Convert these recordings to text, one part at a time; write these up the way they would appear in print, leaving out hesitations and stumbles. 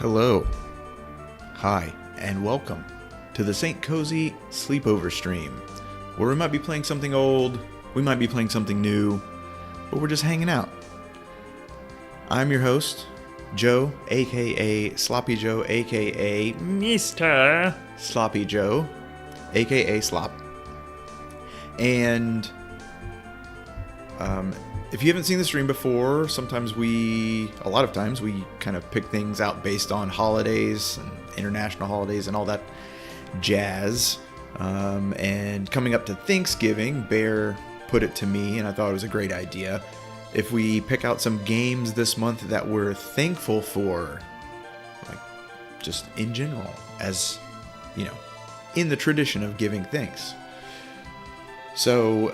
Hello, hi, and welcome to the St. Kohzee sleepover stream, where we might be playing something old, we might be playing something new, but we're just hanging out. I'm your host, Joe, aka Sloppy Joe, aka Mr. Sloppy Joe, aka Slop. And if you haven't seen the stream before, a lot of times we kind of pick things out based on holidays and international holidays and all that jazz. And coming up to Thanksgiving, Bear put it to me, and I thought it was a great idea, if we pick out some games this month that we're thankful for, like just in general, as, you know, in the tradition of giving thanks. So,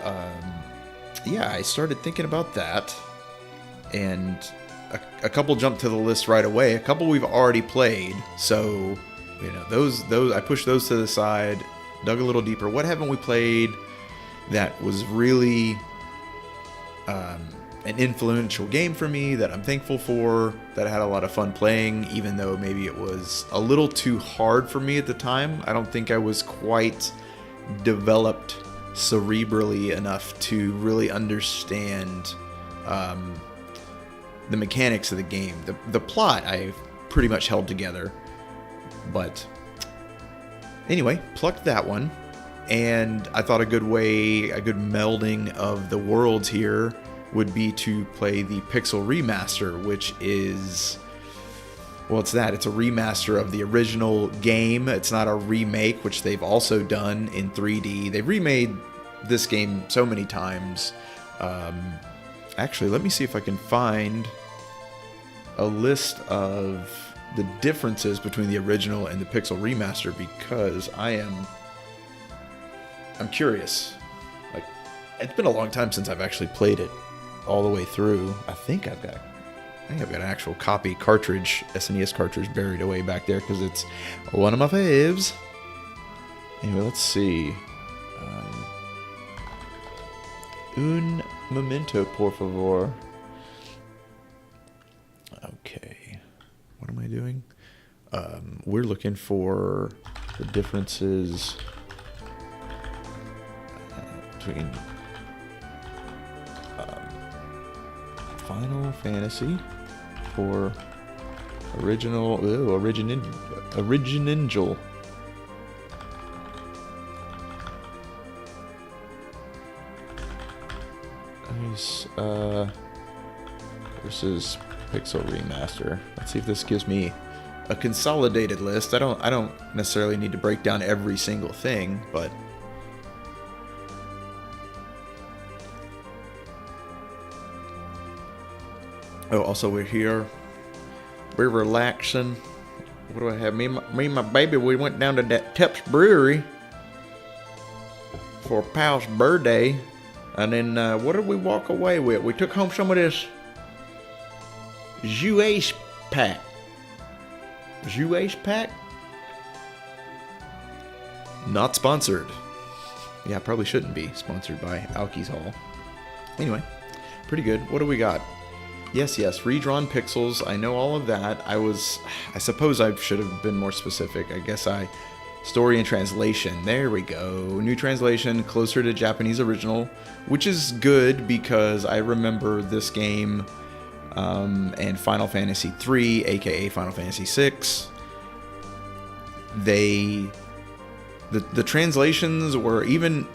yeah, I started thinking about that, and a couple jumped to the list right away. A couple we've already played, so, you know, those I pushed those to the side, dug a little deeper. What haven't we played that was really an influential game for me, that I'm thankful for, that I had a lot of fun playing, even though maybe it was a little too hard for me at the time. I don't think I was quite developed cerebrally enough to really understand the mechanics of the game. The plot I pretty much held together, but anyway, plucked that one, and I thought a good melding of the worlds here would be to play the Pixel Remaster, which is, well, it's a remaster of the original game. It's not a remake, which they've also done in 3D. They've remade this game so many times. Actually, let me see if I can find a list of the differences between the original and the Pixel Remaster, because I'm curious. Like, it's been a long time since I've actually played it all the way through. I think I've got an actual copy cartridge, SNES cartridge, buried away back there, because it's one of my faves. Anyway, let's see. Un momento, por favor. Okay. What am I doing? We're looking for the differences between Final Fantasy for original. Nice. Versus Pixel Remaster. Let's see if this gives me a consolidated list. I don't necessarily need to break down every single thing, but oh, also we're here. We're relaxing. What do I have? Me and my baby, we went down to that Tep's Brewery for Pal's birthday. And then, what did we walk away with? We took home some of this Juice pack. Juice pack? Not sponsored. Yeah, probably shouldn't be sponsored by Alkies Hall. Anyway, pretty good. What do we got? Yes, redrawn pixels. I know all of that. I suppose I should have been more specific. I guess story and translation. There we go. New translation, closer to Japanese original, which is good because I remember this game and Final Fantasy 3, aka Final Fantasy 6. The translations were even,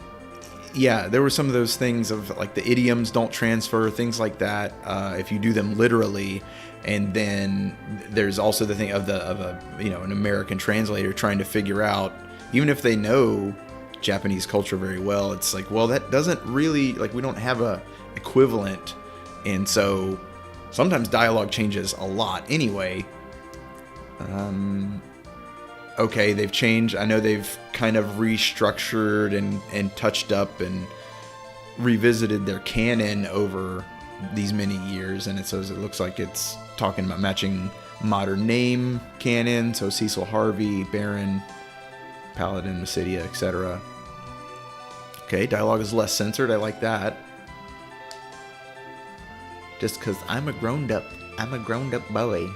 yeah, there were some of those things of like the idioms don't transfer, things like that, if you do them literally. And then there's also the thing of an American translator trying to figure out, even if they know Japanese culture very well, it's like, well, that doesn't really, like, we don't have a equivalent. And so sometimes dialogue changes a lot anyway. Okay, they've changed. I know they've kind of restructured and touched up and revisited their canon over these many years, and it looks like it's talking about matching modern name canon, so Cecil Harvey, Baron, Paladin, Mysidia, etc. Okay, dialogue is less censored. I like that. Just because I'm a grown-up boy.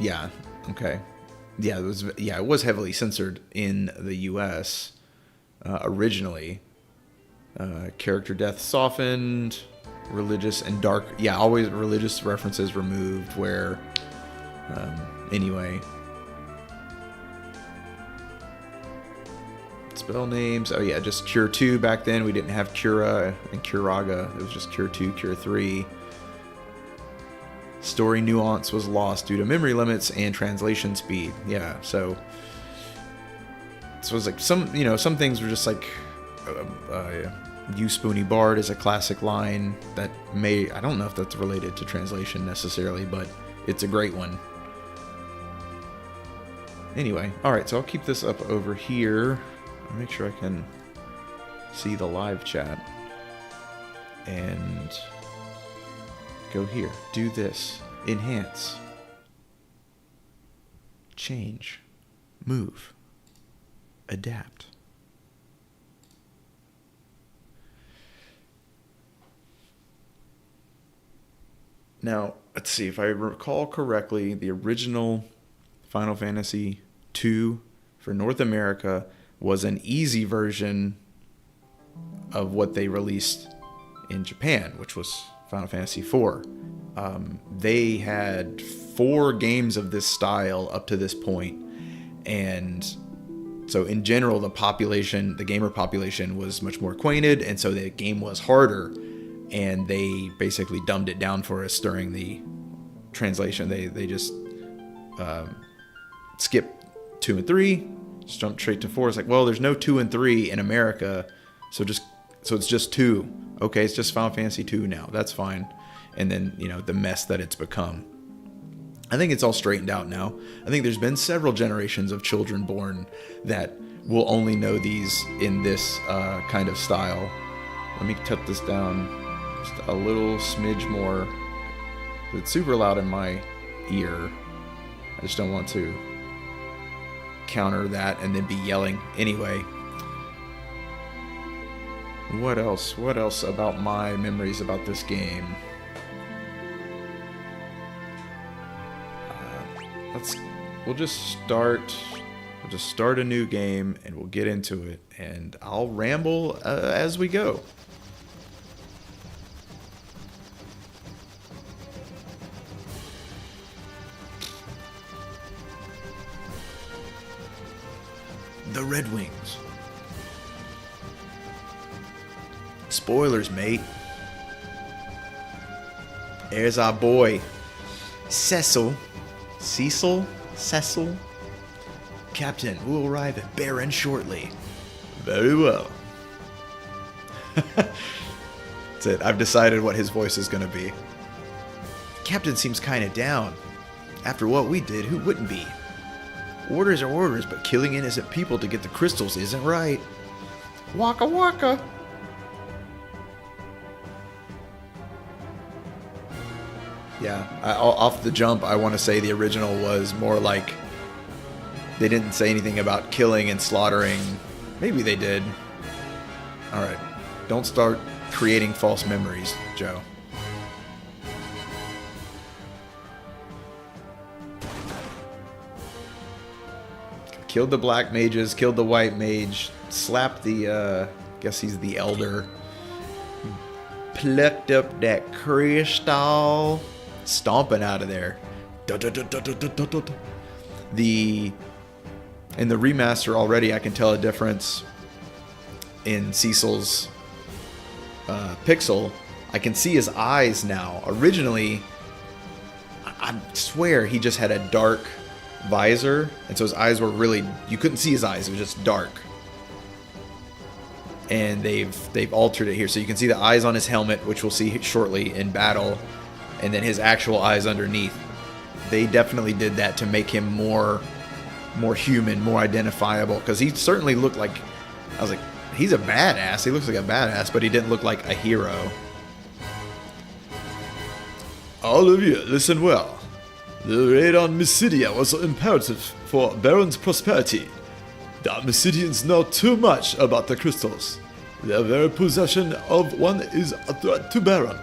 Yeah. Okay. Yeah, it was heavily censored in the U.S. Originally. Character death softened, religious and dark. Yeah, always religious references removed. Where, anyway. Spell names. Oh yeah, just Cure 2 back then. We didn't have Cura and Curaga. It was just Cure 2, Cure 3. Story nuance was lost due to memory limits and translation speed. Yeah, so it was like some things were just like "You Spoony Bard" is a classic line that I don't know if that's related to translation necessarily, but it's a great one. Anyway, all right, so I'll keep this up over here. I'll make sure I can see the live chat and go here. Do this. Enhance. Change. Move. Adapt. Now, let's see. If I recall correctly, the original Final Fantasy II for North America was an easy version of what they released in Japan, which was Final Fantasy IV. They had 4 games of this style up to this point, and so in general, the gamer population was much more acquainted, and so the game was harder, and they basically dumbed it down for us during the translation. They just skipped 2 and 3. Just jump straight to 4. It's like, well, there's no 2 and 3 in America, so it's just 2. Okay, it's just Final Fantasy 2 now. That's fine. And then, the mess that it's become. I think it's all straightened out now. I think there's been several generations of children born that will only know these in this kind of style. Let me cut this down just a little smidge more. It's super loud in my ear. I just don't want to counter that and then be yelling. Anyway, what else about my memories about this game? We'll just start a new game and we'll get into it, and I'll ramble as we go. The Red Wings. Spoilers, mate. There's our boy, Cecil. Captain will arrive at Baron shortly. Very well. That's it. I've decided what his voice is going to be. Captain seems kind of down. After what we did, who wouldn't be? Orders are orders, but killing innocent people to get the crystals isn't right. Waka waka. Yeah, off the jump, I want to say the original was more like they didn't say anything about killing and slaughtering. Maybe they did. All right, don't start creating false memories, Joe. Killed the black mages, killed the white mage, slapped the, guess he's the elder. Plucked up that crystal. Stomping out of there. In the remaster already, I can tell a difference in Cecil's pixel. I can see his eyes now. Originally, I swear he just had a dark visor, and so his eyes were really, you couldn't see his eyes, it was just dark. And they've altered it here, so you can see the eyes on his helmet, which we'll see shortly in battle, and then his actual eyes underneath. They definitely did that to make him more human, more identifiable, because he certainly looked like, I was like, he's a badass. He looks like a badass, but he didn't look like a hero. All of you, listen well. The raid on Mysidia was imperative for Baron's prosperity. The Mysidians know too much about the crystals. Their very possession of one is a threat to Baron.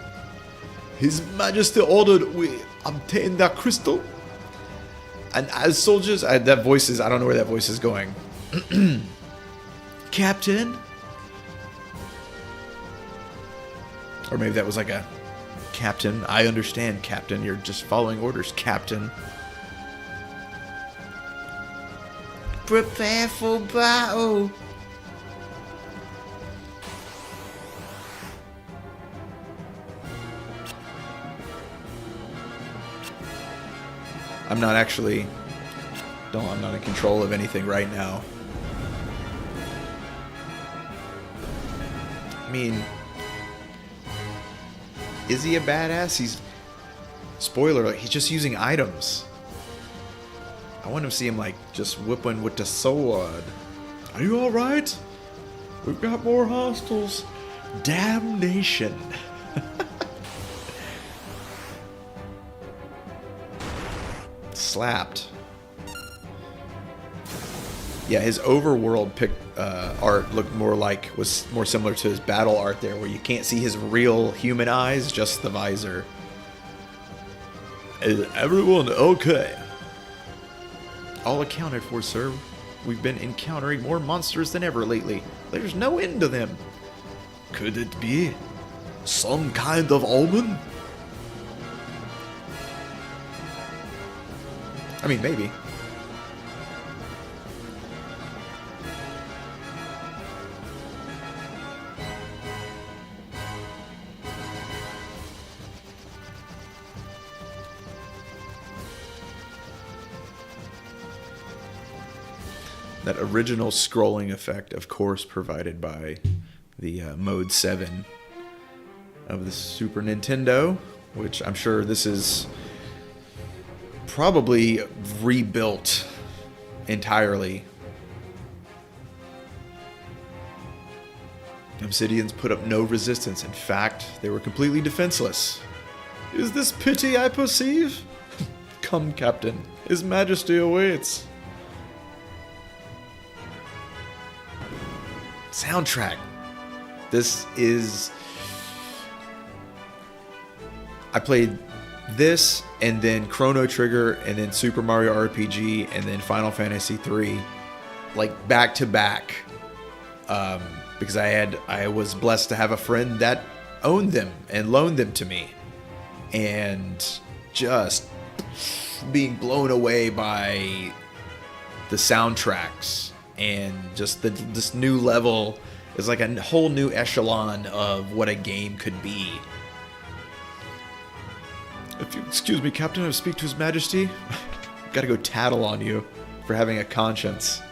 His Majesty ordered we obtain that crystal. And as soldiers, that voice is, I don't know where that voice is going. Captain? Or maybe that was like a, Captain, I understand, Captain. You're just following orders, Captain. Prepare for battle. I'm not actually... I'm not in control of anything right now. I mean... Is he a badass? He's... Spoiler, like, he's just using items. I want to see him, like, just whipping with the sword. Are you alright? We've got more hostiles. Damnation. Slapped. Yeah, his overworld art looked was more similar to his battle art there, where you can't see his real human eyes, just the visor. Is everyone okay? All accounted for, sir. We've been encountering more monsters than ever lately. There's no end to them. Could it be some kind of omen? I mean, maybe. That original scrolling effect, of course, provided by the Mode 7 of the Super Nintendo, which I'm sure this is probably rebuilt entirely. Obsidians put up no resistance. In fact, they were completely defenseless. Is this pity I perceive? Come, Captain. His Majesty awaits. Soundtrack. This is... I played this, and then Chrono Trigger, and then Super Mario RPG, and then Final Fantasy 3, like back to back, because I was blessed to have a friend that owned them and loaned them to me, and just being blown away by the soundtracks, and just this new level is like a whole new echelon of what a game could be. If you excuse me, Captain, I speak to His Majesty. Gotta go tattle on you for having a conscience.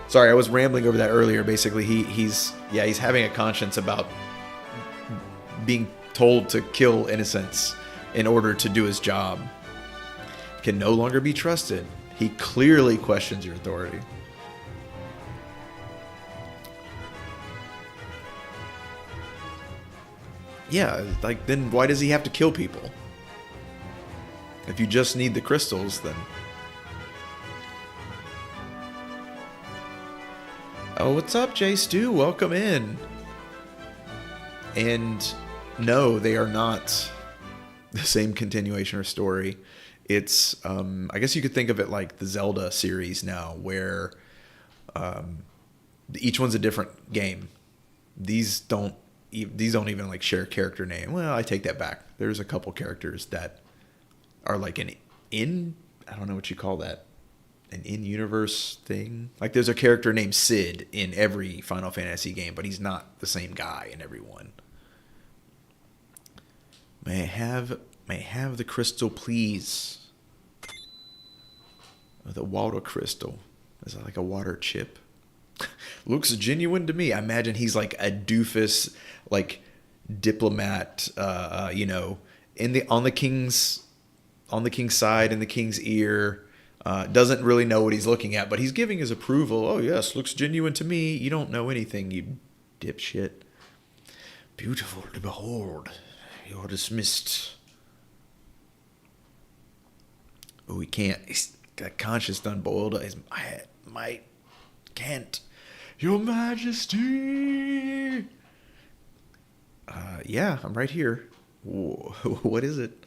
Sorry, I was rambling over that earlier. Basically, he's having a conscience about being told to kill innocents in order to do his job. Can no longer be trusted. He clearly questions your authority. Yeah, like, then why does he have to kill people? If you just need the crystals, then... Oh, what's up, J Stu? Welcome in. And no, they are not the same continuation or story. It's, I guess you could think of it like the Zelda series now, where each one's a different game. These don't even like share character name. Well, I take that back. There's a couple characters that are like I don't know what you call that, an in-universe thing. Like there's a character named Sid in every Final Fantasy game, but he's not the same guy in every one. May I have the crystal, please? Oh, the water crystal. Is that like a water chip? Looks genuine to me. I imagine he's like a doofus, like diplomat, on the king's side, in the king's ear. Doesn't really know what he's looking at, but he's giving his approval. Oh yes, looks genuine to me. You don't know anything, you dipshit. Beautiful to behold. You're dismissed. Oh, he can't. He's got conscience done boiled. My can't. Your Majesty. Yeah, I'm right here. Whoa, what is it?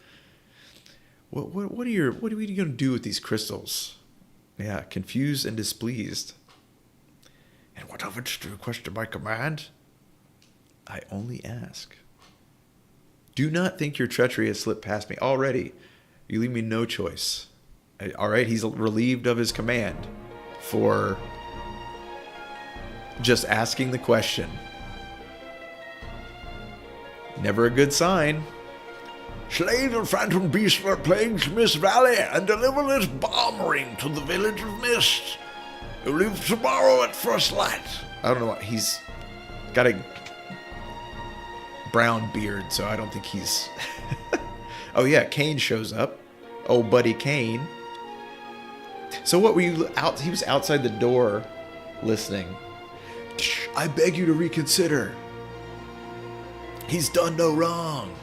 What are you going to do with these crystals? Yeah, confused and displeased. And what of it to question my command? I only ask. Do not think your treachery has slipped past me. Already, you leave me no choice. All right, he's relieved of his command for just asking the question. Never a good sign. Slay the phantom beast that plagues Mist Valley and deliver this bomb ring to the village of Mist. You leave tomorrow at first light. I don't know what he's got a brown beard, so I don't think he's. Oh yeah, Kane shows up. Oh, buddy Kane. So what were you out? He was outside the door, listening. I beg you to reconsider. He's done no wrong.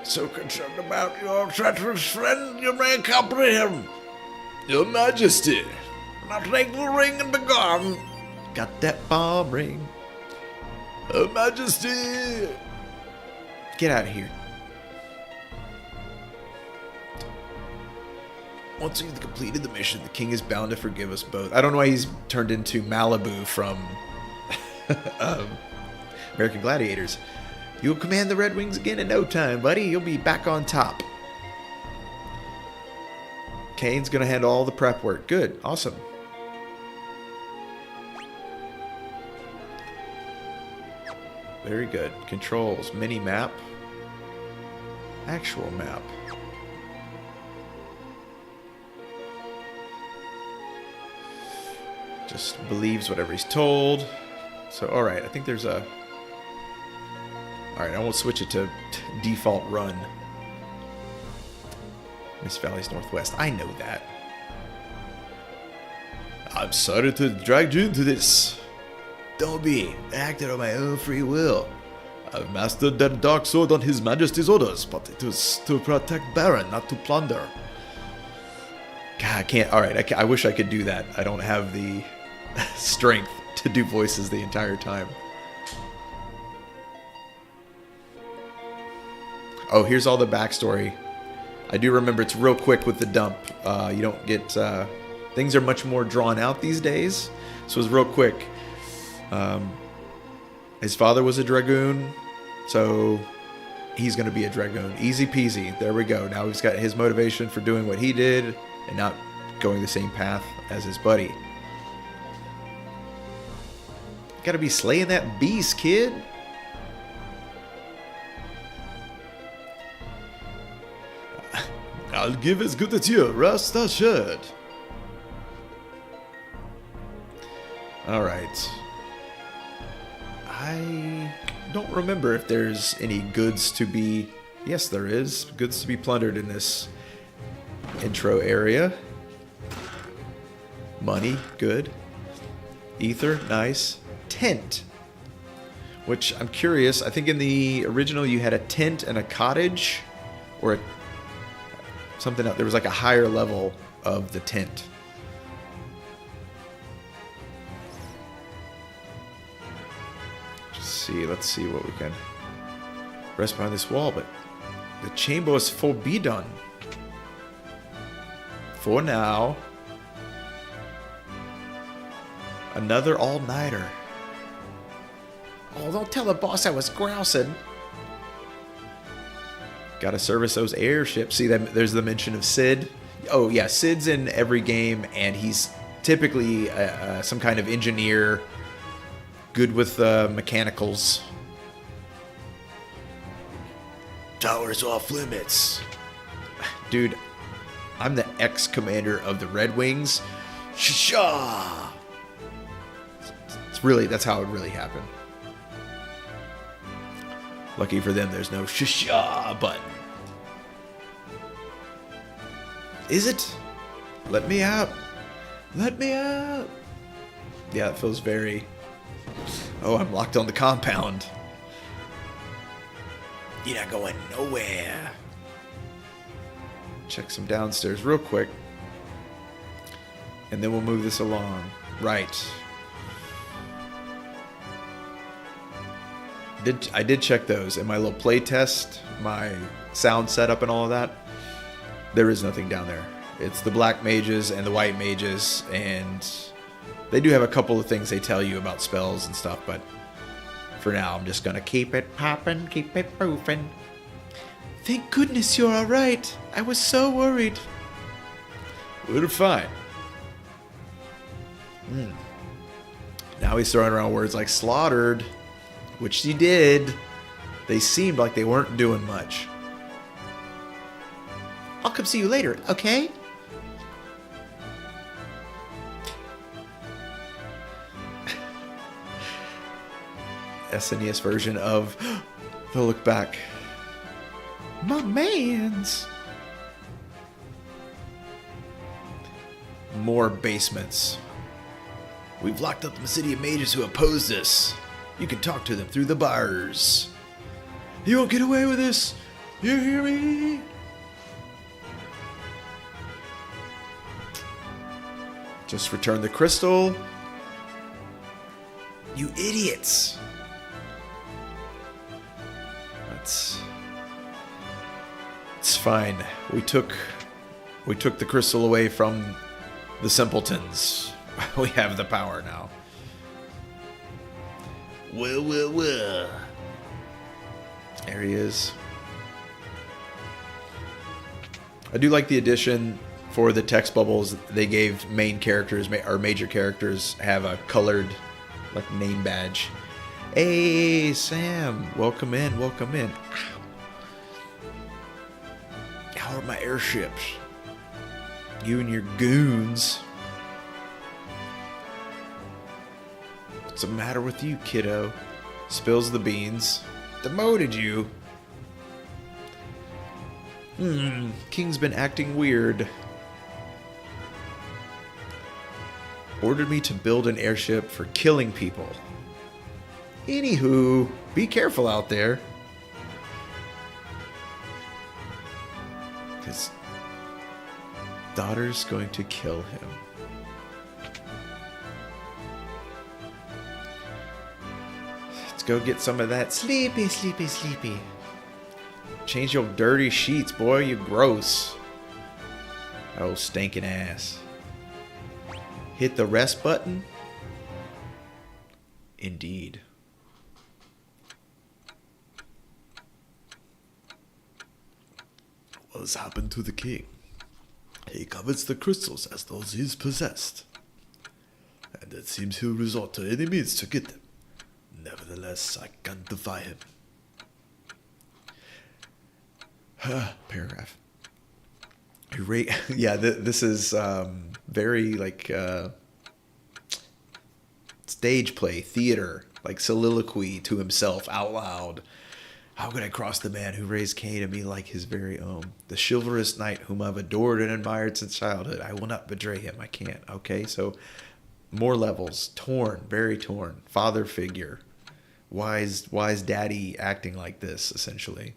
So concerned about your treacherous friend, you may accompany him. Your Majesty. Now take the ring and be gone. Got that bomb ring. Her Majesty. Get out of here. Once we've completed the mission, the king is bound to forgive us both. I don't know why he's turned into Malibu from American Gladiators. You'll command the Red Wings again in no time, buddy. You'll be back on top. Kane's going to handle all the prep work. Good. Awesome. Very good. Controls. Mini-map. Actual map. Just believes whatever he's told. So, alright. I think there's a... Alright, I won't switch it to default run. Mist Valley's northwest. I know that. I'm sorry to drag you into this. Don't be. I acted on my own free will. I've mastered that dark sword on His Majesty's orders, but it was to protect Baron, not to plunder. God, I can't. Alright, I wish I could do that. I don't have the strength to do voices the entire time. Oh, here's all the backstory. I do remember it's real quick with the dump. You don't get... things are much more drawn out these days. So it's real quick. His father was a dragoon, so he's going to be a dragoon. Easy peasy. There we go. Now he's got his motivation for doing what he did and not going the same path as his buddy. Got to be slaying that beast, kid. I'll give as good as you, rest assured. Alright. I don't remember if there's any goods to be... Yes, there is. Goods to be plundered in this intro area. Money, good. Ether, nice. Tent. Which, I'm curious, I think in the original you had a tent and a cottage. Or a something else. There was like a higher level of the tent. Let's see what we can rest behind this wall, but the chamber is forbidden. For now. Another all-nighter. Oh, don't tell the boss I was grousing. Gotta service those airships. See, there's the mention of Sid. Oh, yeah, Sid's in every game, and he's typically some kind of engineer, good with mechanicals. Towers off limits. Dude, I'm the ex-commander of the Red Wings. Shasha! It's really, that's how it really happened. Lucky for them, there's no shasha button. Is it? Let me out. Let me out. Yeah, it feels very... Oh, I'm locked on the compound. You're not going nowhere. Check some downstairs real quick. And then we'll move this along. Right. I did check those in my little play test, my sound setup and all of that. There is nothing down there. It's the black mages and the white mages, and they do have a couple of things they tell you about spells and stuff, but for now I'm just gonna keep it popping, keep it moving. Thank goodness you're alright. I was so worried. We're fine. Now he's throwing around words like slaughtered, which he did. They seemed like they weren't doing much. I'll come see you later, okay? SNES version of the look back. My mans. More basements. We've locked up the city of mages who oppose this. You can talk to them through the bars. You won't get away with this. You hear me? Just return the crystal. You idiots. It's fine. We took the crystal away from the simpletons. We have the power now. Well. There he is. I do like the addition for the text bubbles. They gave main characters or major characters have a colored like name badge. Hey Sam, welcome in, welcome in. Ow. How are my airships? You and your goons. What's the matter with you, kiddo? Spills the beans. Demoted you. King's been acting weird. Ordered me to build an airship for killing people. Anywho, be careful out there. His daughter's going to kill him. Let's go get some of that sleepy. Change your dirty sheets, boy, you gross. Oh, stinking ass. Hit the rest button? Indeed. What has happened to the king? He covets the crystals as those he is possessed, and it seems he'll resort to any means to get them. Nevertheless, I can't defy him. Paragraph. Yeah, this is very like stage play, theater, like soliloquy to himself out loud. How could I cross the man who raised Cain to me like his very own? The chivalrous knight whom I've adored and admired since childhood. I will not betray him. I can't. Okay, so more levels. Torn, very torn. Father figure. Wise daddy acting like this, essentially.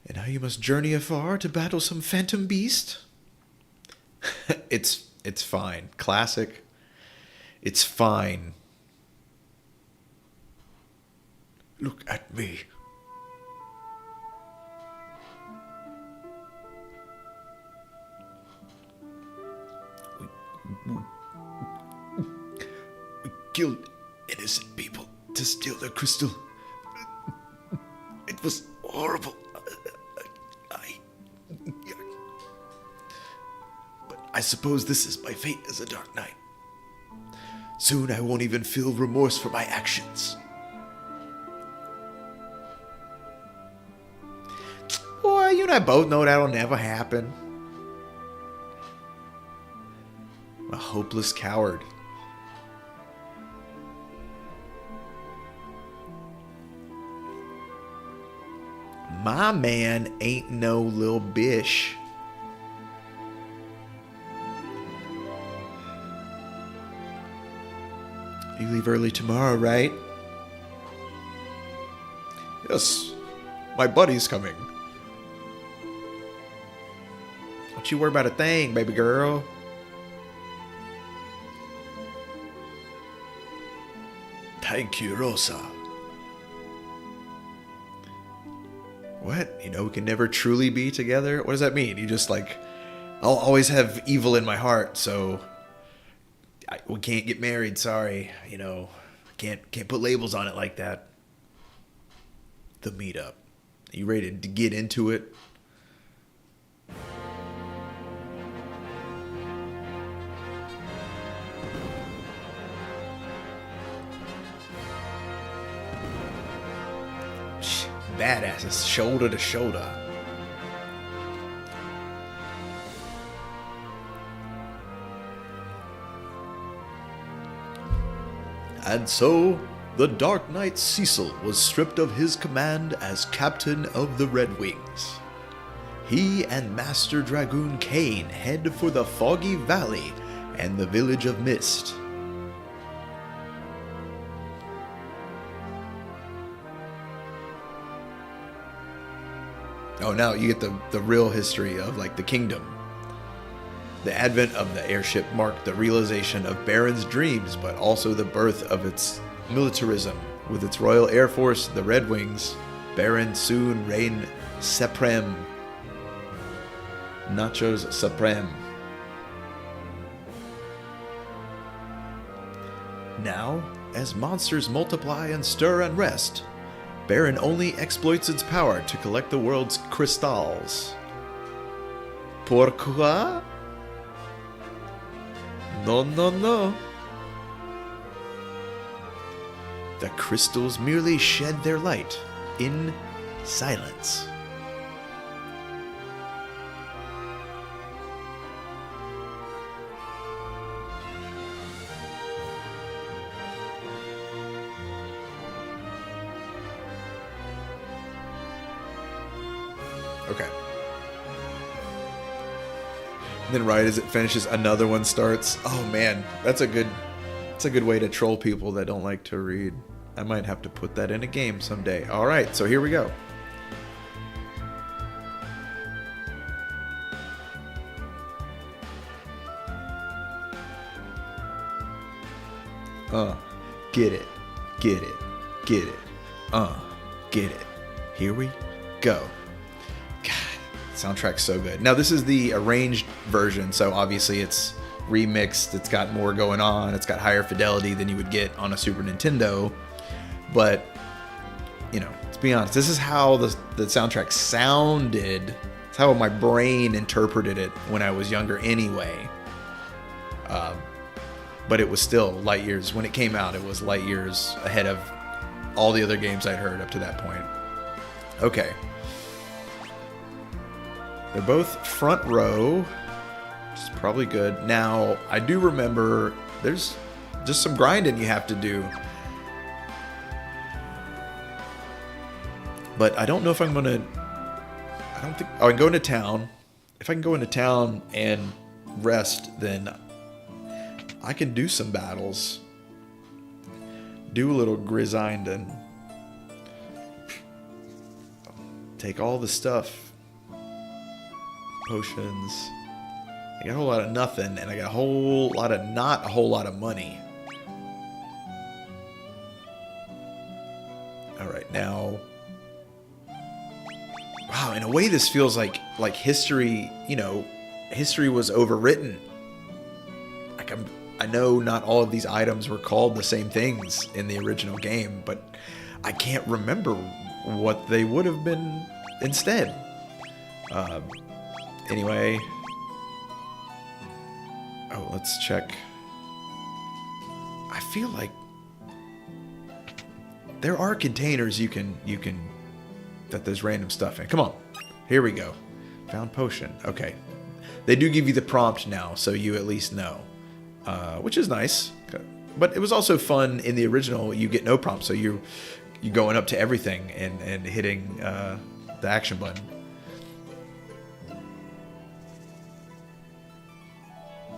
And now you must journey afar to battle some phantom beast? It's fine. Classic. It's fine. Look at me. We killed innocent people to steal their crystal. It was horrible. But I suppose this is my fate as a Dark Knight. Soon I won't even feel remorse for my actions. Boy, you and I both know that'll never happen. A hopeless coward. My man ain't no little bish. You leave early tomorrow, right? Yes, my buddy's coming. Don't you worry about a thing, baby girl. I Thank you, Rosa. What? You know, we can never truly be together? What does that mean? You just like, I'll always have evil in my heart, so we can't get married, sorry. You know, can't put labels on it like that. The meetup. Are you ready to get into it? Badasses, shoulder to shoulder. And so, the Dark Knight Cecil was stripped of his command as captain of the Red Wings. He and Master Dragoon Kane head for the Foggy Valley and the Village of Mist. Oh, now you get the real history of like the kingdom. The advent of the airship marked the realization of Baron's dreams, but also the birth of its militarism. With its Royal Air Force, the Red Wings, Baron soon reigned supreme. Nachos supreme. Now, as monsters multiply and stir unrest, Baron only exploits its power to collect the world's crystals. Pourquoi? No, no, no. The crystals merely shed their light in silence. Okay. And then right as it finishes, another one starts. Oh man, that's a good way to troll people that don't like to read. I might have to put that in a game someday. All right, so here we go. Get it, get it, get it. Get it. Here we go. Soundtrack's so good. Now this is the arranged version, so obviously it's remixed, it's got more going on, it's got higher fidelity than you would get on a Super Nintendo. But, you know, let's be honest, this is how the soundtrack sounded. It's how my brain interpreted it when I was younger anyway. But it was still light years. When it came out, it was light years ahead of all the other games I'd heard up to that point. Okay. They're both front row, which is probably good. Now, I do remember there's just some grinding you have to do. But I don't know if I'm going to... I don't think... Oh, I can go into town. If I can go into town and rest, then I can do some battles. Do a little grind and take all the stuff. Potions. I got a whole lot of nothing, and I got a whole lot of not a whole lot of money. Alright, now... Wow, in a way this feels like history, you know, history was overwritten. Like I know not all of these items were called the same things in the original game, but I can't remember what they would have been instead. Anyway. Oh, let's check. I feel like there are containers you can that there's random stuff in. Come on. Here we go. Found potion. Okay. They do give you the prompt now, so you at least know. Which is nice. But it was also fun in the original. You get no prompt, so you going up to everything and hitting the action button.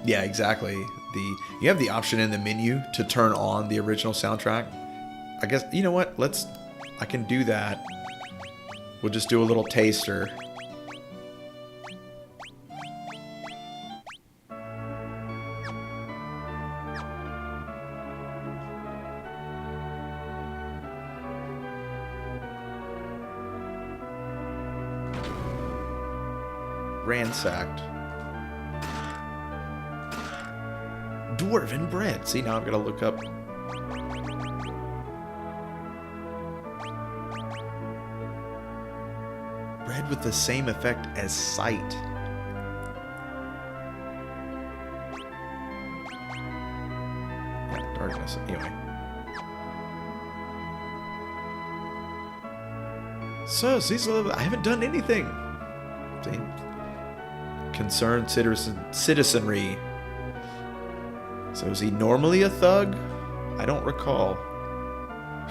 Yeah, exactly. You have the option in the menu to turn on the original soundtrack. I guess, you know what? I can do that. We'll just do a little taster. ransacked. Dwarven bread. See, now I've got to look up. Bread with the same effect as sight. Yeah, darkness. Anyway. So, Cecil, I haven't done anything. See? Concerned citizenry. So is he normally a thug? I don't recall.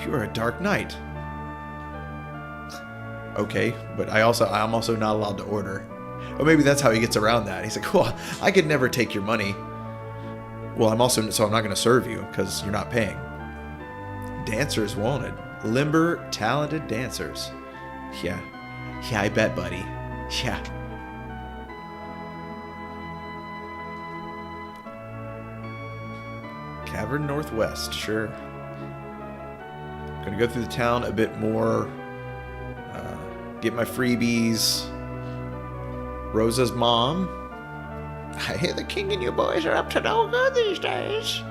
You're a dark knight. Okay, but I'm also not allowed to order. Or maybe that's how he gets around that. He's like, well, I could never take your money. Well, I'm not going to serve you because you're not paying. Dancers wanted. Limber, talented dancers. Yeah, I bet, buddy. Yeah. Cavern Northwest, sure. Gonna go through the town a bit more. Get my freebies. Rosa's mom. I hear the king and you boys are up to no good these days.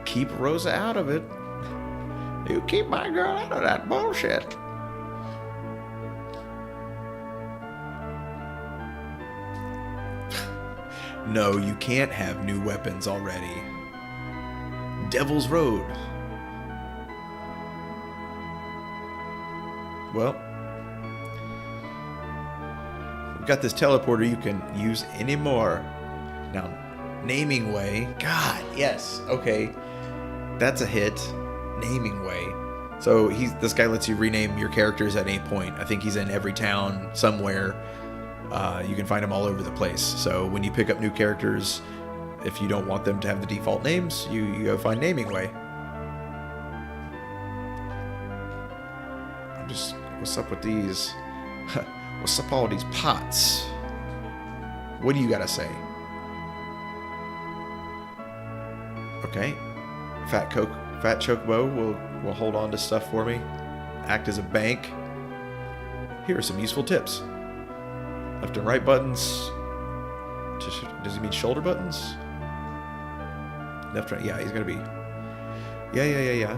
Keep Rosa out of it. You keep my girl out of that bullshit. No, you can't have new weapons already. Devil's Road. Well, we've got this teleporter you can use anymore. Now, naming way. God, yes. Okay. That's a hit. Naming way. So this guy lets you rename your characters at any point. I think he's in every town somewhere. You can find them all over the place. So when you pick up new characters, if you don't want them to have the default names, you go find naming way. What's up with these? What's up all these pots? What do you gotta say? Okay. Fat Chocobo will hold on to stuff for me. Act as a bank. Here are some useful tips. Left and right buttons. Does he mean shoulder buttons? Left, right. Yeah, he's gonna be. Yeah.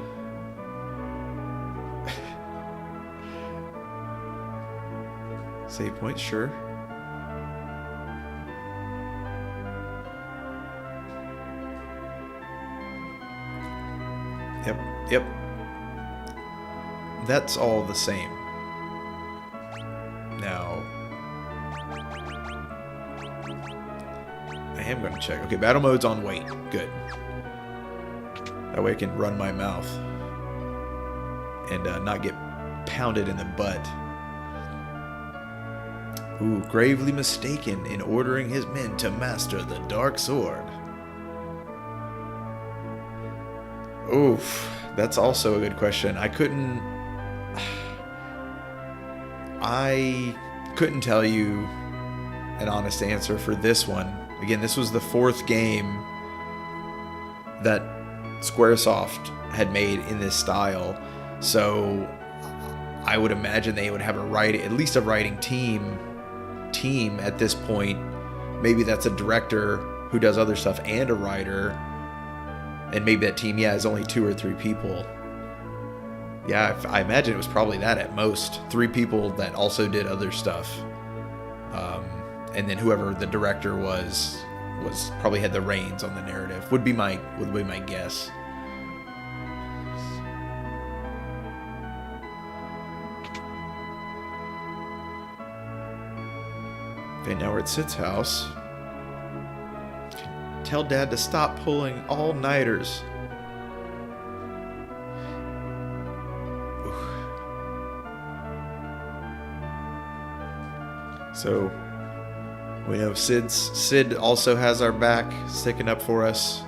Save points, sure. Yep. That's all the same. Now, I am going to check. Okay, battle mode's on wait. Good. That way I can run my mouth and not get pounded in the butt. Ooh, gravely mistaken in ordering his men to master the dark sword. Oof, that's also a good question. I couldn't tell you an honest answer for this one. Again, this was the fourth game that Squaresoft had made in this style, so I would imagine they would have at least a writing team at this point. Maybe that's a director who does other stuff and a writer, and maybe that team is only 2 or 3 people. Yeah, I imagine it was probably that at most. 3 people that also did other stuff, and then whoever the director was probably had the reins on the narrative. Would be my guess. Okay, now we're at Sid's house. Tell Dad to stop pulling all-nighters. So we know Sid also has our back, sticking up for us.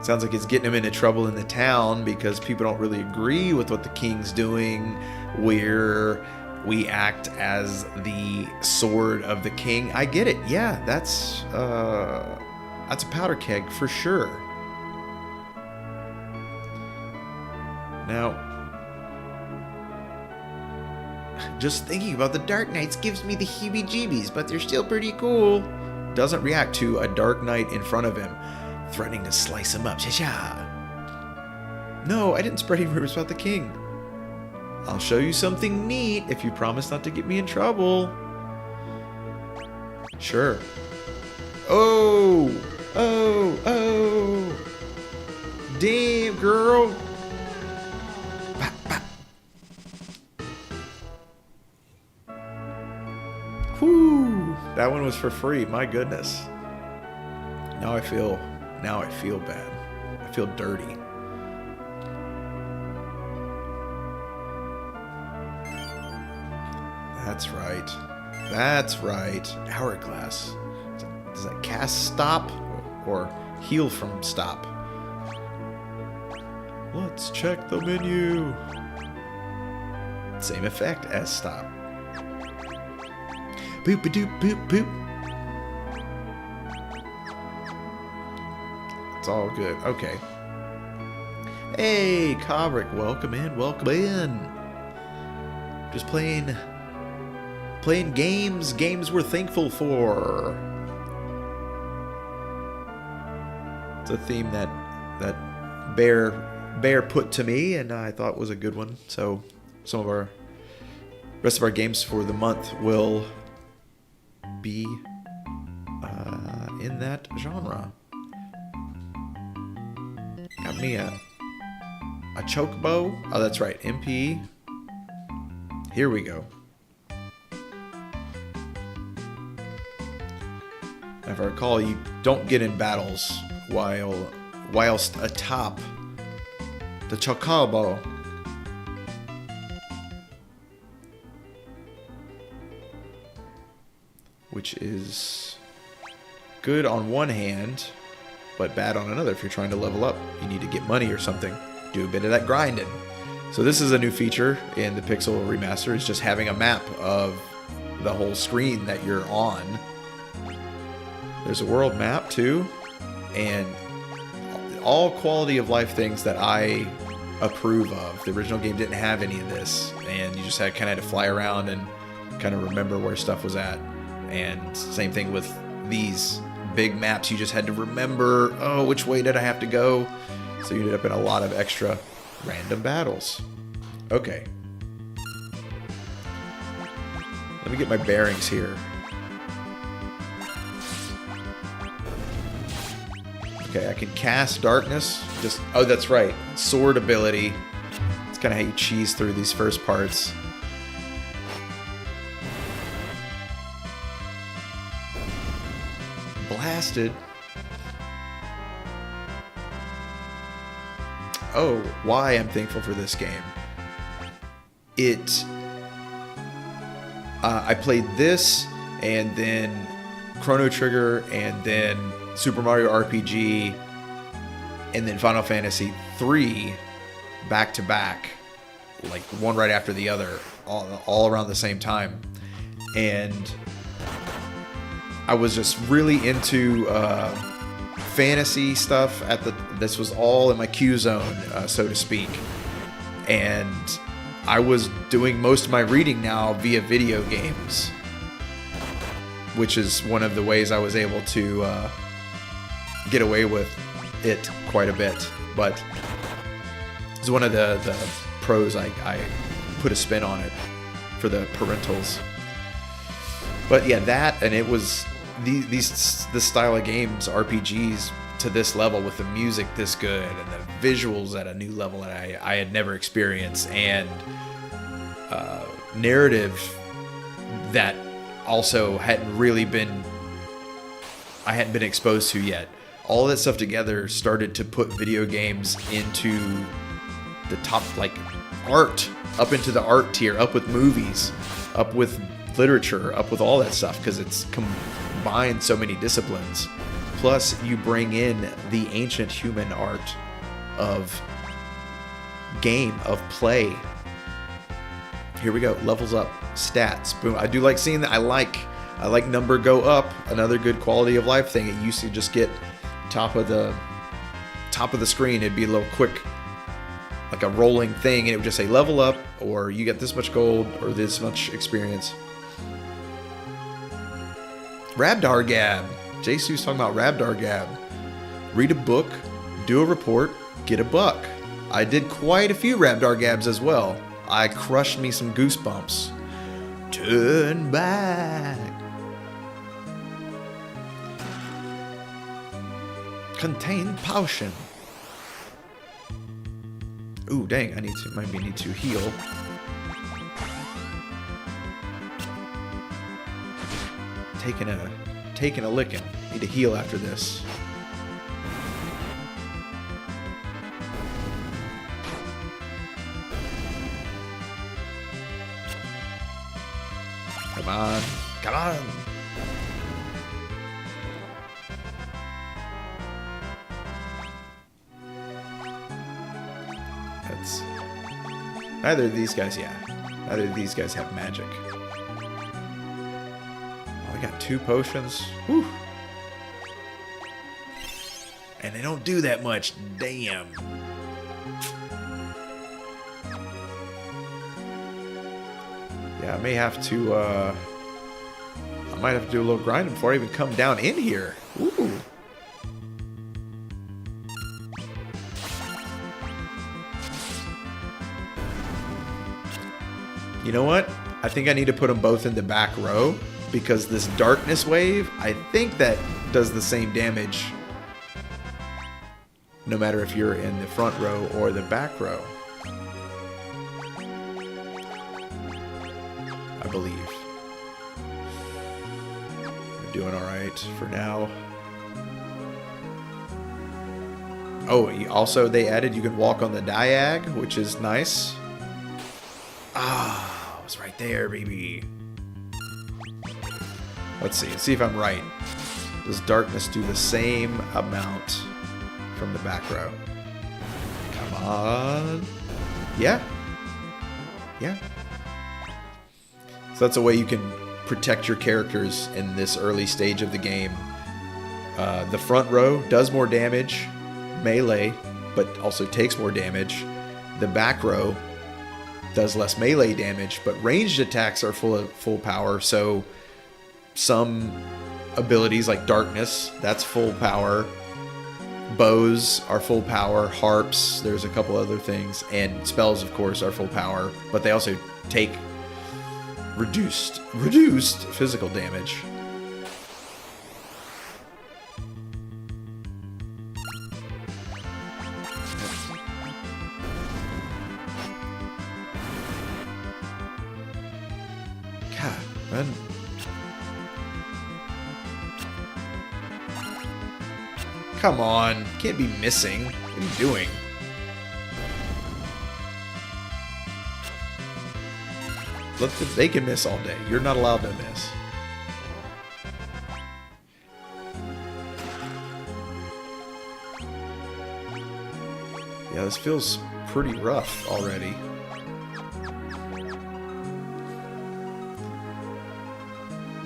Sounds like it's getting him into trouble in the town because people don't really agree with what the king's doing. We act as the sword of the king. I get it. Yeah, that's a powder keg for sure. Now, Just thinking about the Dark Knights gives me the heebie-jeebies, but they're still pretty cool. Doesn't react to a Dark Knight in front of him, threatening to slice him up. Sha-sha. No, I didn't spread any rumors about the king. I'll show you something neat if you promise not to get me in trouble. Sure. Oh! Oh! Oh! Damn, girl! Bop, bop. Whew! That one was for free. My goodness. Now I feel bad. I feel dirty. That's right. That's right. Hourglass. Does that cast stop or heal from stop? Let's check the menu. Same effect as stop. Boop a doop boop boop. It's all good. Okay. Hey, Kobrick, welcome in, welcome in. Just playing games we're thankful for. It's a theme that Bear put to me, and I thought was a good one. So some of our rest of our games for the month will be in that genre. Got me a chocobo. Oh, that's right, MP. Here we go. If I recall, you don't get in battles whilst atop the chocobo. Which is good on one hand, but bad on another. If you're trying to level up, you need to get money or something. Do a bit of that grinding. So this is a new feature in the Pixel Remaster, is just having a map of the whole screen that you're on. There's a world map too, and all quality of life things that I approve of. The original game didn't have any of this, and you just had kind of to fly around and kind of remember where stuff was at. And same thing with these big maps, you just had to remember, oh, which way did I have to go? So you ended up in a lot of extra random battles. Okay. Let me get my bearings here. Okay, I can cast darkness. Oh, that's right. Sword ability. It's kind of how you cheese through these first parts. Blasted. Oh, why I'm thankful for this game. I played this, and then Chrono Trigger, and then Super Mario RPG, and then Final Fantasy 3 back to back, like one right after the other, all around the same time. And I was just really into fantasy stuff this was all in my Q zone, so to speak. And I was doing most of my reading now via video games, which is one of the ways I was able to get away with it quite a bit. But it's one of the pros. I put a spin on it for the parentals. But yeah, that, and it was this style of games, RPGs to this level, with the music this good and the visuals at a new level that I had never experienced, and narrative that also I hadn't been exposed to yet. All that stuff together started to put video games into the top, like art, up into the art tier, up with movies, up with literature, up with all that stuff, because it's combined so many disciplines. Plus, you bring in the ancient human art of game, of play. Here we go, levels up, stats, boom. I do like seeing that. I like number go up. Another good quality of life thing. It used to just get top of the screen. It'd be a little quick like a rolling thing, and it would just say level up, or you get this much gold, or this much experience. Rabdar Gab. Jasu's talking about Rabdar Gab. Read a book, do a report, get a buck. I did quite a few Rabdar Gabs as well. I crushed me some goosebumps. Turn back. Contain potion. Ooh, dang! Might need to heal. Taking a licking. Need to heal after this. Come on. Come on. That's... Neither of these guys, yeah. Neither of these guys have magic. Oh, I got 2 potions. Whew. And they don't do that much. Damn. Yeah, I may have to, I might have to do a little grinding before I even come down in here. Ooh. You know what? I think I need to put them both in the back row, because this darkness wave, I think that does the same damage no matter if you're in the front row or the back row. I believe. We're doing alright for now. Oh, also they added you can walk on the diag, which is nice. Ah, it was right there, baby. Let's see if I'm right. Does darkness do the same amount from the back row? Come on. Yeah. Yeah. So that's a way you can protect your characters in this early stage of the game. The front row does more damage, melee, but also takes more damage. The back row does less melee damage, but ranged attacks are full power. So some abilities like darkness, that's full power. Bows are full power. Harps, there's a couple other things, and spells, of course, are full power. But they also take reduced physical damage. God, man. Come on, can't be missing. What are you doing? They can miss all day. You're not allowed to miss. Yeah, this feels pretty rough already.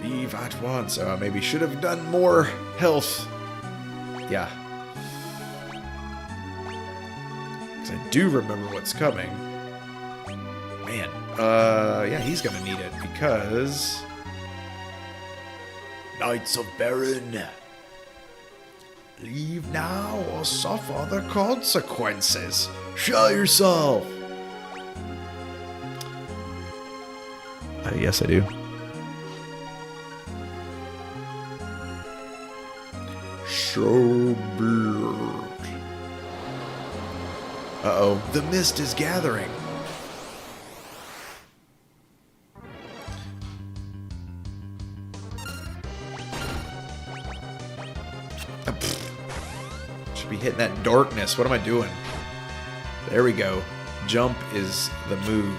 Leave at once. Oh, maybe should have done more health. Yeah. Because I do remember what's coming. Man. Yeah, he's gonna need it because... Knights of Baron. Leave now or suffer the consequences. Show yourself. Yes, I do. Showbeard. Uh-oh, the mist is gathering. Should be hitting that darkness. What am I doing? There we go. Jump is the move.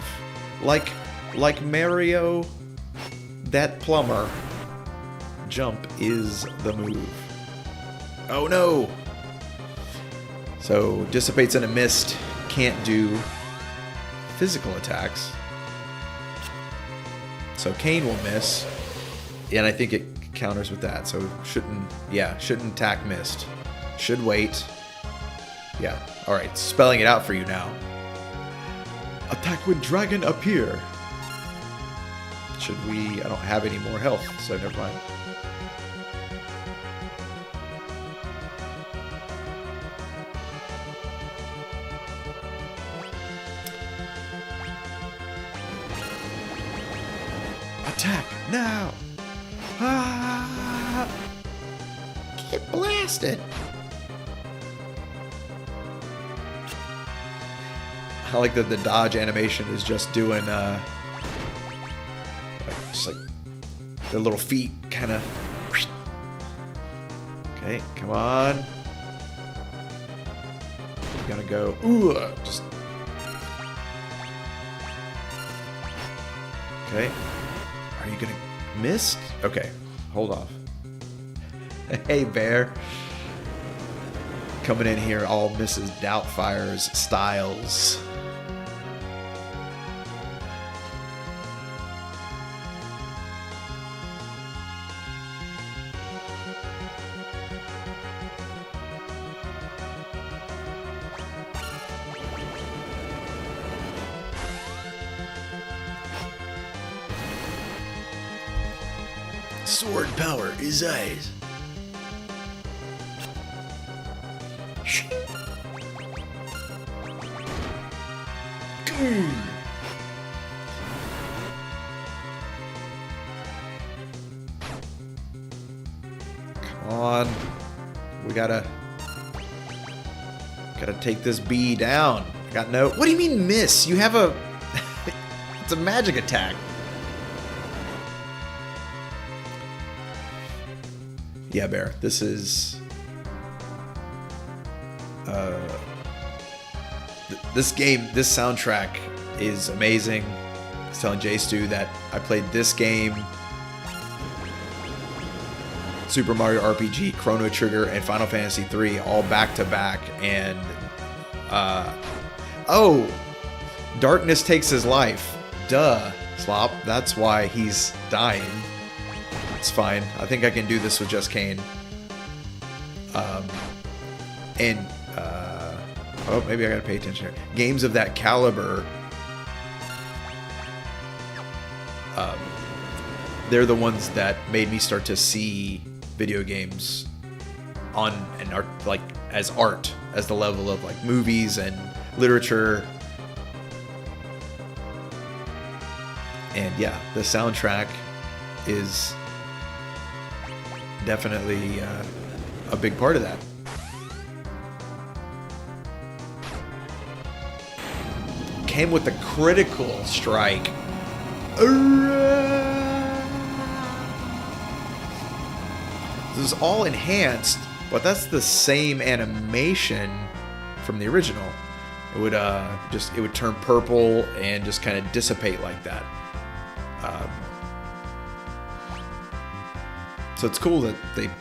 Like Mario, that plumber. Jump is the move. Oh no! So, dissipates in a mist, can't do physical attacks. So Kane will miss, and I think it counters with that, so shouldn't attack mist. Should wait. Yeah, alright, spelling it out for you now. Attack when dragon appear. Should we... I don't have any more health, so never mind. Attack now! Ah! Get blasted! I like that the dodge animation is just doing, just like the little feet kind of. Okay, come on. We're gonna go. Ooh, just. Okay. Are you gonna miss? Okay, hold off. Hey, bear. Coming in here, all Mrs. Doubtfire's styles. Sword power is eyes. Come on. We gotta take this bee down. I got no... What do you mean miss? You have a... It's a magic attack. Yeah, Bear. This is... this game, this soundtrack is amazing. I was telling Jay Stu that I played this game, Super Mario RPG, Chrono Trigger, and Final Fantasy 3 all back to back, and oh, darkness takes his life. Duh, Slop. That's why he's dying. It's fine. I think I can do this with just Kane. Oh, maybe I gotta pay attention here. Games of that caliber, they're the ones that made me start to see video games on an art, like as art, as the level of like movies and literature. And yeah, the soundtrack is definitely a big part of that. Came with the critical strike. This is all enhanced, but that's the same animation from the original. It would it would turn purple and just kind of dissipate like that. So it's cool that they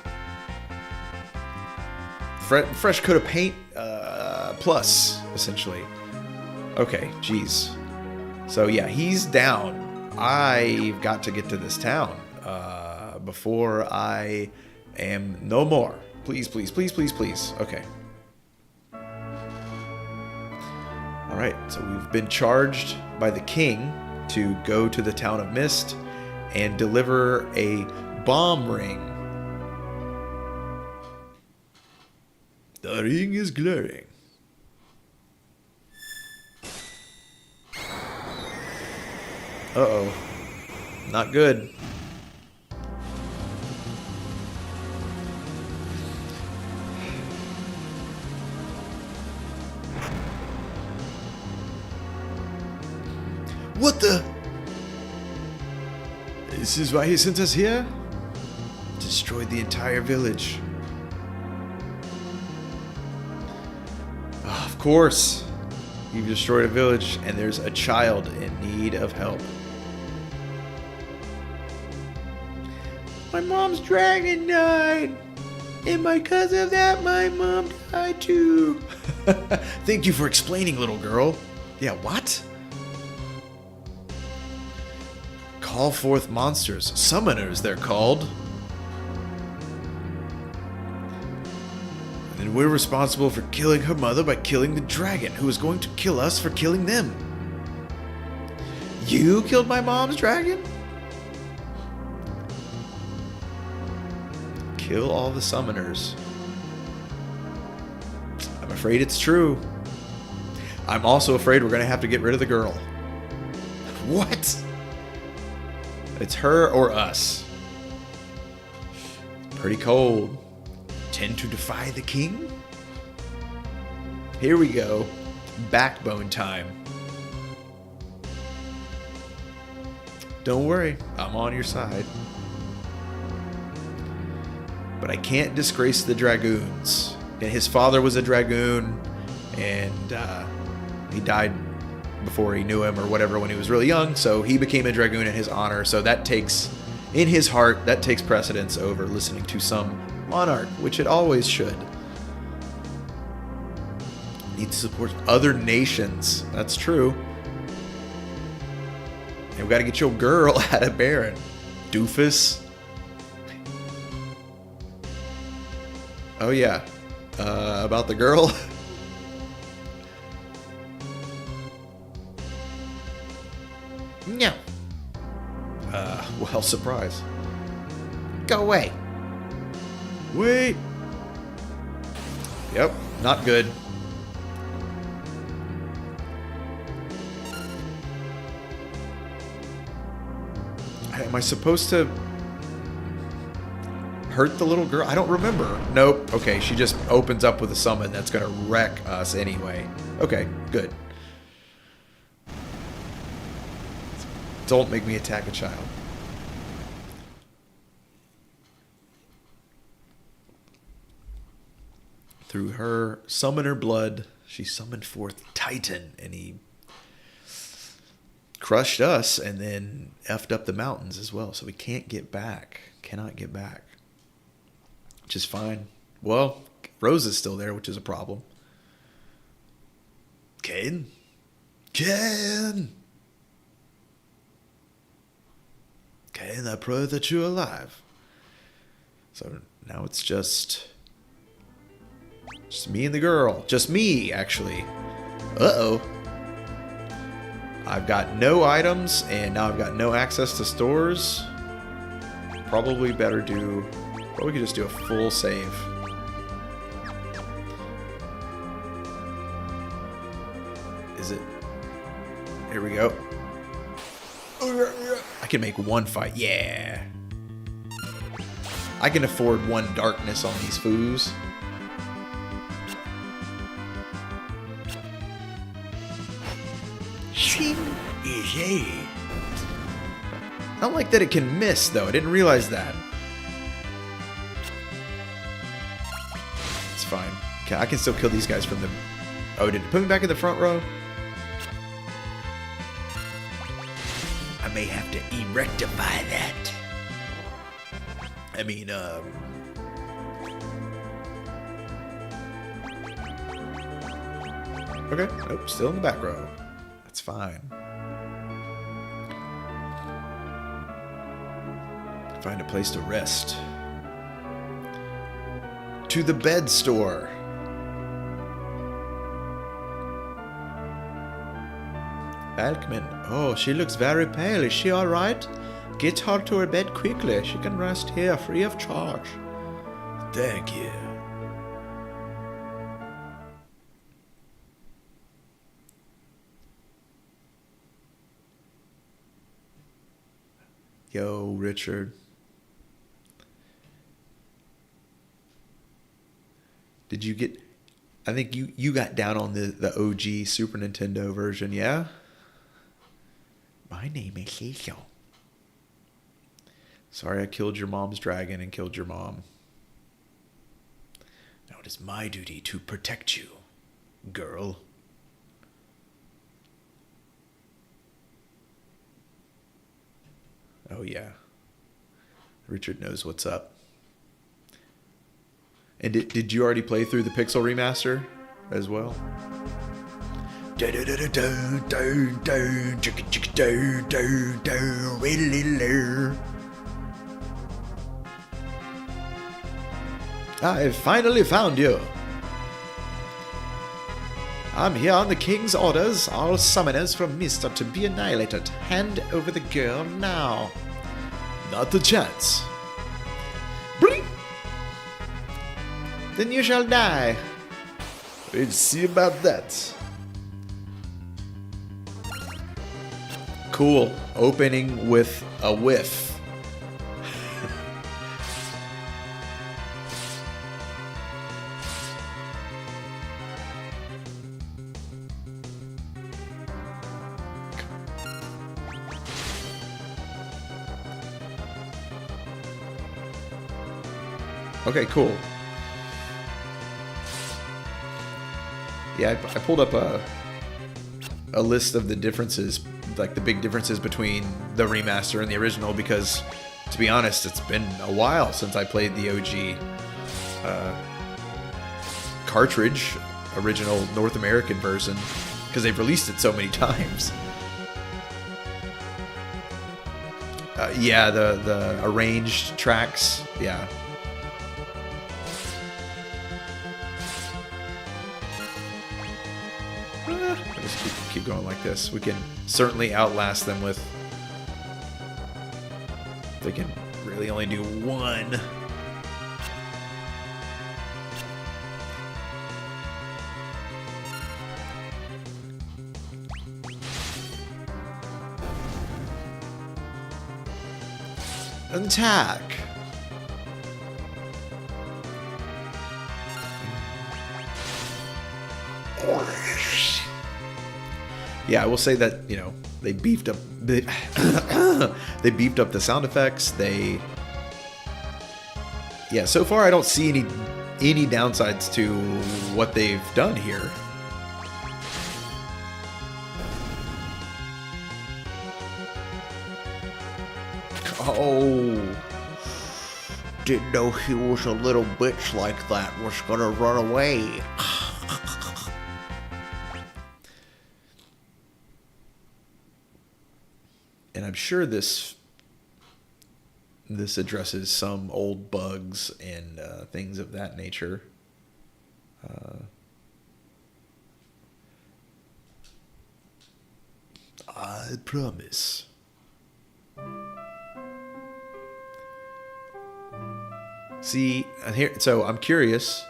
fresh coat of paint plus essentially. Okay, geez. So yeah, he's down. I've got to get to this town before I am no more. Please, please, please, please, please. Okay. All right, so we've been charged by the king to go to the town of Mist and deliver a bomb ring. The ring is glaring. Uh-oh. Not good. What the? This is why he sent us here? Destroyed the entire village. Of course. You've destroyed a village and there's a child in need of help. My mom's dragon died. And because of that, my mom died too. Thank you for explaining, little girl. Yeah, what? Call forth monsters. Summoners, they're called. And we're responsible for killing her mother by killing the dragon, who is going to kill us for killing them. You killed my mom's dragon? Kill all the summoners. I'm afraid it's true. I'm also afraid we're going to have to get rid of the girl. What? It's her or us. Pretty cold. Tend to defy the king? Here we go. Backbone time. Don't worry, I'm on your side. But I can't disgrace the dragoons. And his father was a dragoon, and he died before he knew him or whatever when he was really young, so he became a dragoon in his honor. So that takes, in his heart, that takes precedence over listening to some monarch, which it always should. Need to support other nations. That's true. And we gotta get your girl out of Baron. Doofus. Oh yeah. About the girl? No. Well, surprise. Go away. Wait. Yep, not good. Am I supposed to hurt the little girl? I don't remember. Nope. Okay, she just opens up with a summon that's going to wreck us anyway. Okay, good. Don't make me attack a child. Through her summoner blood, she summoned forth Titan, and he crushed us and then effed up the mountains as well. So we can't get back. Cannot get back. Which is fine. Well, Rose is still there, which is a problem. Ken? Ken, I pray that you're alive. So now it's just me and the girl. Just me, actually. Uh-oh. I've got no items, and now I've got no access to stores. Probably better do... Well, we could just do a full save. Is it... Here we go. I can make one fight. Yeah. I can afford one darkness on these foos. I don't like that it can miss, though. I didn't realize that. It's fine. Okay, I can still kill these guys from the... Oh, did it put me back in the front row? I may have to rectify that. I mean, Okay, nope, still in the back row. That's fine. Find a place to rest. To the bed store. Alckmin. Oh, she looks very pale. Is she alright? Get her to her bed quickly. She can rest here free of charge. Thank you. Yo, Richard. Did you get... I think you got down on the OG Super Nintendo version, yeah? My name is Cecil. Sorry I killed your mom's dragon and killed your mom. Now it is my duty to protect you, girl. Oh yeah. Richard knows what's up. And did you already play through the Pixel remaster as well? I finally found you. I'm here on the king's orders. All summoners from Mist are to be annihilated. Hand over the girl now. Not a chance. Bling! Then you shall die. We'll see about that. Cool. Opening with a whiff. Okay, cool. Yeah, I pulled up a list of the differences, like the big differences between the remaster and the original, because, to be honest, it's been a while since I played the OG cartridge, original North American version, because they've released it so many times. Yeah, the arranged tracks, yeah. Just keep going like this. We can certainly outlast them with... They can really only do one. Attack! Yeah, I will say that, you know, they beefed up they beefed up the sound effects. Yeah, so far I don't see any downsides to what they've done here. Oh, didn't know he was a little bitch like that was gonna run away. And I'm sure this addresses some old bugs and things of that nature. I promise. See, here, so I'm curious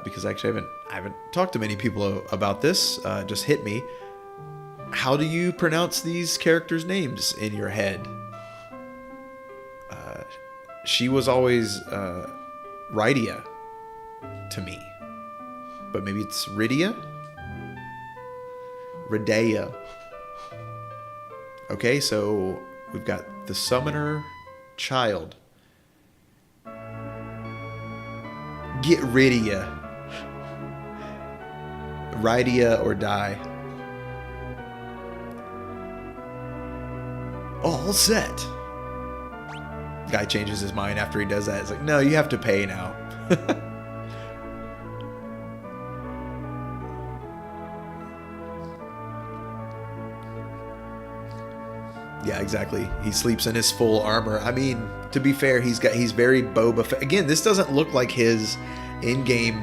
because actually I haven't talked to many people about this. Just hit me. How do you pronounce these characters' names in your head? She was always Rydia to me, but maybe it's Rydia? Rydea. Okay, so we've got the summoner child. Get Rydia. Rydia or die. All set. Guy changes his mind after he does that. It's like, no, you have to pay now. Yeah, exactly. He sleeps in his full armor. I mean, to be fair, he's very Boba Fett. Again, this doesn't look like his in-game,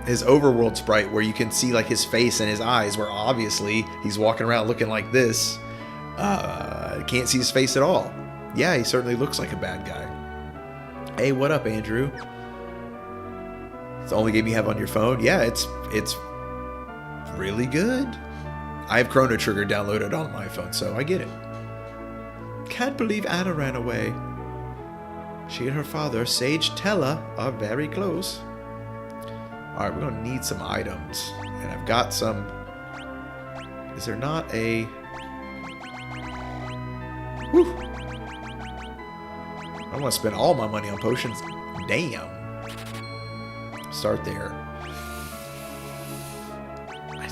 his overworld sprite where you can see like his face and his eyes, where obviously he's walking around looking like this. Can't see his face at all. Yeah, he certainly looks like a bad guy. Hey, what up, Andrew? It's the only game you have on your phone? Yeah, it's really good. I have Chrono Trigger downloaded on my phone, so I get it. Can't believe Anna ran away. She and her father, Sage Tella, are very close. Alright, we're going to need some items. And I've got some... Is there not a... Whew. I don't want to spend all my money on potions. Damn. Start there. I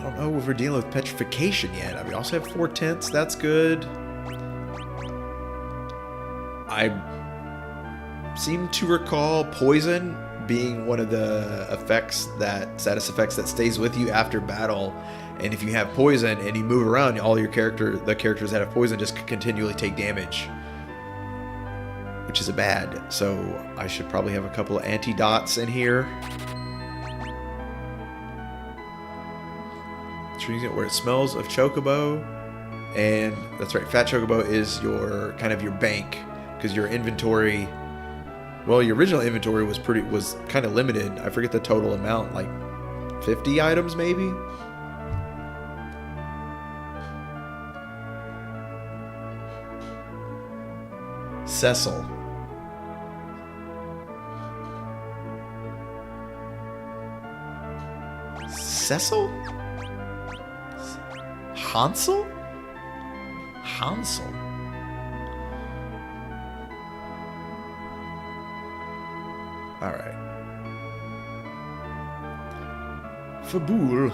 don't know if we're dealing with petrification yet. I mean, we also have 4 tenths. That's good. I seem to recall poison being one of the status effects that stays with you after battle. And if you have poison and you move around, all the characters that have poison just continually take damage, which is bad. So I should probably have a couple of antidotes in here. where it smells of chocobo. And that's right, Fat Chocobo is your kind of your bank, because your inventory, well, your original inventory was kind of limited. I forget the total amount, like 50 items maybe. Cecil. Cecil? Hansel? Hansel. All right. Fabool.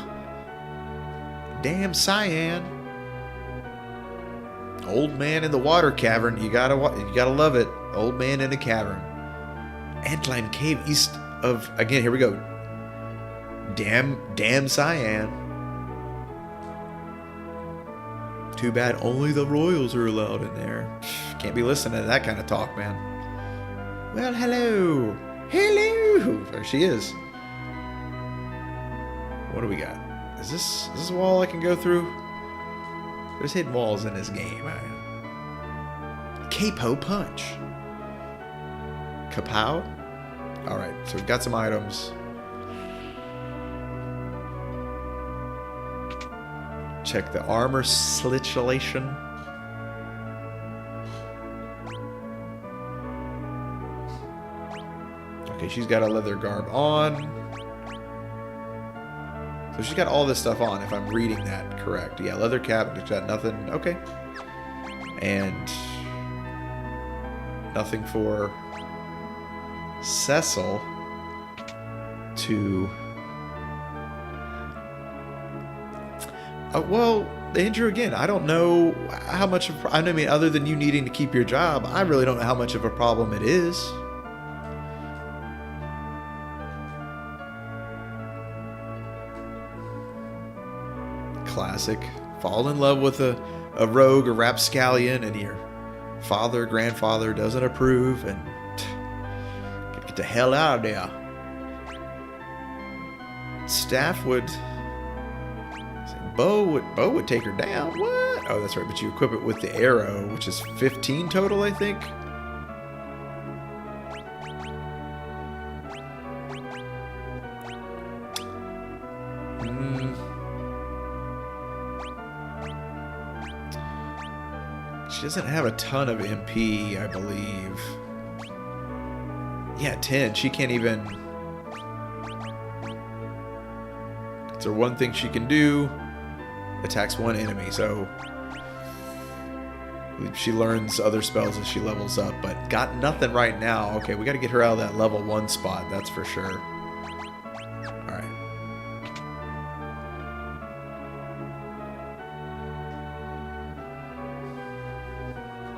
Damn Cyan. Old man in the water cavern. You gotta love it. Old man in a cavern. Antline cave east of, again, here we go. Damn Cyan. Too bad only the royals are allowed in there. Can't be listening to that kind of talk, man. Well, hello. Hello. There she is. What do we got? Is this a wall I can go through? There's hidden walls in this game. Capo Punch. Kapow? Alright, so we've got some items. Check the armor slitulation. Okay, she's got a leather garb on. So she's got all this stuff on, if I'm reading that correct. Yeah, leather cap, she's got nothing. Okay. And nothing for Cecil to... well, Andrew, again, I don't know how much of... I mean, other than you needing to keep your job, I really don't know how much of a problem it is. Classic. Fall in love with a rogue, a rapscallion, and your father, grandfather doesn't approve, and get the hell out of there. Staff would... Bow would take her down. What? Oh, that's right. But you equip it with the arrow, which is 15 total, I think. She doesn't have a ton of MP, I believe. Yeah, 10. She can't even... It's her one thing she can do. Attacks one enemy, so she learns other spells as she levels up, but got nothing right now. Okay, we got to get her out of that level 1 spot, that's for sure. Alright.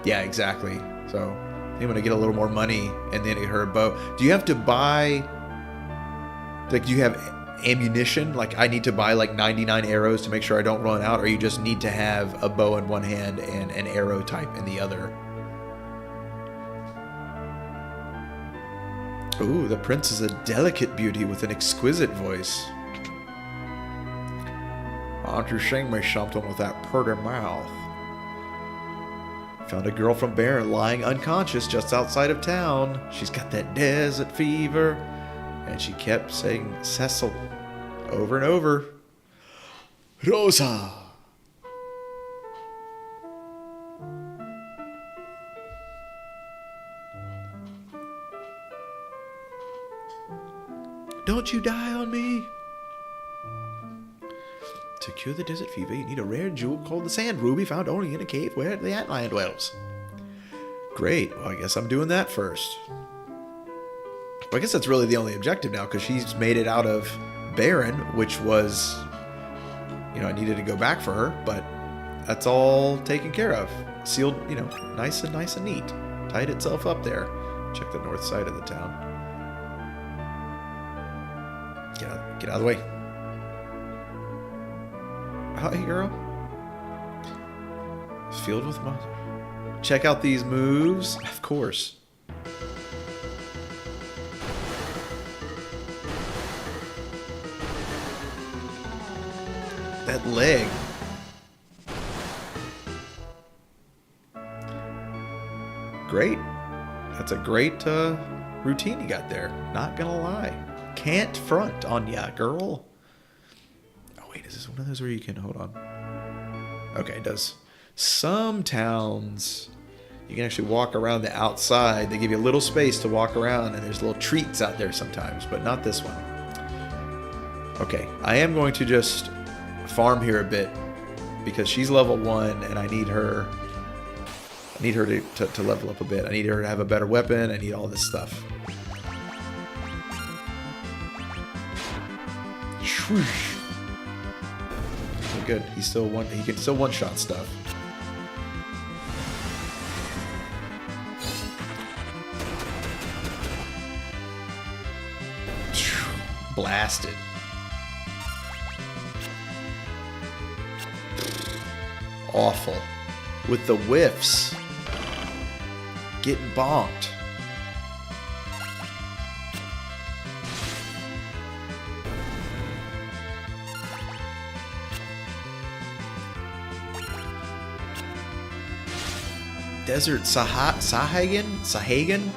Yeah, exactly. So I'm going to get a little more money and then get her a bow. Do you have to buy... Like, do you have ammunition? Like, I need to buy like 99 arrows to make sure I don't run out, or you just need to have a bow in one hand and an arrow type in the other? Ooh, the prince is a delicate beauty with an exquisite voice. Why don't you sing me something with that pretty mouth? Found a girl from Barren lying unconscious just outside of town. She's got that desert fever. And she kept saying Cecil over and over. Rosa! Don't you die on me! To cure the desert fever, you need a rare jewel called the sand ruby found only in a cave where the antlion dwells. Great, well, I guess I'm doing that first. Well, I guess that's really the only objective now, because she's made it out of Barren, which was, you know, I needed to go back for her, but that's all taken care of. Sealed, you know, nice and neat. Tied itself up there. Check the north side of the town. Get out of the way. Hi, girl. It's filled with monsters. Check out these moves. Of course. that leg. Great. That's a great routine you got there. Not gonna lie. Can't front on ya, girl. Oh, wait. Is this one of those where you can... Hold on. Okay, it does. Some towns, you can actually walk around the outside. They give you a little space to walk around, and there's little treats out there sometimes, but not this one. Okay, I am going to just farm here a bit because she's level 1, and I need her. I need her to level up a bit. I need her to have a better weapon. I need all this stuff. Swoosh. Good. He can still one-shot stuff. Blasted. Awful. With the whiffs. Getting bonked. Desert Sahagan?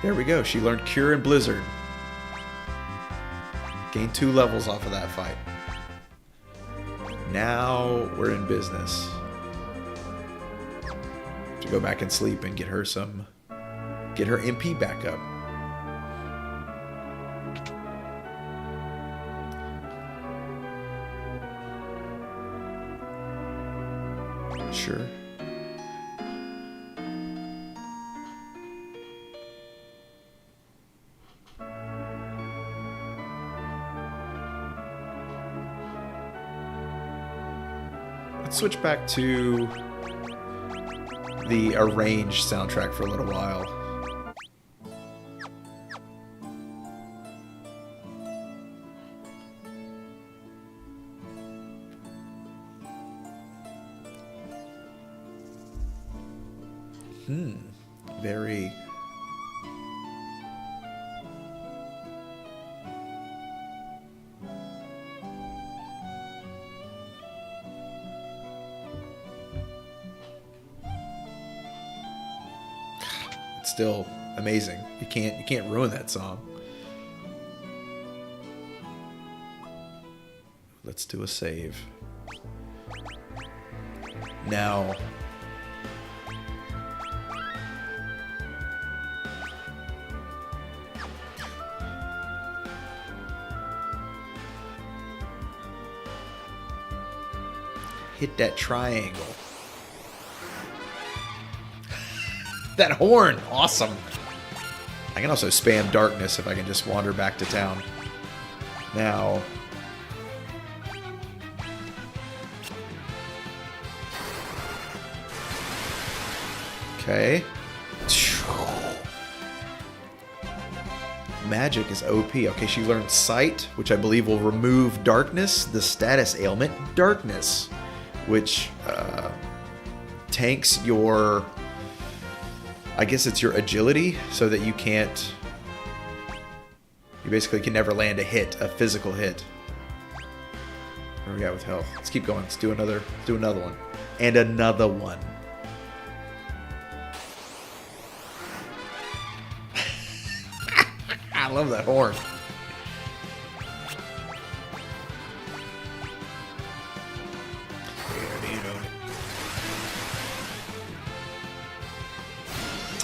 There we go. She learned Cure and Blizzard. Gained 2 levels off of that fight. Now we're in business. To go back and sleep and get her MP back up. Sure. Let's switch back to the arranged soundtrack for a little while. Very... still amazing. You can't ruin that song. Let's do a save. Now hit that triangle. That horn! Awesome! I can also spam darkness if I can just wander back to town. Now... Okay. Magic is OP. Okay, she learned Sight, which I believe will remove darkness. The status ailment, darkness, which tanks your... I guess it's your agility, so that you can't... You basically can never land a physical hit. Where are we at with health? Let's keep going. Let's do another one. And another one. I love that horn.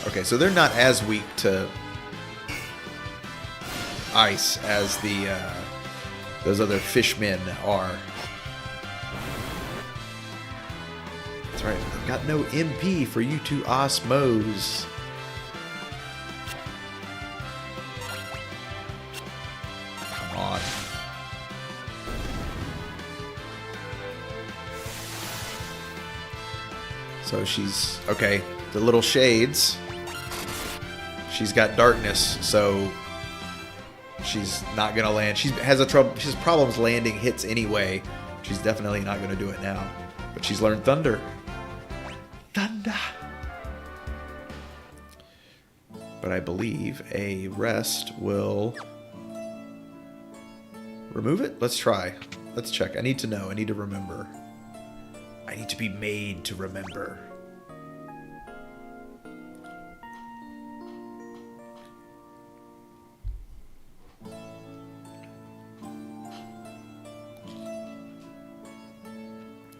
Okay, so they're not as weak to ice as the those other fishmen are. That's right. I've got no MP for you to osmose. Come on. So she's okay. The little shades. She's got darkness, so she's not gonna land. She has problems landing hits anyway. She's definitely not gonna do it now. But she's learned Thunder. Thunder. But I believe a rest will remove it. Let's try. Let's check. I need to know. I need to remember. I need to be made to remember.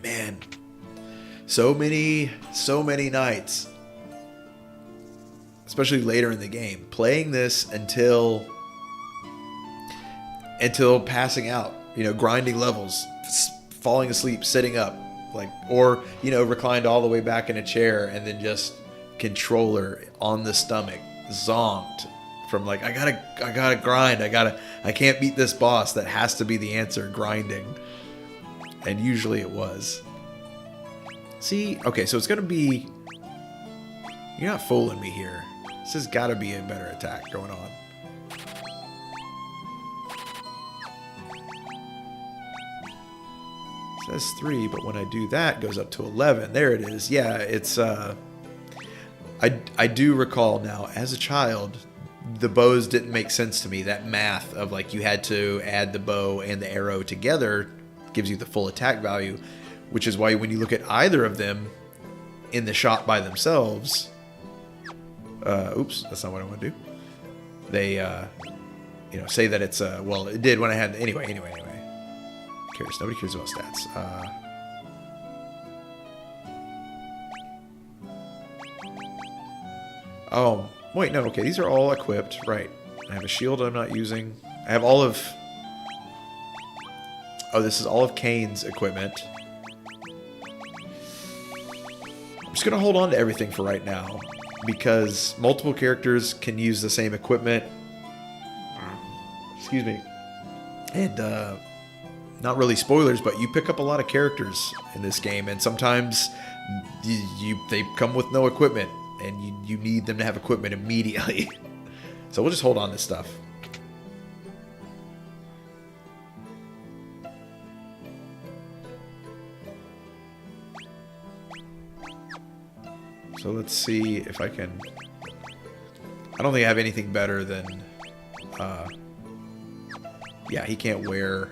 Man, so many nights, especially later in the game, playing this until passing out, grinding levels, falling asleep, sitting up, or reclined all the way back in a chair, and then just controller on the stomach, zonked from I gotta grind, I can't beat this boss, that has to be the answer, grinding. And usually it was. See, okay, so it's gonna be, you're not fooling me here. This has gotta be a better attack going on. It says 3, but when I do that, it goes up to 11. There it is. Yeah, it's, I do recall now, as a child, the bows didn't make sense to me. That math of you had to add the bow and the arrow together gives you the full attack value, which is why when you look at either of them in the shot by themselves, oops, that's not what I want to do. They, say that it's well, it did when I had anyway. Who cares? Nobody cares about stats. Oh, wait, no, okay, these are all equipped, right? I have a shield I'm not using. I have all of. Oh, this is all of Kane's equipment. I'm just going to hold on to everything for right now, because multiple characters can use the same equipment. Excuse me. And, not really spoilers, but you pick up a lot of characters in this game, and sometimes they come with no equipment, and you need them to have equipment immediately. So we'll just hold on to this stuff. So let's see if I can. I don't think I have anything better than. Yeah, he can't wear.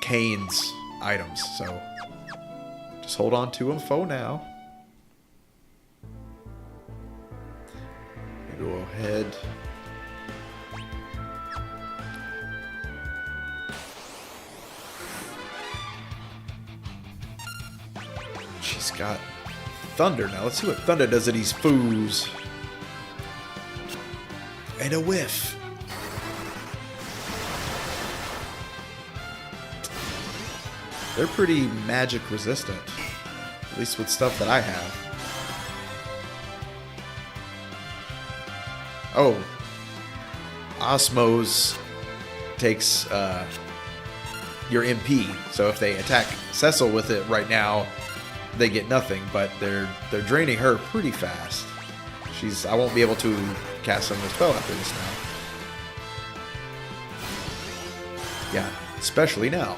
Kane's items, so just hold on to him for now. Go ahead. She's got thunder now. Let's see what thunder does to these foos. And a whiff. They're pretty magic resistant. At least with stuff that I have. Oh. Osmose takes your MP. So if they attack Cecil with it right now, they get nothing, but they're draining her pretty fast. I won't be able to cast another spell after this now. Yeah, especially now.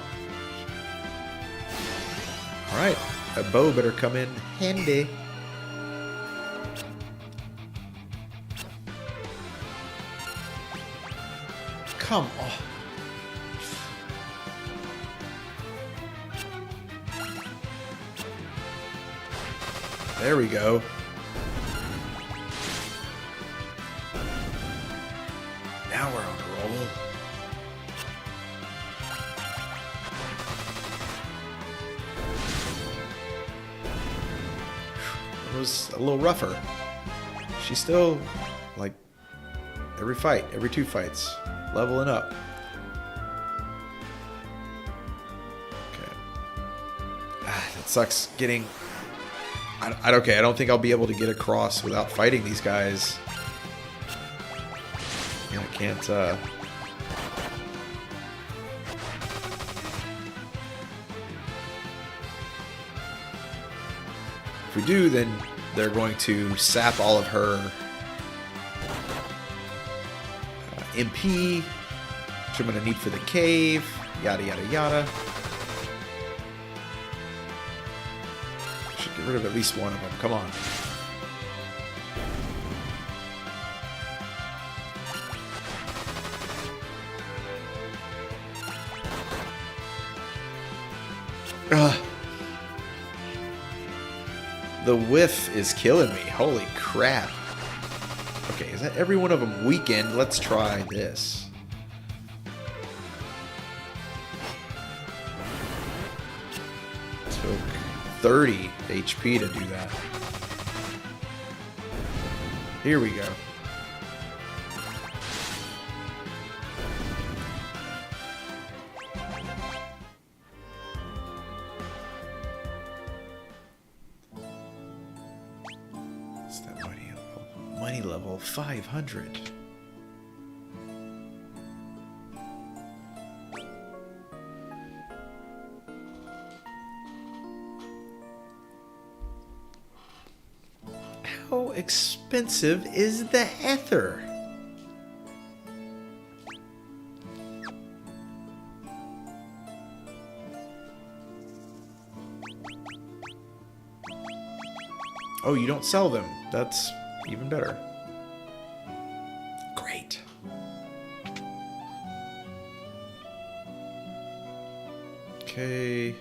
Alright, a bow better come in handy. Come on. There we go. Now we're on a roll. It was a little rougher. She's still, every fight, every 2 fights, leveling up. Okay. That sucks getting... Okay, I don't think I'll be able to get across without fighting these guys. Yeah, I can't, If we do, then they're going to sap all of her MP, which I'm going to need for the cave, yada yada yada. Should get rid of at least one of them. Come on. Ugh. The whiff is killing me. Holy crap. Okay, is that every one of them weakened? Let's try this. Took 30 HP to do that. Here we go. What's that money level? Money level 500. How expensive is the ether? Oh, you don't sell them. That's even better. Great. Okay.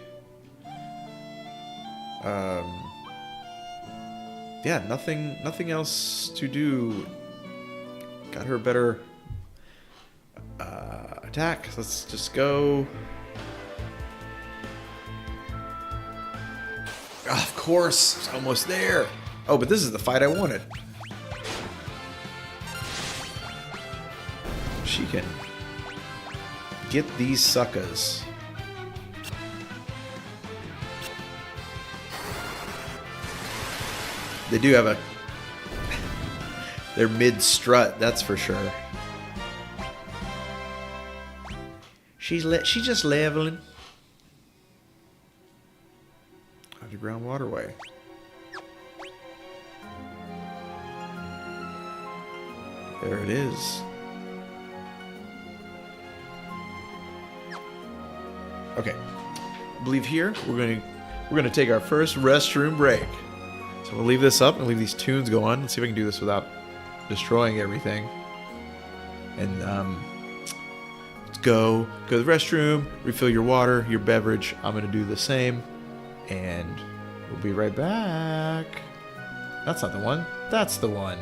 Yeah, nothing else to do. Got her a better attack. Let's just go. Of course, it's almost there. Oh, but this is the fight I wanted. She can get these suckers. They do have a... They're mid-strut, that's for sure. She's just leveling. Underground waterway. There it is. Okay. I believe here we're gonna take our first restroom break. So we'll leave this up and leave these tunes go on. Let's see if I can do this without destroying everything. And let's go to the restroom, refill your water, your beverage. I'm gonna do the same, and we'll be right back. That's not the one. That's the one.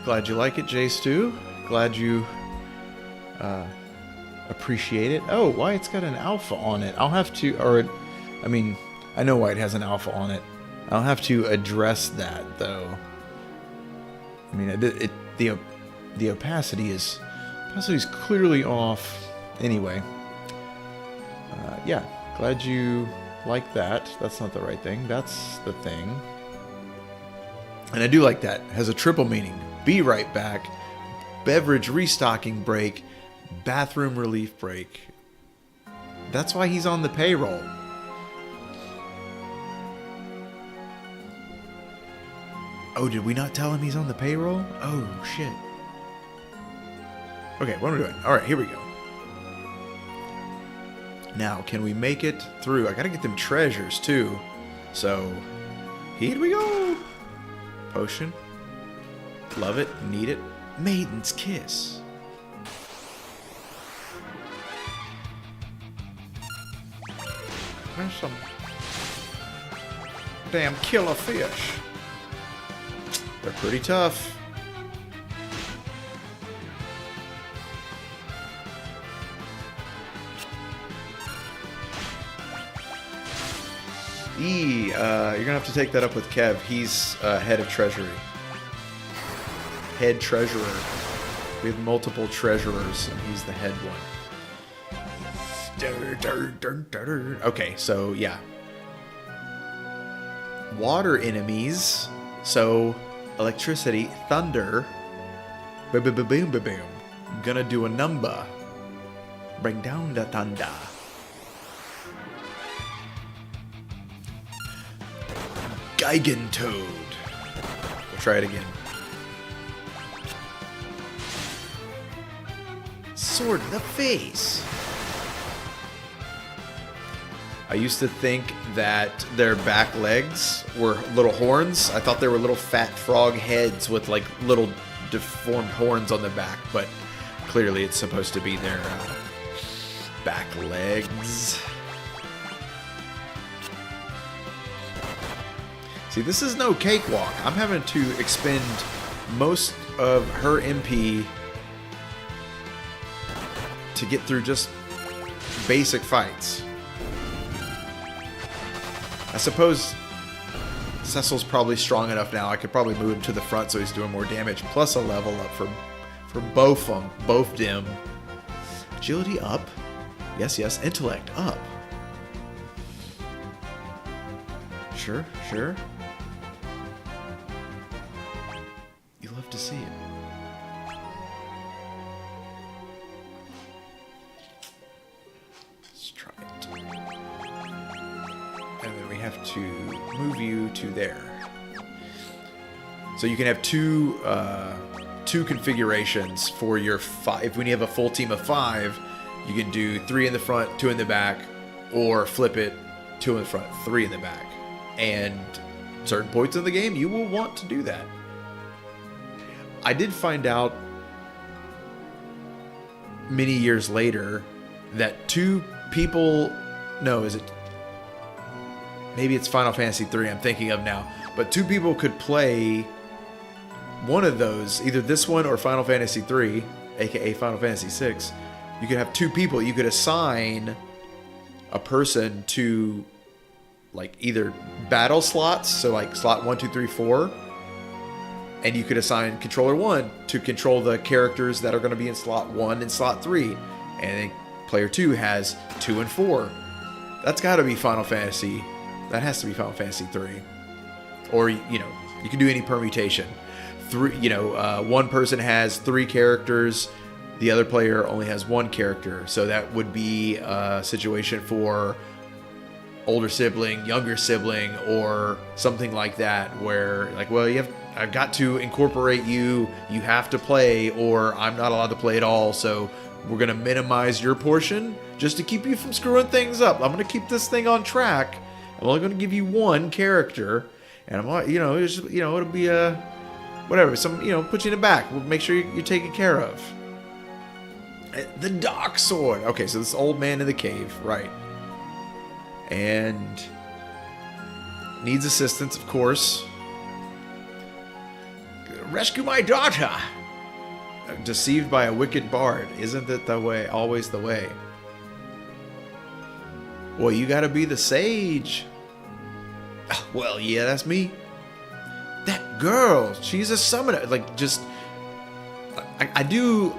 Glad you like it, J Stu. Glad you appreciate it. Oh, why it's got an alpha on it. I'll have to, I know why it has an alpha on it. I'll have to address that, though. I mean, the opacity is clearly off. Anyway, yeah, glad you like that. That's not the right thing. That's the thing. And I do like that. It has a triple meaning. Be right back. Beverage restocking break. Bathroom relief break. That's why he's on the payroll. Oh, did we not tell him he's on the payroll? Oh, shit. Okay, what am I doing? Alright, here we go. Now, can we make it through? I gotta get them treasures, too. So, here we go. Potion. Love it. Need it. Maiden's Kiss. There's some damn killer fish. They're pretty tough. You're gonna have to take that up with Kev. He's head of treasury. Head treasurer. We have multiple treasurers, and he's the head one. Okay, so yeah. Water enemies. So electricity, thunder. Boom, boom, boom, boom, boom, boom. I'm gonna do a number. Bring down the thunder. Gigantoad. We'll try it again. Sword in the face. I used to think that their back legs were little horns. I thought they were little fat frog heads with like little deformed horns on the back, but clearly it's supposed to be their back legs. See, this is no cakewalk. I'm having to expend most of her MP to get through just basic fights. I suppose Cecil's probably strong enough now. I could probably move him to the front so he's doing more damage. Plus a level up for both of them. Both dim. Agility up. Yes, yes. Intellect up. Sure, sure. You love to see it. Let's try it. And then we have to move you to there. So you can have two configurations for your 5. When you have a full team of 5, you can do 3 in the front, 2 in the back, or flip it, 2 in the front, 3 in the back. And certain points in the game, you will want to do that. I did find out many years later that 2 people... No, is it... Maybe it's Final Fantasy 3 I'm thinking of now. But 2 people could play one of those, either this one or Final Fantasy 3, aka Final Fantasy 6. You could have 2 people. You could assign a person to like either battle slots, so like slot 1, 2, 3, 4, and you could assign controller 1 to control the characters that are going to be in slot 1 and slot 3, and then player 2 has 2 and 4. That's got to be Final Fantasy. That has to be Final Fantasy 3. Or, you know, you can do any permutation. 3, you know, one person has 3 characters, the other player only has 1 character. So that would be a situation for older sibling, younger sibling, or something like that, where like, well, I've got to incorporate you, you have to play, or I'm not allowed to play at all, so we're gonna minimize your portion just to keep you from screwing things up. I'm gonna keep this thing on track. I'm only gonna give you 1 character, and I'm, you know, it's, you know, it'll be a whatever, some, you know, put you in the back. We'll make sure you're taken care of. The Dark Sword. Okay, so this old man in the cave, right? And needs assistance, of course. Rescue my daughter! Deceived by a wicked bard. Isn't that the way? Always the way. Well, you gotta be the sage. Well, yeah, that's me. That girl, she's a summoner. Like, just... I do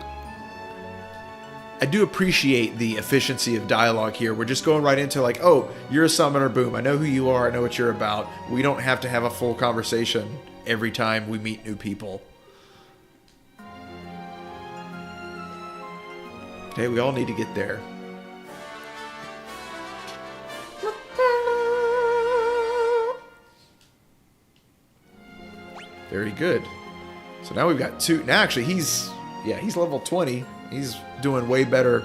appreciate the efficiency of dialogue here. We're just going right into like, oh, you're a summoner, boom. I know who you are. I know what you're about. We don't have to have a full conversation every time we meet new people. Okay, we all need to get there. Very good. So now we've got 2. Now actually he's level 20. He's doing way better.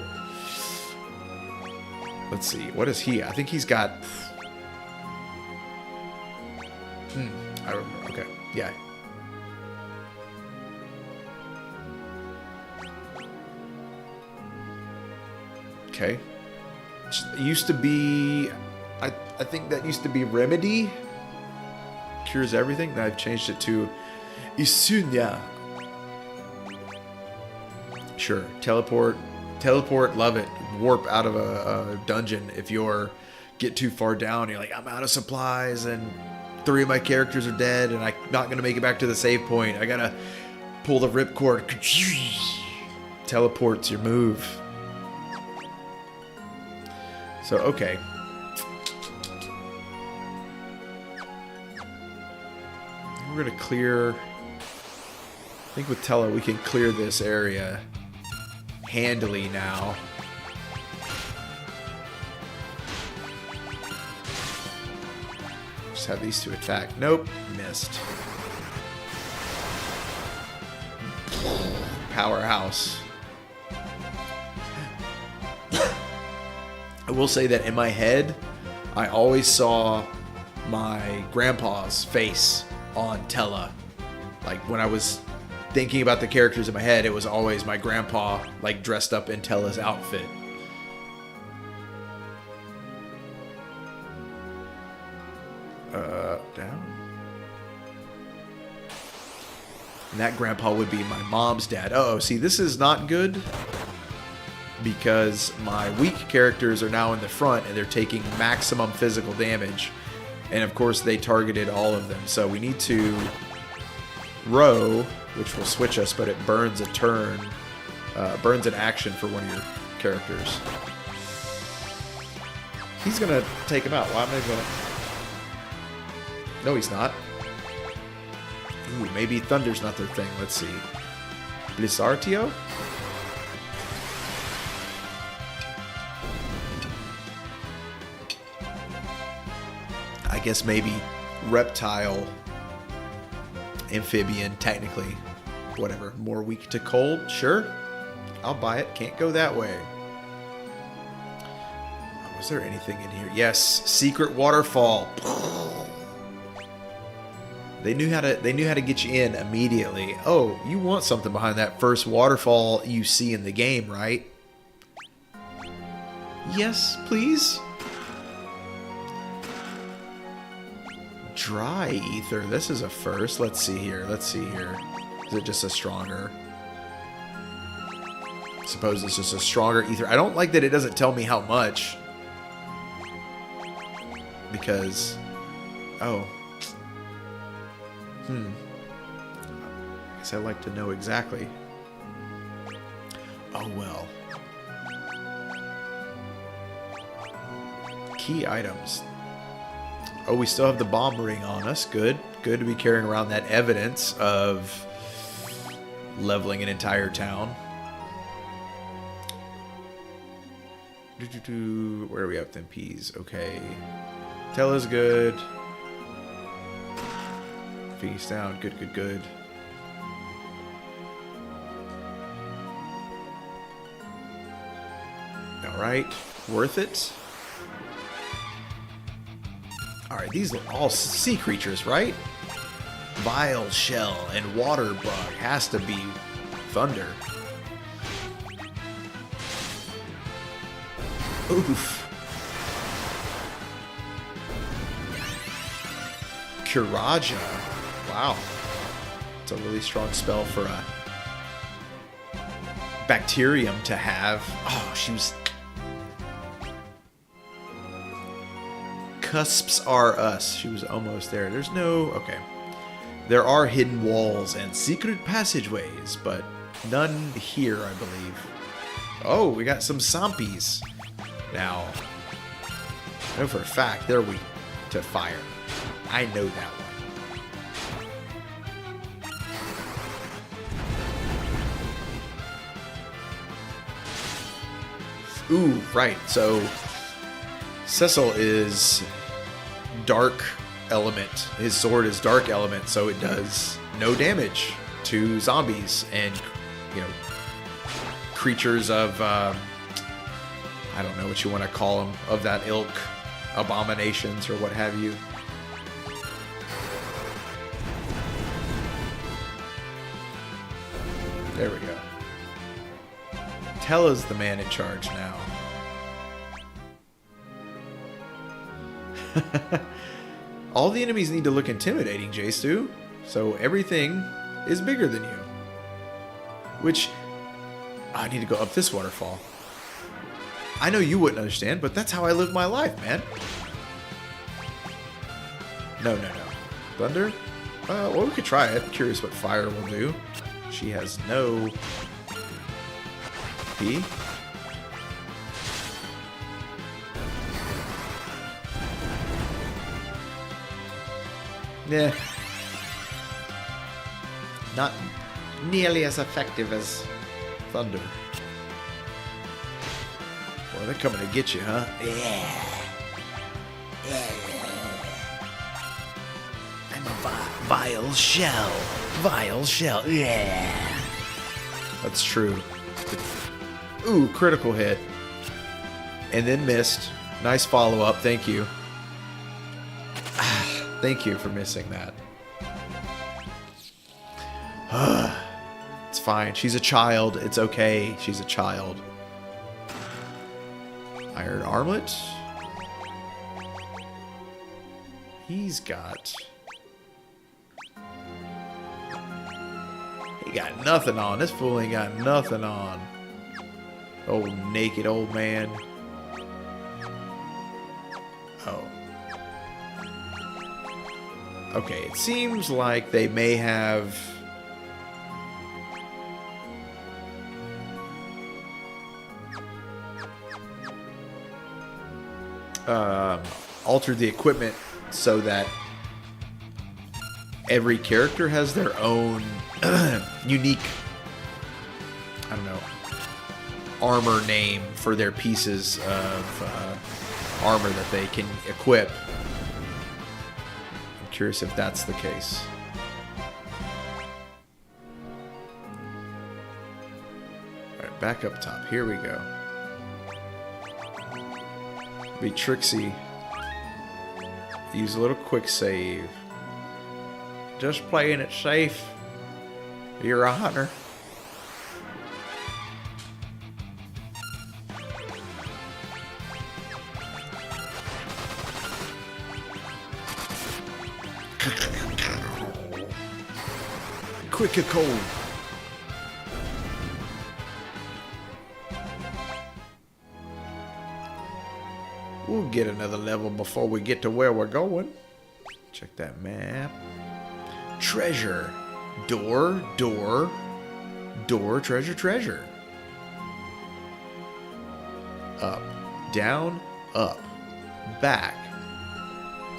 Let's see. What is he? I think he's got... I remember. Okay. Yeah. Okay. It used to be... I think that used to be Remedy. Cures everything. Now I've changed it to Isunya. Sure. Teleport, love it. Warp out of a dungeon if you're get too far down. You're like, I'm out of supplies and 3 of my characters are dead and I'm not going to make it back to the save point. I got to pull the ripcord. Teleport's your move. So, okay. We're going to clear... I think with Tella we can clear this area handily now. Just have these 2 attack. Nope, missed. Powerhouse. I will say that in my head, I always saw my grandpa's face on Tella. Like when I was thinking about the characters in my head, it was always my grandpa, like dressed up in Tella's outfit. Down. And that grandpa would be my mom's dad. Oh, see, this is not good because my weak characters are now in the front and they're taking maximum physical damage. And of course, they targeted all of them. So we need to row, which will switch us, but it burns a turn, burns an action for one of your characters. He's gonna take him out. Why am I gonna? No, he's not. Ooh, maybe Thunder's not their thing. Let's see. Blizzartio? I guess maybe Reptile, Amphibian, technically. Whatever. More weak to cold? Sure. I'll buy it. Can't go that way. Oh, was there anything in here? Yes. Secret waterfall. They knew how to get you in immediately. Oh, you want something behind that first waterfall you see in the game, right? Yes, please. Dry ether. This is a first. Let's see here. Is it just a stronger? Suppose it's just a stronger ether. I don't like that it doesn't tell me how much. Because... oh. I guess I'd like to know exactly. Oh, well. Key items. Oh, we still have the bomb ring on us. Good. Good to be carrying around that evidence of leveling an entire town. Where are we at with MPs? Okay. Tella's good. Face down. Good, good, good. Alright. Worth it. Alright, these are all sea creatures, right? Vile shell and water bug has to be thunder. Oof. Kuraja. Wow. It's a really strong spell for a bacterium to have. Oh, she was... Cusps are us. She was almost there. There's no... Okay. There are hidden walls and secret passageways, but none here, I believe. Oh, we got some zombies. Now, I know for a fact they're weak to fire. I know that one. Ooh, right. So, Cecil is dark element. His sword is dark element, so it does no damage to zombies and, you know, creatures of, I don't know what you want to call them, of that ilk, abominations or what have you. There we go. Tella's the man in charge now. All the enemies need to look intimidating, J-Stu. So everything is bigger than you. Which, I need to go up this waterfall. I know you wouldn't understand, but that's how I live my life, man. No. Thunder? Well, we could try it. I'm curious what fire will do. She has no... P? Nah. Not nearly as effective as Thunder. Well, they're coming to get you, huh? Yeah. I'm a vile shell. Vile shell. Yeah. That's true. Ooh, critical hit. And then missed. Nice follow-up. Thank you. Thank you for missing that. It's fine. She's a child. It's okay. She's a child. Iron armlet. He's got... He got nothing on. This fool ain't got nothing on. Old naked old man. Oh. Okay, it seems like they may have... altered the equipment so that every character has their own unique, I don't know, armor name for their pieces of armor that they can equip. I'm curious if that's the case. Alright, back up top. Here we go. Be Trixie. Use a little quick save. Just playing it safe. You're a hunter. Quicker cold. We'll get another level before we get to where we're going. Check that map. Treasure. Door, door, door, treasure, treasure. Up, down, up, back.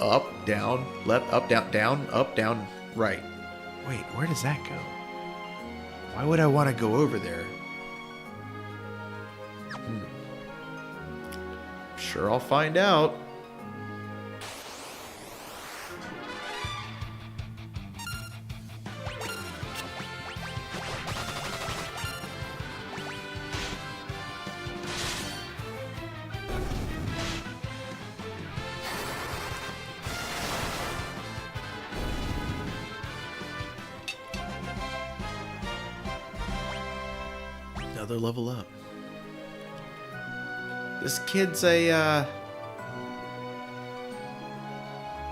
Up, down, left, up, down, up, down, right. Wait, where does that go? Why would I want to go over there? Sure, I'll find out. Another level up. This kid's a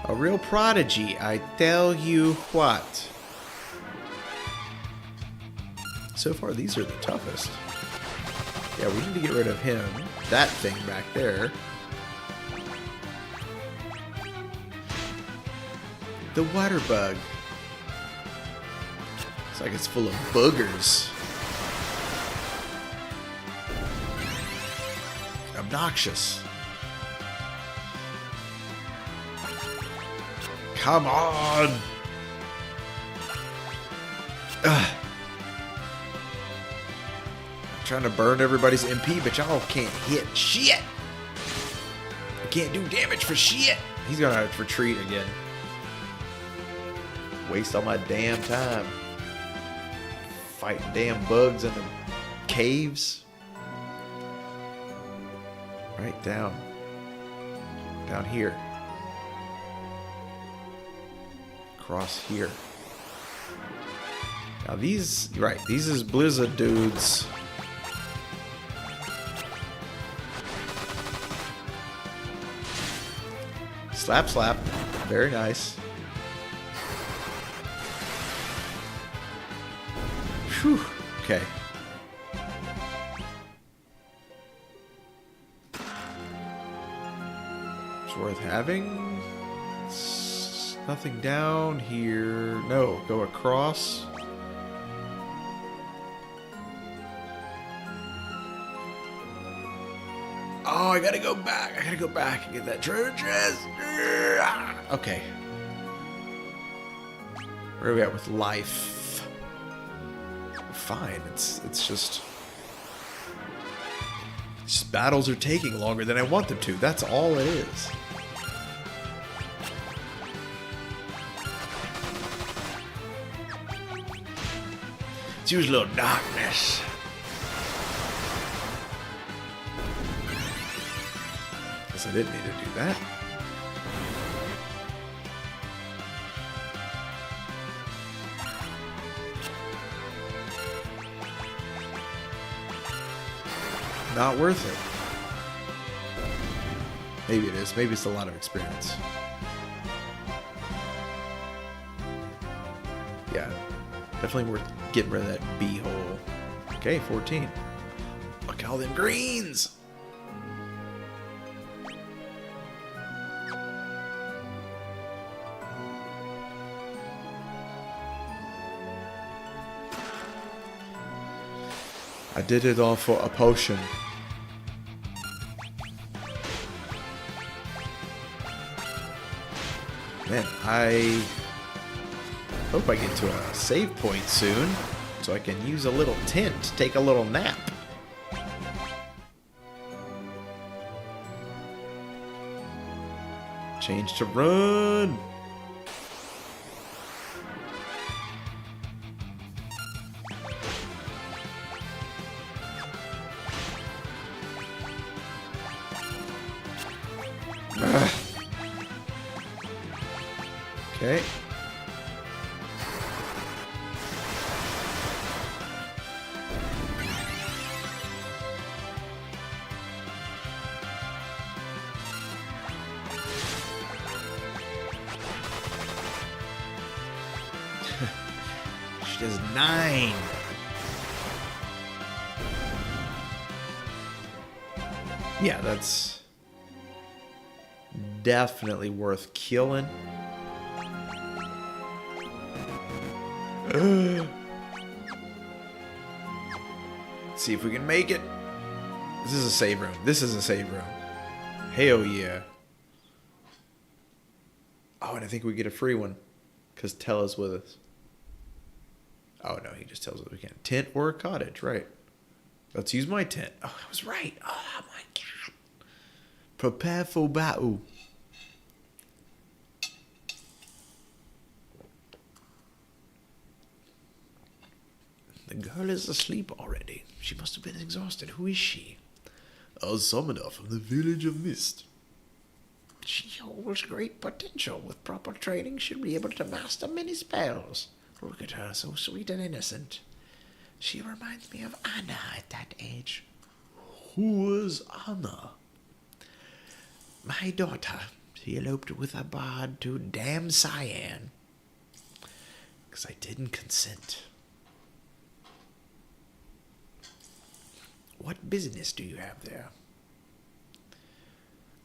real prodigy, I tell you what. So far, these are the toughest. Yeah, we need to get rid of him. That thing back there. The water bug. It's like it's full of boogers. Obnoxious. Come on! Ugh. I'm trying to burn everybody's MP, but y'all can't hit shit! I can't do damage for shit! He's gonna retreat again. Waste all my damn time. Fighting damn bugs in the caves. Right down. Down here. Across here. Now these, right, these is Blizzard dudes. Slap, slap. Very nice. Whew. Okay. It's worth having. It's nothing down here. No, go across. Oh, I gotta go back. I gotta go back and get that treasure chest. Okay. Where are we at with life? We're fine. It's just battles are taking longer than I want them to. That's all it is. Let's use a little darkness. Guess I didn't need to do that. Not worth it. Maybe it is. Maybe it's a lot of experience. Yeah. Definitely worth getting rid of that B-hole. Okay, 14. Look at all them greens! I did it all for a potion. Man, I hope I get to a save point soon so I can use a little tent to take a little nap. Change to run. Okay. She does 9. Yeah, that's definitely worth killing. Let's see if we can make it. This is a save room. This is a save room. Hell yeah. Oh, and I think we get a free one. Because Tella's with us. Oh, no, he just tells us we can't. Tent or a cottage, right. Let's use my tent. Oh, I was right. Oh, my God. Prepare for battle. The girl is asleep already. She must have been exhausted. Who is she? A summoner from the village of Mist. She holds great potential. With proper training, she'll be able to master many spells. Look at her, so sweet and innocent. She reminds me of Anna at that age. Who was Anna? My daughter. She eloped with a bard to damn Cyan. Because I didn't consent. What business do you have there?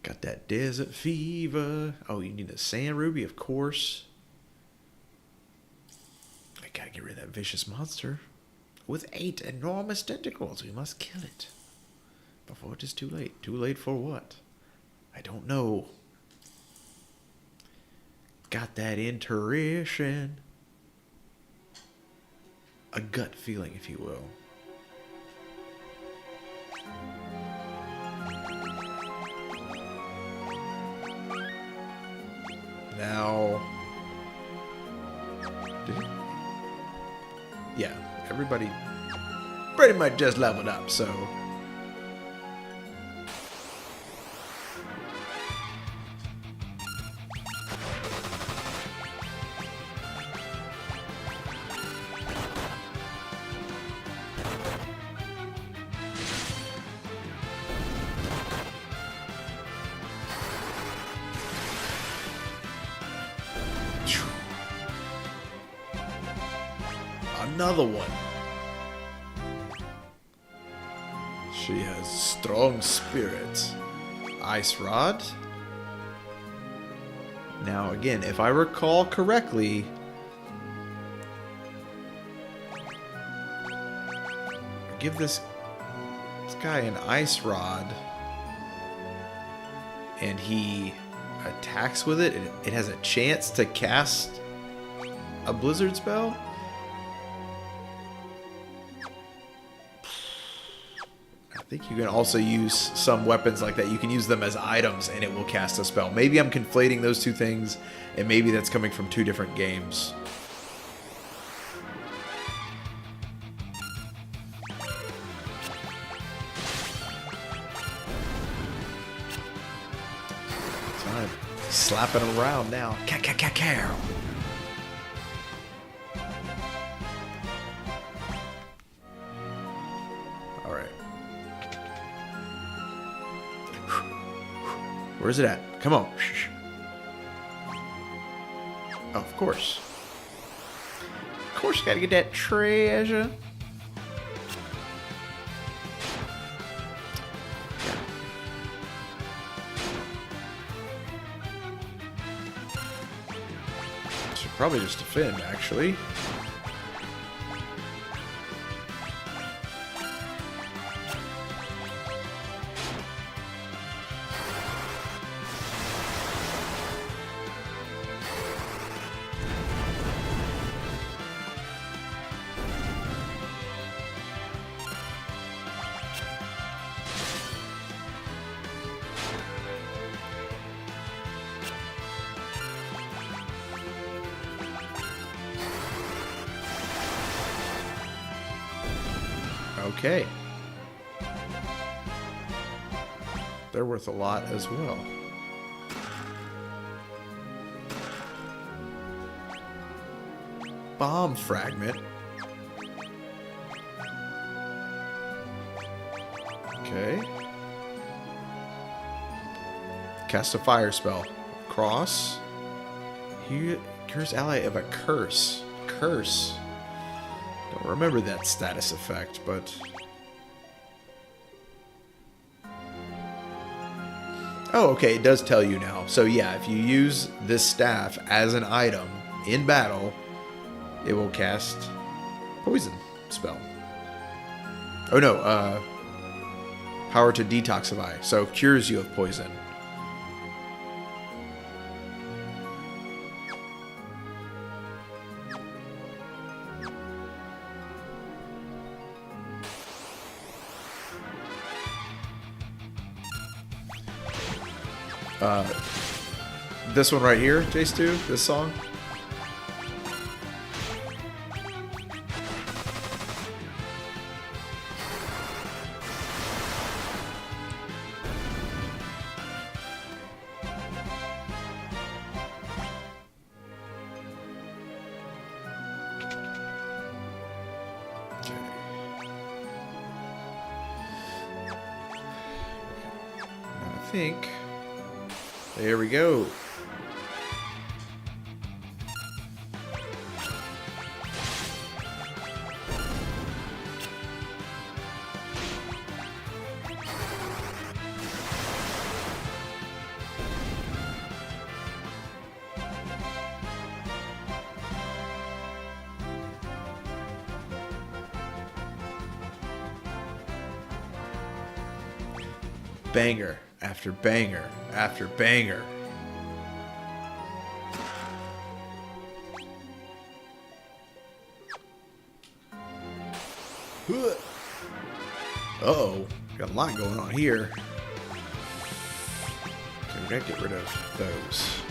Got that desert fever. Oh, you need a sand ruby, of course. I gotta get rid of that vicious monster. With 8 enormous tentacles, we must kill it. Before it is too late. Too late for what? I don't know. Got that intuition. A gut feeling, if you will. Now, yeah, everybody pretty much just leveled up, so another one. She has strong spirit. Ice Rod. Now again, if I recall correctly, give this guy an Ice Rod and he attacks with it, it has a chance to cast a blizzard spell. I think you can also use some weapons like that. You can use them as items and it will cast a spell. Maybe I'm conflating those two things, and maybe that's coming from two different games. Time. Slapping them around now. Carol. Where's it at? Come on. Oh, of course. Of course, you gotta get that treasure. Yeah. Should probably just defend, actually. Okay. They're worth a lot as well. Bomb fragment. Okay. Cast a fire spell. Cross. Cures ally of a curse. Curse. Don't remember that status effect, but... Oh, okay, it does tell you now. So yeah, if you use this staff as an item in battle, it will cast poison spell. Oh no, power to detoxify. So cures you of poison. This one right here, J2, this song. I think there we go. banger after banger after banger. Uh-oh, got a lot going on here. Okay, we gotta get rid of those.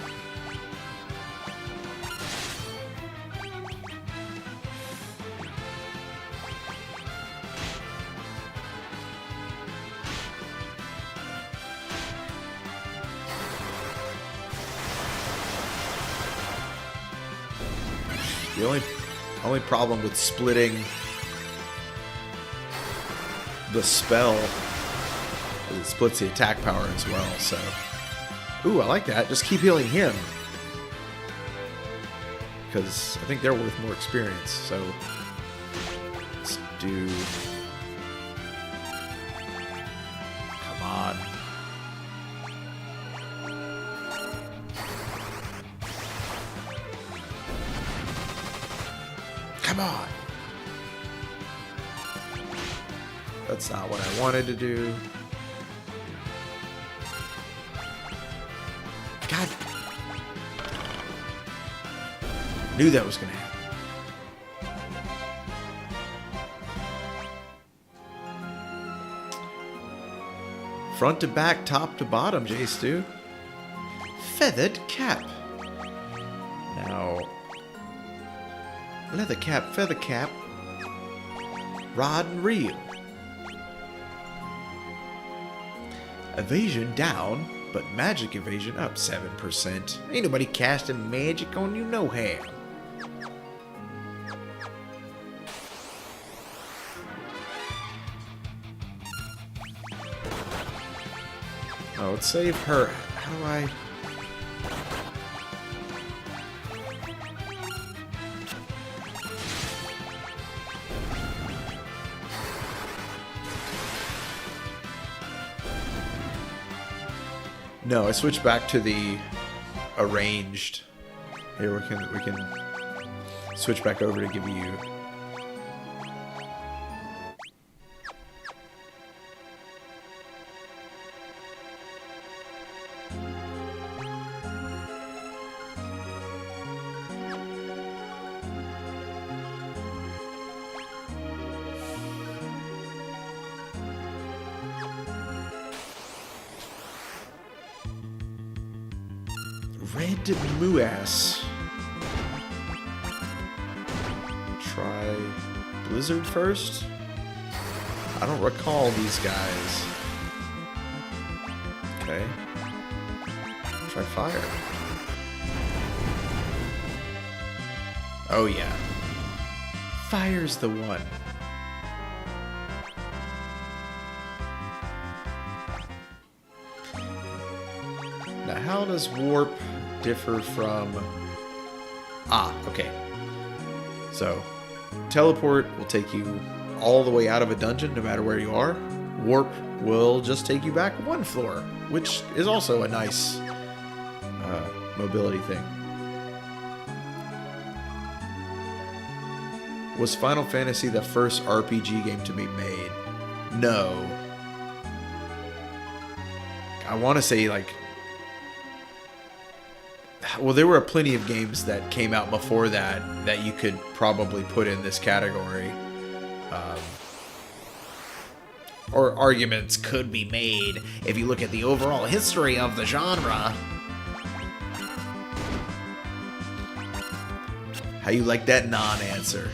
The only problem with splitting the spell is it splits the attack power as well, so... Ooh, I like that. Just keep healing him. Because I think they're worth more experience, so... Let's do... Come on. Come on! That's not what I wanted to do. God. Knew that was going to happen. Front to back, top to bottom, J-Stu. Feathered cap. Now... Leather cap, feather cap, rod and reel. Evasion down, but magic evasion up 7%. Ain't nobody casting magic on you no how. Oh, let's save her. How do I... No, I switched back to the arranged. Here we can switch back over to give you. Red Muass. Try Blizzard first? I don't recall these guys. Okay. Try Fire. Oh yeah. Fire's the one. Now how does Warp differ from... Ah, okay. So, Teleport will take you all the way out of a dungeon no matter where you are. Warp will just take you back one floor, which is also a nice mobility thing. Was Final Fantasy the first RPG game to be made? No. I want to say, like... Well, there were plenty of games that came out before that you could probably put in this category. Or arguments could be made if you look at the overall history of the genre. How you like that non-answer?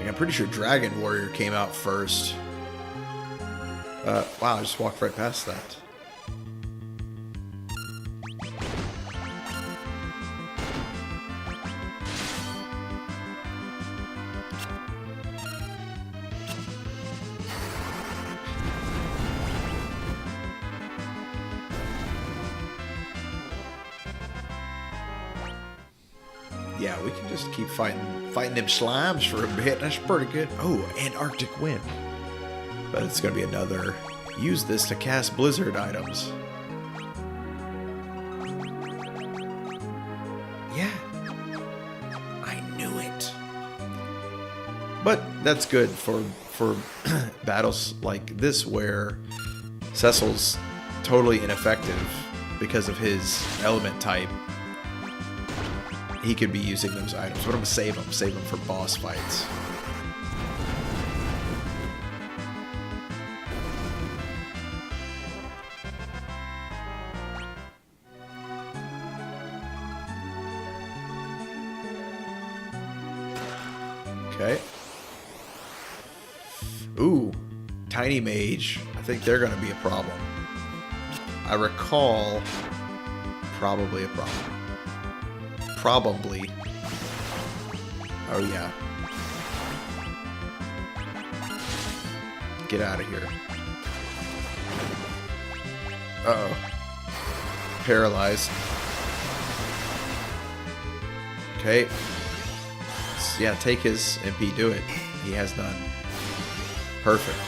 I'm pretty sure Dragon Warrior came out first. Wow, I just walked right past that. Yeah, we can just keep fighting them slimes for a bit. That's pretty good. Oh, and Arctic Wind. But it's going to be another Use this to cast blizzard items. Yeah. I knew it. But that's good for battles like this where Cecil's totally ineffective because of his element type. He could be using those items, but I'm gonna save them for boss fights. Okay. Ooh, Tiny Mage. I think they're gonna be a problem. I recall probably a problem. Probably. Oh, yeah. Get out of here. Uh-oh. Paralyzed. Okay. Yeah, take his MP. Do it. He has none. Perfect.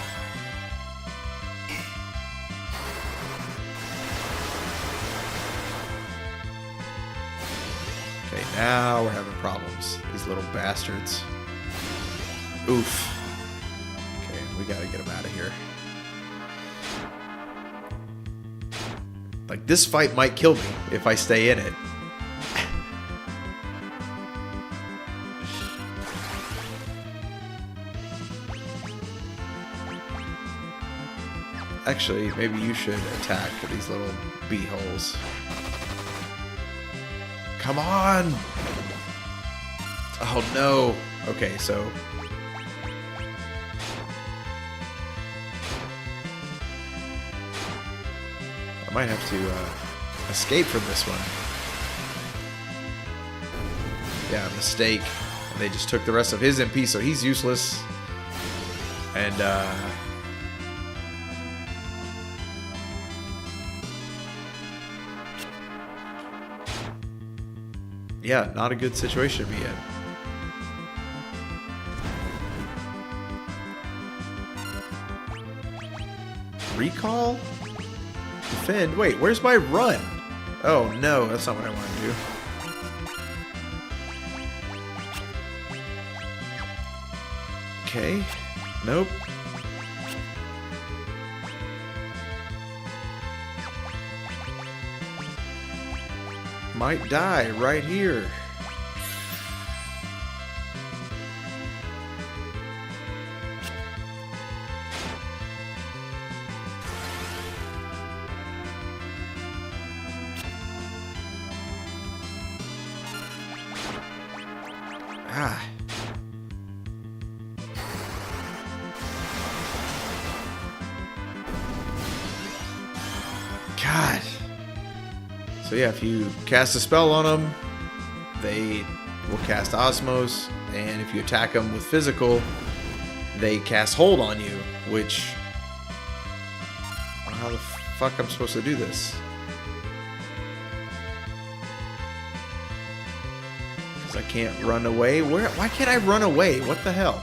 Now we're having problems. These little bastards. Oof. Okay, we gotta get them out of here. Like, this fight might kill me if I stay in it. Actually, maybe you should attack these little beeholes. Come on! Oh no! Okay, so... I might have to escape from this one. Yeah, mistake. And they just took the rest of his MP, so he's useless. And, yeah, not a good situation to be in. Recall? Defend? Wait, where's my run? Oh no, that's not what I want to do. Okay. Nope. Might die right here. Ah. God. So yeah, if you cast a spell on them, they will cast Osmos, and if you attack them with physical, they cast Hold on you, which... How the fuck I'm supposed to do this? Because I can't run away? Why can't I run away? What the hell?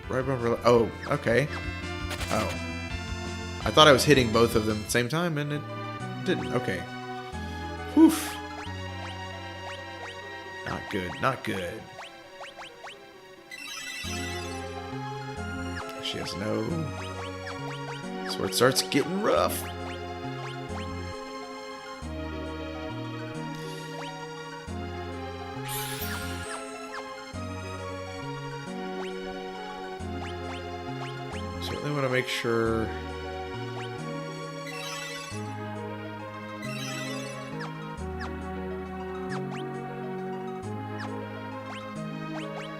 Right over. Oh, okay. Oh. I thought I was hitting both of them at the same time, and it didn't. Okay. Whew. Not good. Not good. She has no... That's where it starts getting rough. Certainly want to make sure...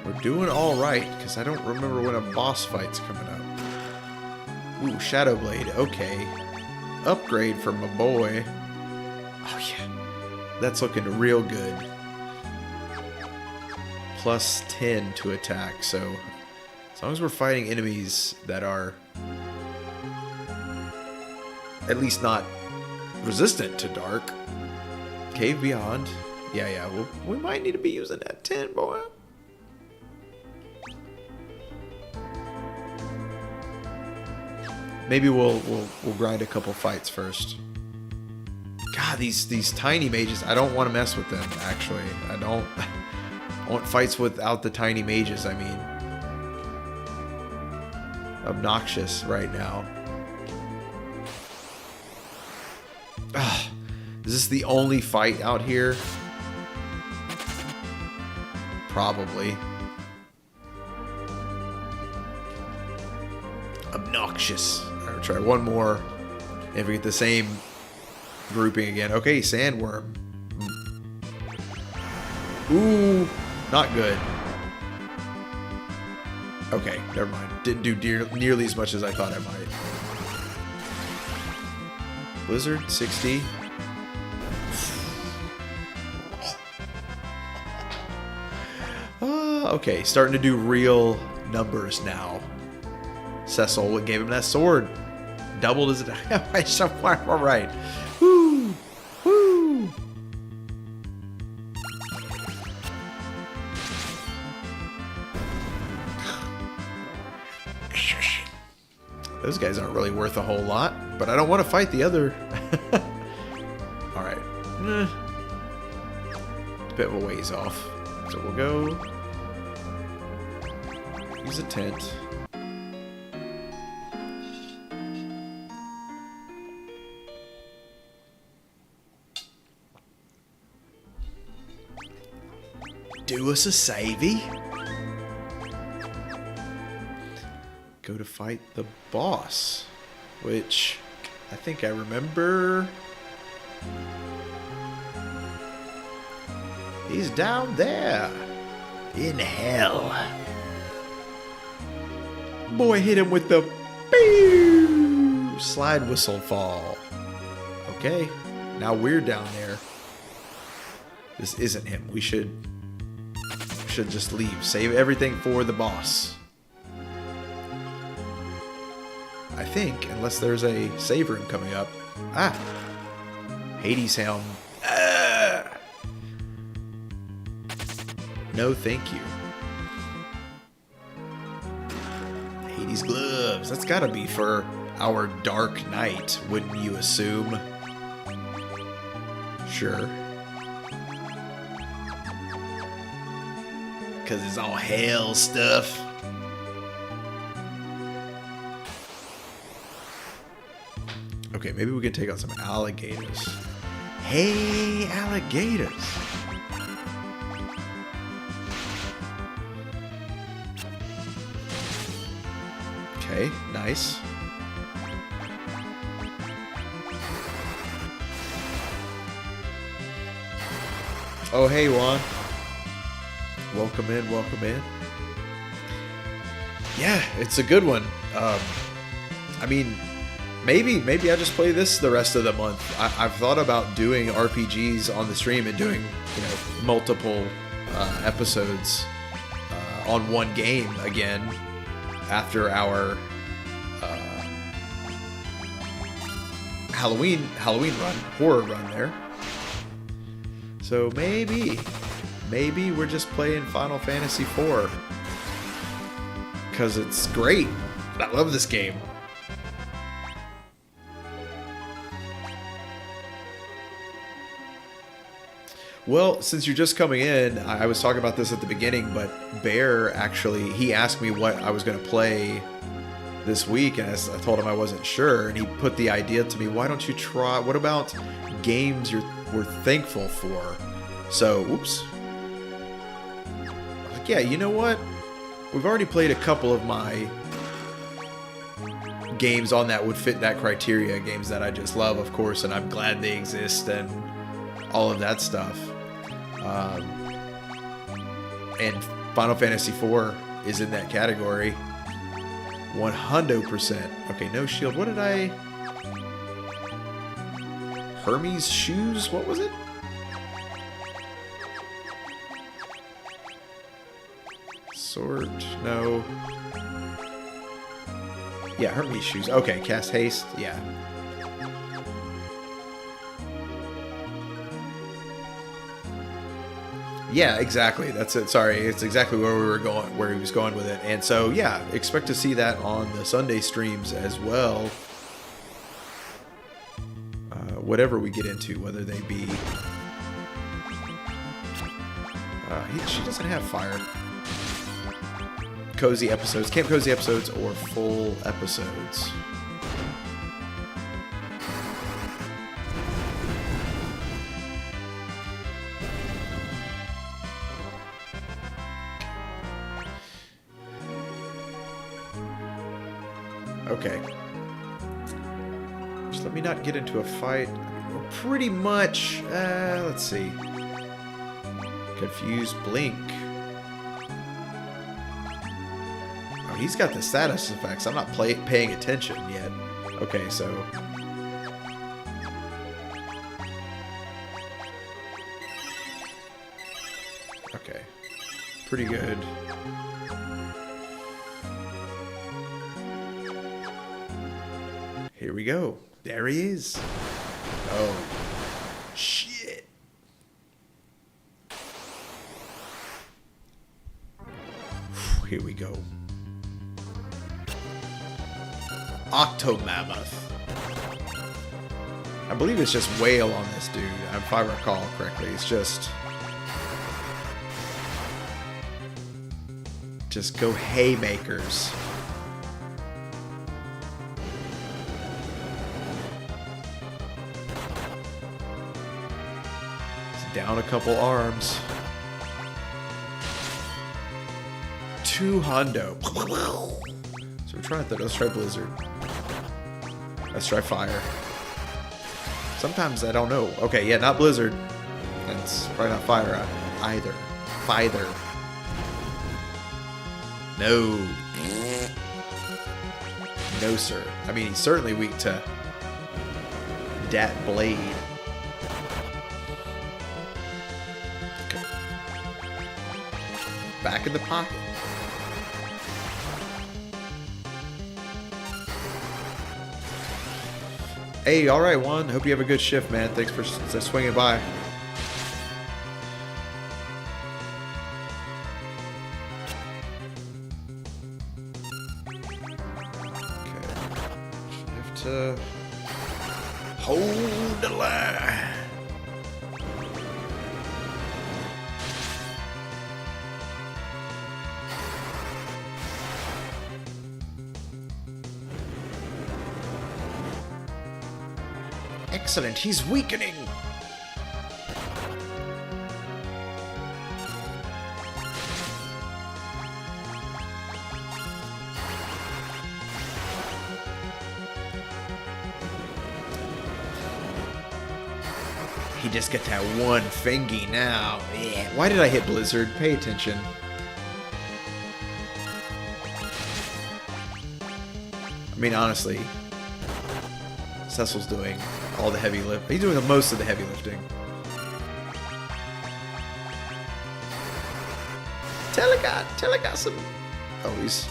We're doing all right, because I don't remember when a boss fight's coming up. Ooh, Shadow Blade. Okay. Upgrade for my boy. Oh, yeah. That's looking real good. Plus 10 to attack, so... As long as we're fighting enemies that are... at least not resistant to dark. Cave Beyond. Yeah. We might need to be using that 10, boy. Maybe we'll grind a couple fights first. God, these tiny mages, I don't want to mess with them, actually. I want fights without the tiny mages, I mean. Obnoxious right now. Ugh. Is this the only fight out here? Probably. Obnoxious. Alright, try one more. If we get the same grouping again. Okay, sandworm. Ooh, not good. Okay, never mind. Didn't do nearly as much as I thought I might. Blizzard, 60. Okay, starting to do real numbers now. Cecil gave him that sword. Doubled his attack. All right. Woo! Woo! Those guys aren't really worth a whole lot, but I don't want to fight the other. All right. Bit of a ways off. So we'll go use a tent. Do us a savey. Go to fight the boss, which I think I remember. He's down there in hell. Boy, hit him with the slide whistle fall. Okay, now we're down there. This isn't him. We should just leave. Save everything for the boss. I think, unless there's a save room coming up. Ah! Hades helm. Ah! No, thank you. Hades gloves. That's gotta be for our Dark Knight, wouldn't you assume? Sure. Because it's all hell stuff. Okay, maybe we can take out some alligators. Hey, alligators. Okay, nice. Oh, hey, Juan. Welcome in, welcome in. Yeah, it's a good one. I mean, maybe I just play this the rest of the month. I've thought about doing RPGs on the stream and doing, multiple episodes on one game again after our Halloween run, horror run there. So maybe we're just playing Final Fantasy IV because it's great. I love this game. Well, since you're just coming in, I was talking about this at the beginning, but Bear actually, he asked me what I was going to play this week, and I told him I wasn't sure, and he put the idea to me, why don't you try, what about games we're thankful for? So, oops. I was like, yeah, you know what? We've already played a couple of my games on that would fit that criteria, games that I just love, of course, and I'm glad they exist, and all of that stuff. And Final Fantasy IV is in that category. 100%. Okay, no shield. What did I... Hermes shoes? What was it? Sword? No. Yeah, Hermes shoes. Okay, cast haste. Yeah. Yeah, exactly. That's it. Sorry, it's exactly where we were going, where he was going with it. And so, yeah, expect to see that on the Sunday streams as well. Whatever we get into, whether they be... she doesn't have fire. Kohzee episodes, Camp Kohzee episodes, or full episodes. Okay. Just let me not get into a fight. We're pretty much, let's see. Confused Blink. Oh, he's got the status effects. I'm not paying attention yet. Okay, so... Okay. Pretty good. Here we go. There he is. Oh. Shit. Here we go. Octomammoth. I believe it's just whale on this dude, if I recall correctly. It's just go haymakers. Down a couple arms. 2 hundo. So let's try Blizzard. Let's try Fire. Sometimes I don't know. Okay, yeah, not Blizzard. It's probably not Fire either. Feither. No. No, sir. I mean, he's certainly weak to Dat Blade. Back in the pocket. Hey, alright, Juan. Hope you have a good shift, man. Thanks for swinging by. Okay. Have to hold the line. Excellent, he's weakening. He just got that one fingy now. Yeah. Why did I hit Blizzard? Pay attention. I mean, honestly, Cecil's doing all the heavy lift. He's doing most of the heavy lifting. Tele got some. Oh, he's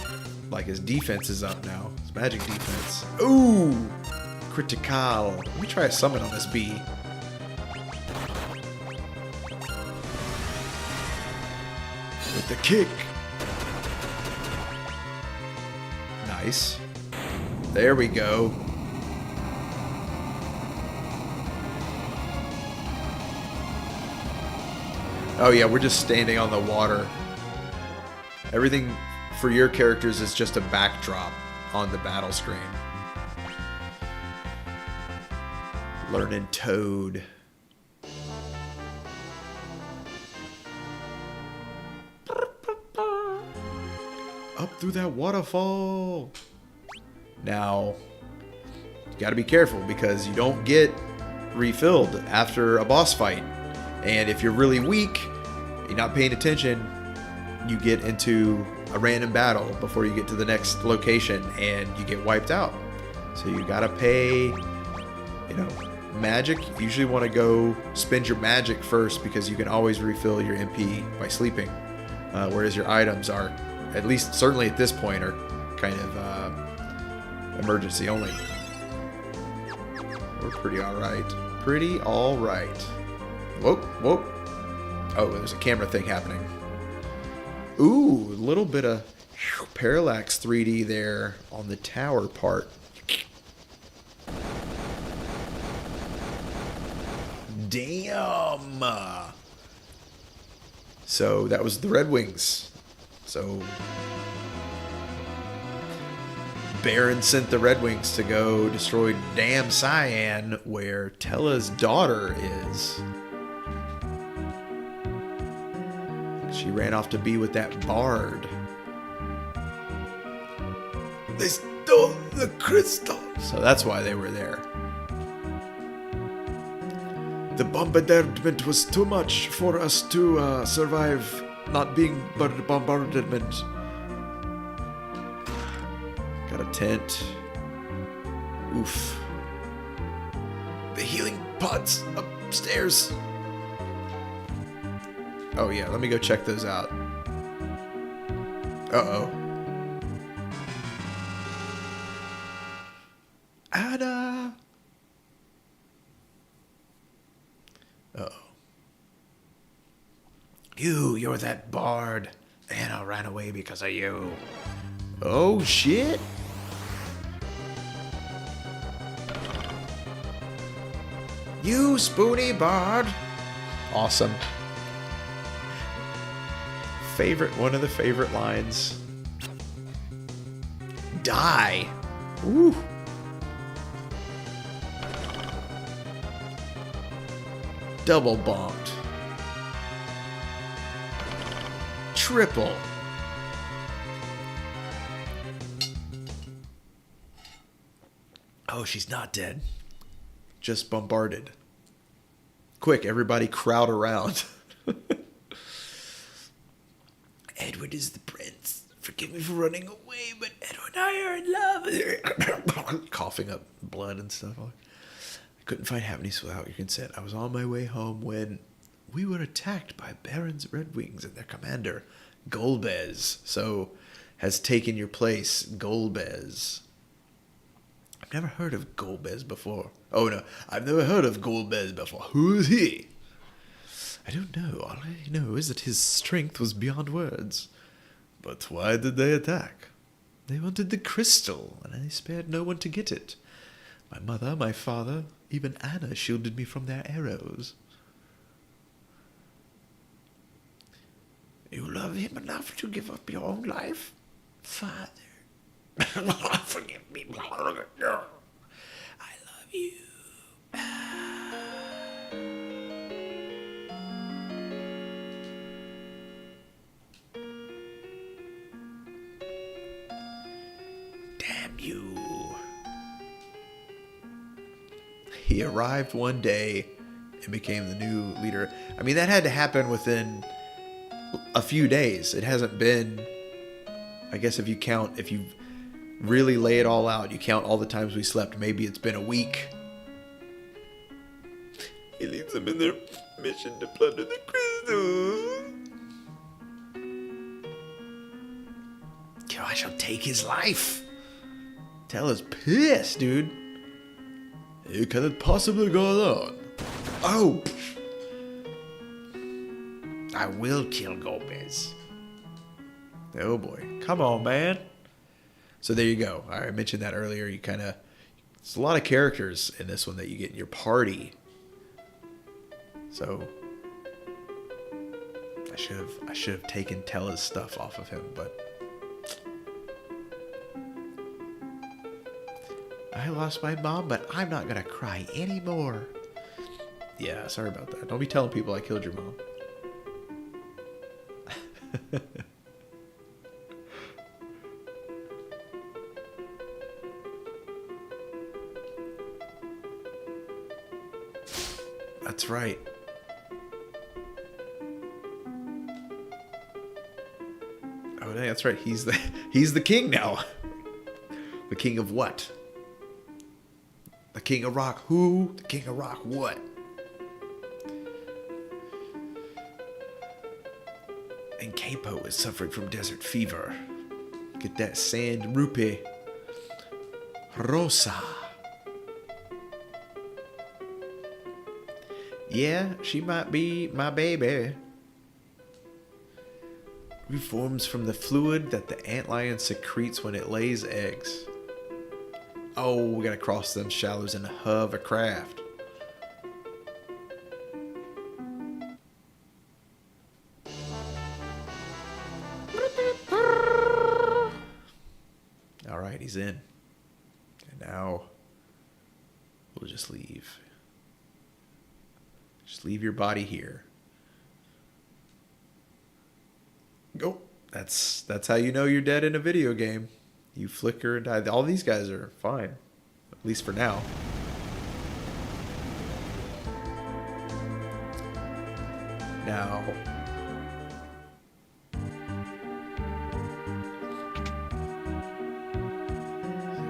like his defense is up now. His magic defense. Ooh, critical. Let me try a summon on this bee. With the kick. Nice. There we go. Oh yeah, we're just standing on the water. Everything for your characters is just a backdrop on the battle screen. Learning Toad. Up through that waterfall. Now, you gotta be careful because you don't get refilled after a boss fight. And if you're really weak, you're not paying attention, you get into a random battle before you get to the next location and you get wiped out. So you gotta pay, magic. You usually want to go spend your magic first because you can always refill your MP by sleeping. Whereas your items are, at least certainly at this point, are kind of emergency only. We're pretty alright. Pretty alright. Whoop, whoop. Oh, there's a camera thing happening. Ooh, a little bit of parallax 3D there on the tower part. Damn! So that was the Red Wings. So Baron sent the Red Wings to go destroy Dam Cyan, where Tella's daughter is. She ran off to be with that bard. They stole the crystal. So that's why they were there. The bombardment was too much for us to survive not being bombardment. Got a tent. Oof. The healing pods upstairs. Oh yeah, let me go check those out. Uh-oh. Ada! Uh-oh. You're that bard. And I ran away because of you. Oh shit! You spoony bard. Awesome. One of the favorite lines. Die. Ooh. Double bonked. Triple. Oh, she's not dead. Just bombarded. Quick, everybody crowd around. Edward is the prince. Forgive me for running away, but Edward and I are in love. Coughing up blood and stuff. I couldn't find happiness without your consent. I was on my way home when we were attacked by Baron's Red Wings and their commander, Golbez. So, has taken your place, Golbez. I've never heard of Golbez before. Oh no, I've never heard of Golbez before. Who is he? I don't know. All I know is that his strength was beyond words. But why did they attack? They wanted the crystal, and I spared no one to get it. My mother, my father, even Anna shielded me from their arrows. You love him enough to give up your own life? Father. Forgive me. I love you. Damn you. He arrived one day and became the new leader. I mean, that had to happen within a few days. It hasn't been, I guess if you really lay it all out, you count all the times we slept, maybe it's been a week. He leads them in their mission to plunder the crystal. I shall take his life. Tella's pissed, dude. You cannot possibly go alone. Oh! I will kill Gomez. Oh boy. Come on, man. So there you go. I mentioned that earlier. There's a lot of characters in this one that you get in your party. So I should have taken Tella's stuff off of him, but I lost my mom, but I'm not gonna cry anymore. Yeah, sorry about that. Don't be telling people I killed your mom. That's right. Oh, that's right. He's the king now. The king of what? The king of rock who? The king of rock what? And Capo is suffering from desert fever. Get that sand rupee. Rosa. Yeah, she might be my baby, Reforms from the fluid that the antlion secretes when it lays eggs. Oh, we gotta cross them shallows and hover craft. Alright, he's in. And now we'll just leave. Just leave your body here. Go. That's how you know you're dead in a video game. You flicker and die. All these guys are fine. At least for now. Now.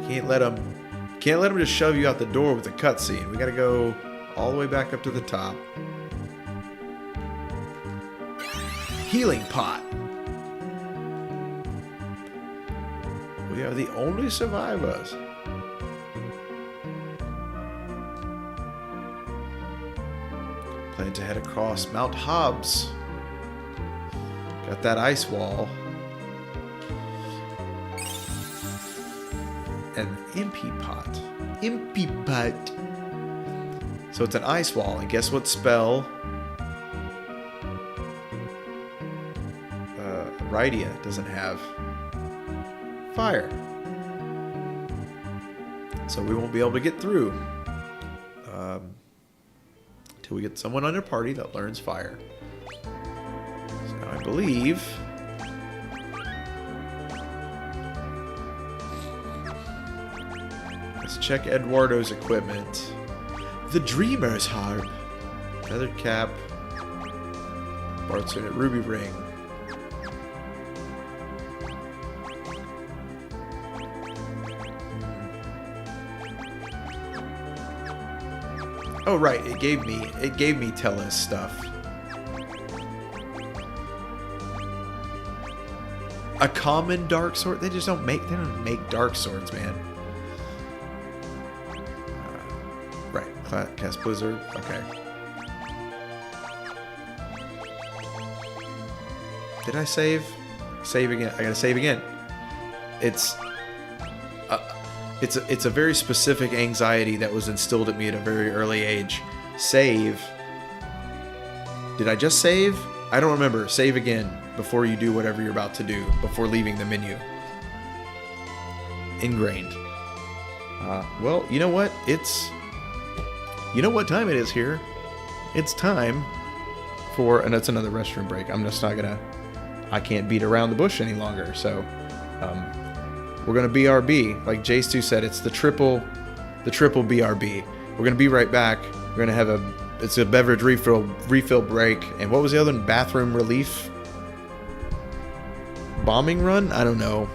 Can't let them just shove you out the door with a cutscene. We gotta go all the way back up to the top. Healing pot. We are the only survivors. Plan to head across Mount Hobbs. Got that ice wall. An impy pot. Impy pot. So it's an ice wall, and guess what spell? Rydia doesn't have fire. So we won't be able to get through until we get someone on our party that learns fire. So now I believe let's check Eduardo's equipment. The Dreamer's Harp. Feathered cap. Bart's unit ruby ring. Oh right, it gave me Tella's stuff. A common dark sword? They don't make dark swords, man. Right, cast blizzard. Okay. Did I save? Save again. I gotta save again. It's a very specific anxiety that was instilled at me at a very early age. Save. Did I just save? I don't remember. Save again before you do whatever you're about to do, before leaving the menu. Ingrained. Well, you know what? You know what time it is here? It's time for, and that's another restroom break. I'm just not gonna, I can't beat around the bush any longer, so, we're gonna BRB. Like Jace2 said, it's the triple BRB. We're gonna be right back. We're gonna have it's a beverage refill break. And what was the other one? Bathroom relief? Bombing run? I don't know.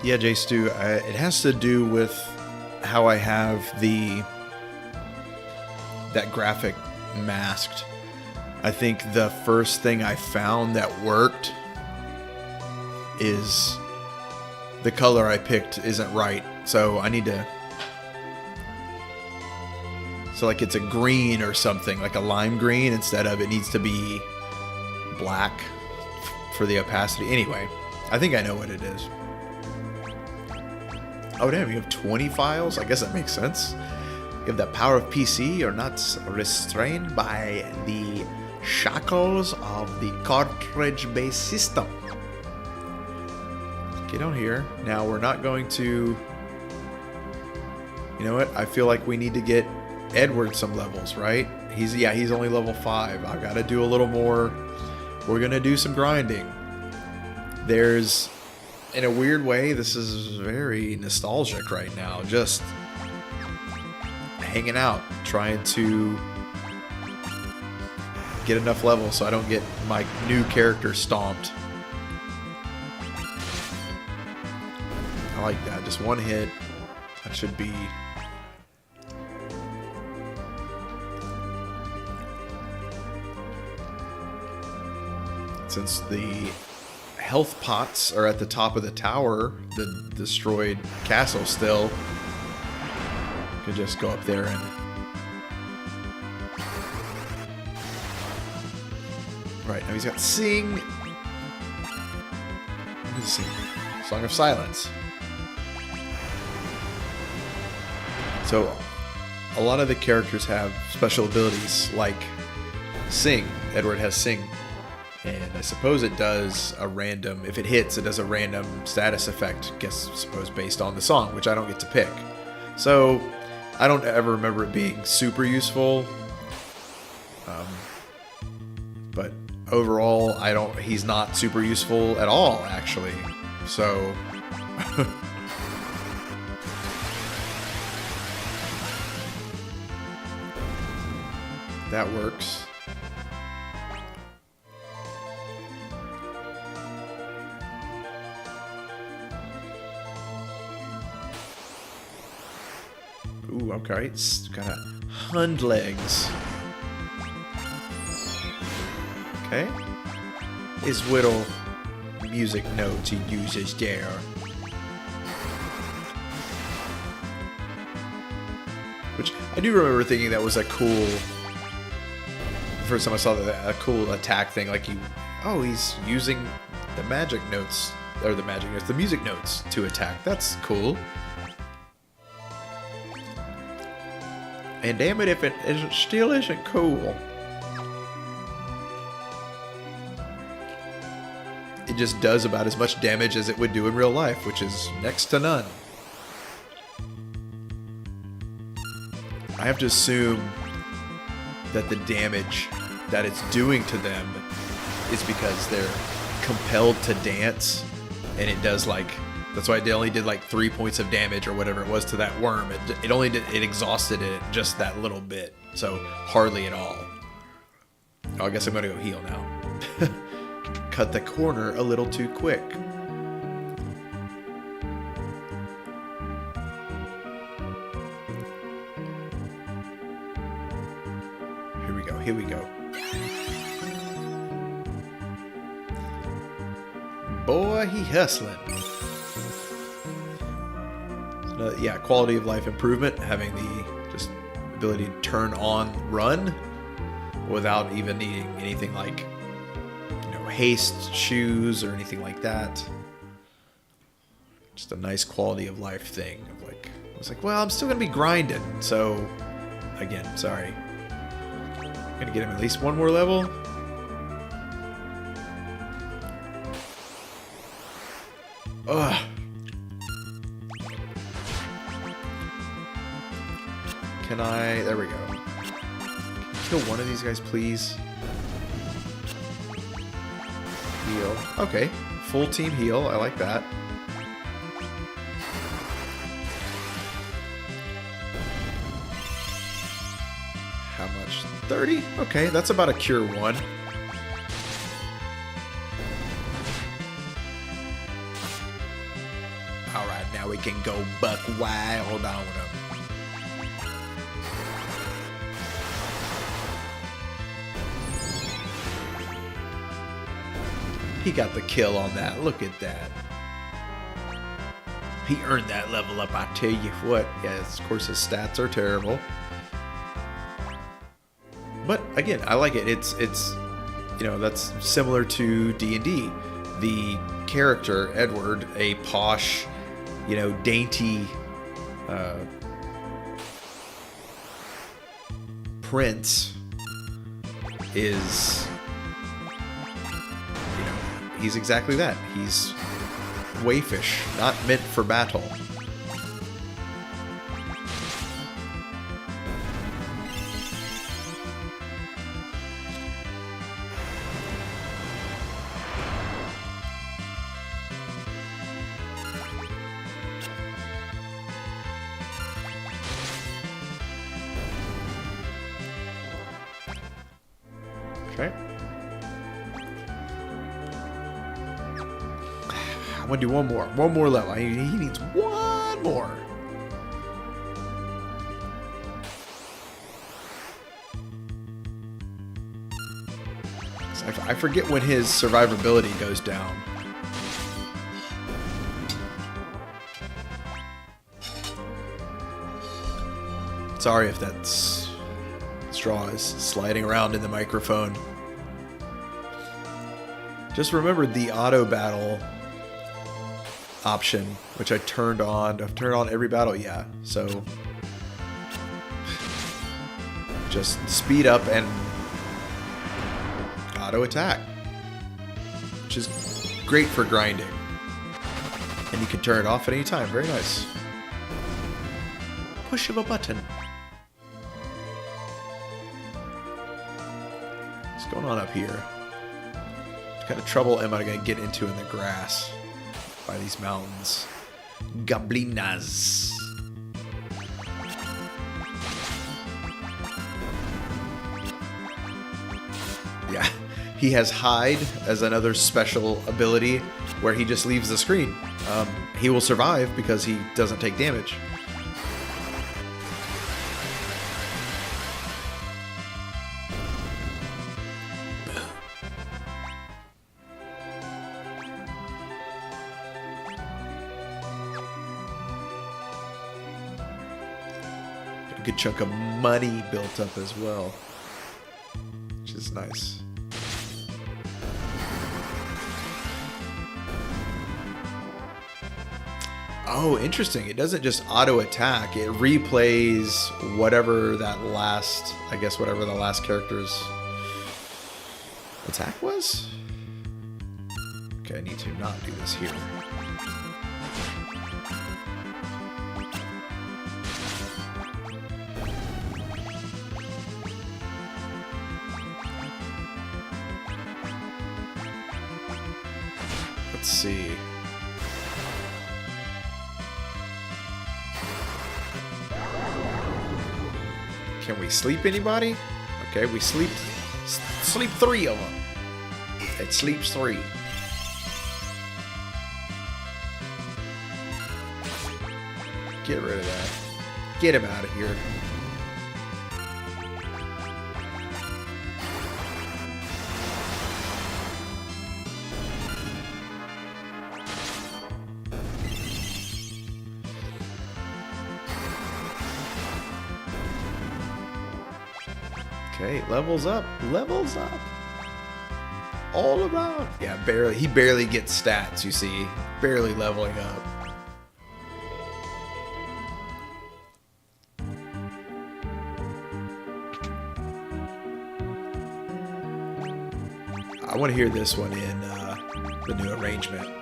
Yeah, J Stu, it has to do with how I have that graphic masked. I think the first thing I found that worked is the color I picked isn't right. So I need to... So like it's a green or something, like a lime green, instead of it needs to be black for the opacity. Anyway, I think I know what it is. Oh damn, you have 20 files? I guess that makes sense. You have the power of PC. You're not restrained by the shackles of the cartridge-based system. Get on here. Now we're not going to... You know what? I feel like we need to get Edward some levels, right? He's only level 5. I've got to do a little more. We're going to do some grinding. There's... In a weird way, this is very nostalgic right now. Just hanging out, trying to get enough levels so I don't get my new character stomped. I like that. Just one hit. That should be... Since the health pots are at the top of the tower, the destroyed castle still, could just go up there and... Right, now he's got Sing. What does it sing? Song of Silence. So, a lot of the characters have special abilities, like Sing. Edward has Sing. And I suppose it does a random, if it hits, it does a random status effect, suppose based on the song, which I don't get to pick. So, I don't ever remember it being super useful. But overall, he's not super useful at all, actually. So... that works. Ooh, okay, it's got a hind legs. Okay. His little music notes he uses there. Which, I do remember thinking that was a cool... The first time I saw that, a cool attack thing, like he's using the magic notes, or the music notes to attack. That's cool. And damn it if it still isn't cool. It just does about as much damage as it would do in real life, which is next to none. I have to assume that the damage that it's doing to them is because they're compelled to dance, and it does like... That's why it only did like 3 points of damage or whatever it was to that worm. It exhausted it just that little bit. So hardly at all. Oh, I guess I'm gonna go heal now. Cut the corner a little too quick. Here we go. Boy, he hustling. Yeah, quality of life improvement, having the just ability to turn on run without even needing anything like, haste shoes or anything like that. Just a nice quality of life thing. I was like, well, I'm still gonna be grinding, so again, sorry. I'm gonna get him at least one more level. Ugh. Can I... There we go. Can you kill one of these guys, please? Heal. Okay. Full team heal. I like that. How much? 30? Okay, that's about a cure 1. Now we can go buck wild on him. He got the kill on that. Look at that. He earned that level up, I tell you what. Yes, of course his stats are terrible. But again, I like it. It's you know, that's similar to D&D. The character, Edward, a posh, you know, dainty prince, is, you know, he's exactly that. He's wayfish, not meant for battle. Okay. I'm gonna do one more level. He needs one more. I forget when his survivability goes down. Sorry if that's straw is sliding around in the microphone. Just remember the auto battle option, which I turned on. I've turned on every battle, yeah. So just speed up and auto attack, which is great for grinding. And you can turn it off at any time. Very nice. Push of a button. What's going on up here? What kind of trouble am I going to get into in the grass by these mountains? Goblinas. Yeah, he has hide as another special ability where he just leaves the screen. He will survive because he doesn't take damage. Good chunk of money built up as well, which is nice. Oh, interesting. It doesn't just auto attack, it replays whatever that last, I guess whatever the last character's attack was. Okay, I need to not do this here. Let's see. Can we sleep anybody? Okay, we sleep 3 of them. It sleeps 3. Get rid of that. Get him out of here. Okay, levels up. Levels up. All around. Yeah, barely. He barely gets stats, you see. Barely leveling up. I want to hear this one in the new arrangement.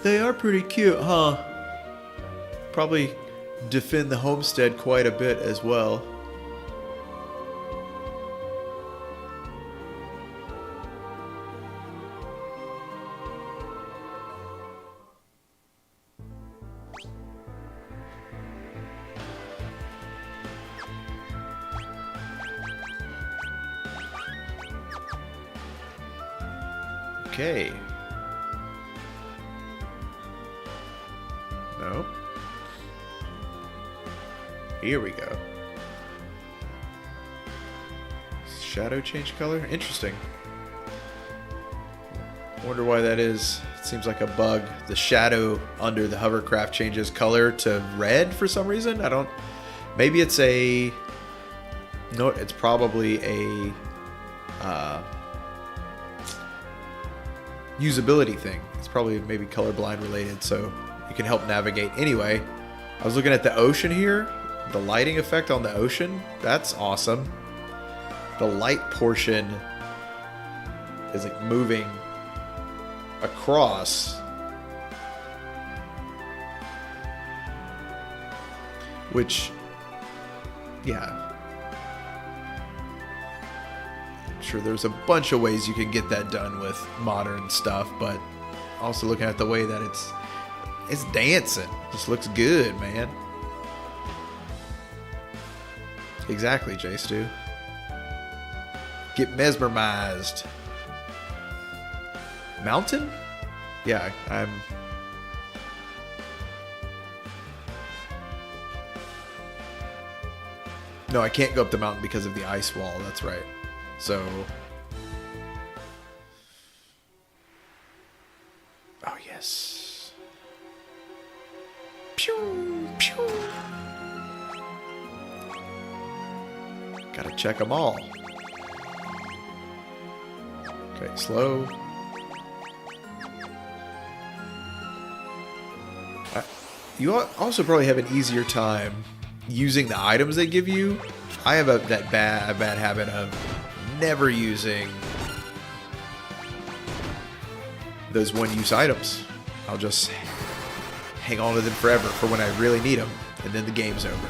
They are pretty cute, huh? Probably defend the homestead quite a bit as well. Okay. Nope. Here we go. Shadow change color? Interesting. Wonder why that is. It seems like a bug. The shadow under the hovercraft changes color to red for some reason. I don't... Maybe it's a... No, it's probably a... usability thing. It's probably maybe colorblind related, so you can help navigate. Anyway, I was looking at the ocean here. The lighting effect on the ocean. That's awesome. The light portion is like moving across, which, yeah, I'm sure there's a bunch of ways you can get that done with modern stuff, but also looking at the way that it's dancing, just looks good, man. Exactly, J-Stu. Get mesmerized. Mountain? Yeah, I'm... No, I can't go up the mountain because of the ice wall. That's right. So... Oh, yes. Pew! Pew! Gotta check them all. Okay, slow. You also probably have an easier time using the items they give you. I have a bad habit of never using those one-use items. I'll just hang on to them forever for when I really need them, and then the game's over.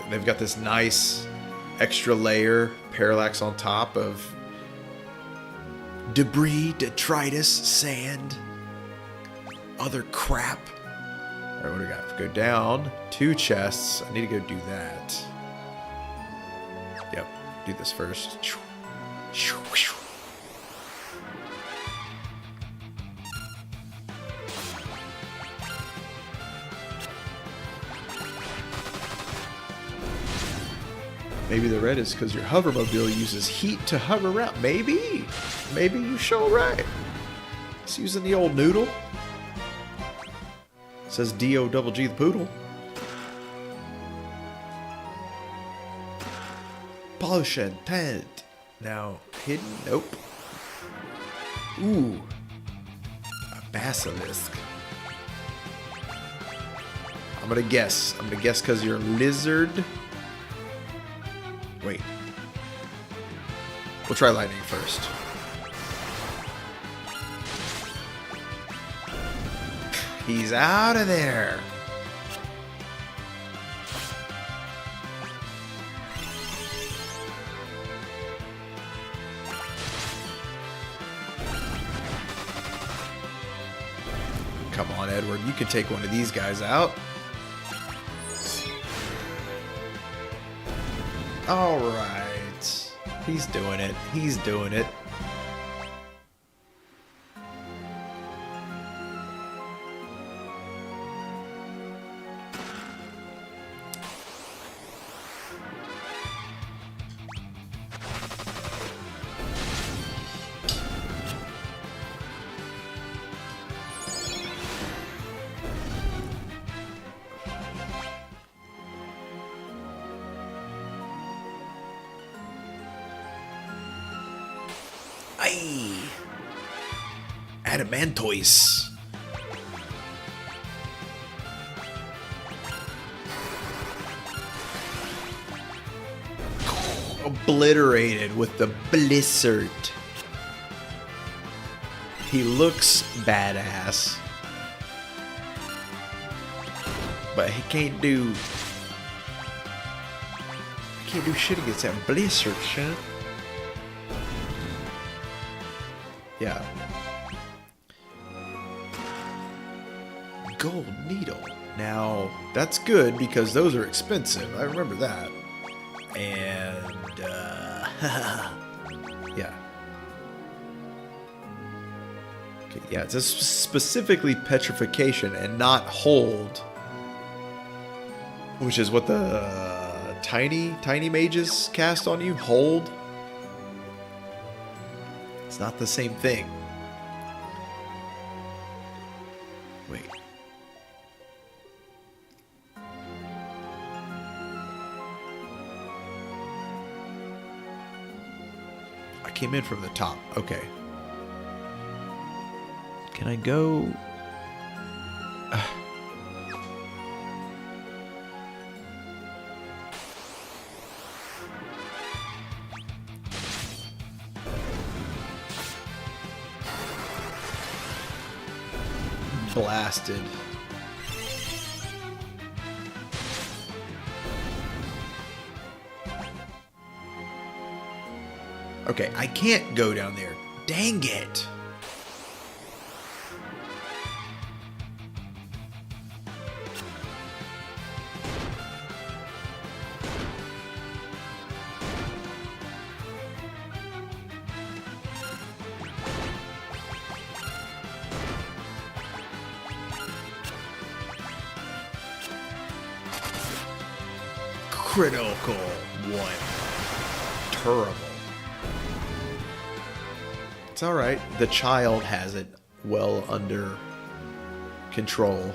They've got this nice extra layer, parallax on top of debris, detritus, sand, other crap. All right, what do we got? Go down. 2 chests. I need to go do that. Yep, do this first. Maybe the red is because your hovermobile uses heat to hover around. Maybe. Maybe you sure right. It's using the old noodle. It says D-O-double-G the poodle. Potion tent. Now, hidden? Nope. Ooh. A basilisk. I'm gonna guess. I'm gonna guess because you're a lizard. Wait. We'll try lightning first. He's out of there. Come on, Edward. You can take one of these guys out. All right. He's doing it. He's doing it. Aye. Adamantoise. Obliterated with the blizzard. He looks badass. But he can't do shit against that blizzard, shit. Yeah. Gold needle. Now, that's good because those are expensive. I remember that. And, yeah. Okay, yeah, it's specifically petrification and not hold, which is what the tiny mages cast on you. Hold. It's not the same thing. Wait. I came in from the top. Okay. Can I go? Blasted. Okay, I can't go down there. Dang it. Critical one. Terrible. It's alright. The child has it well under control.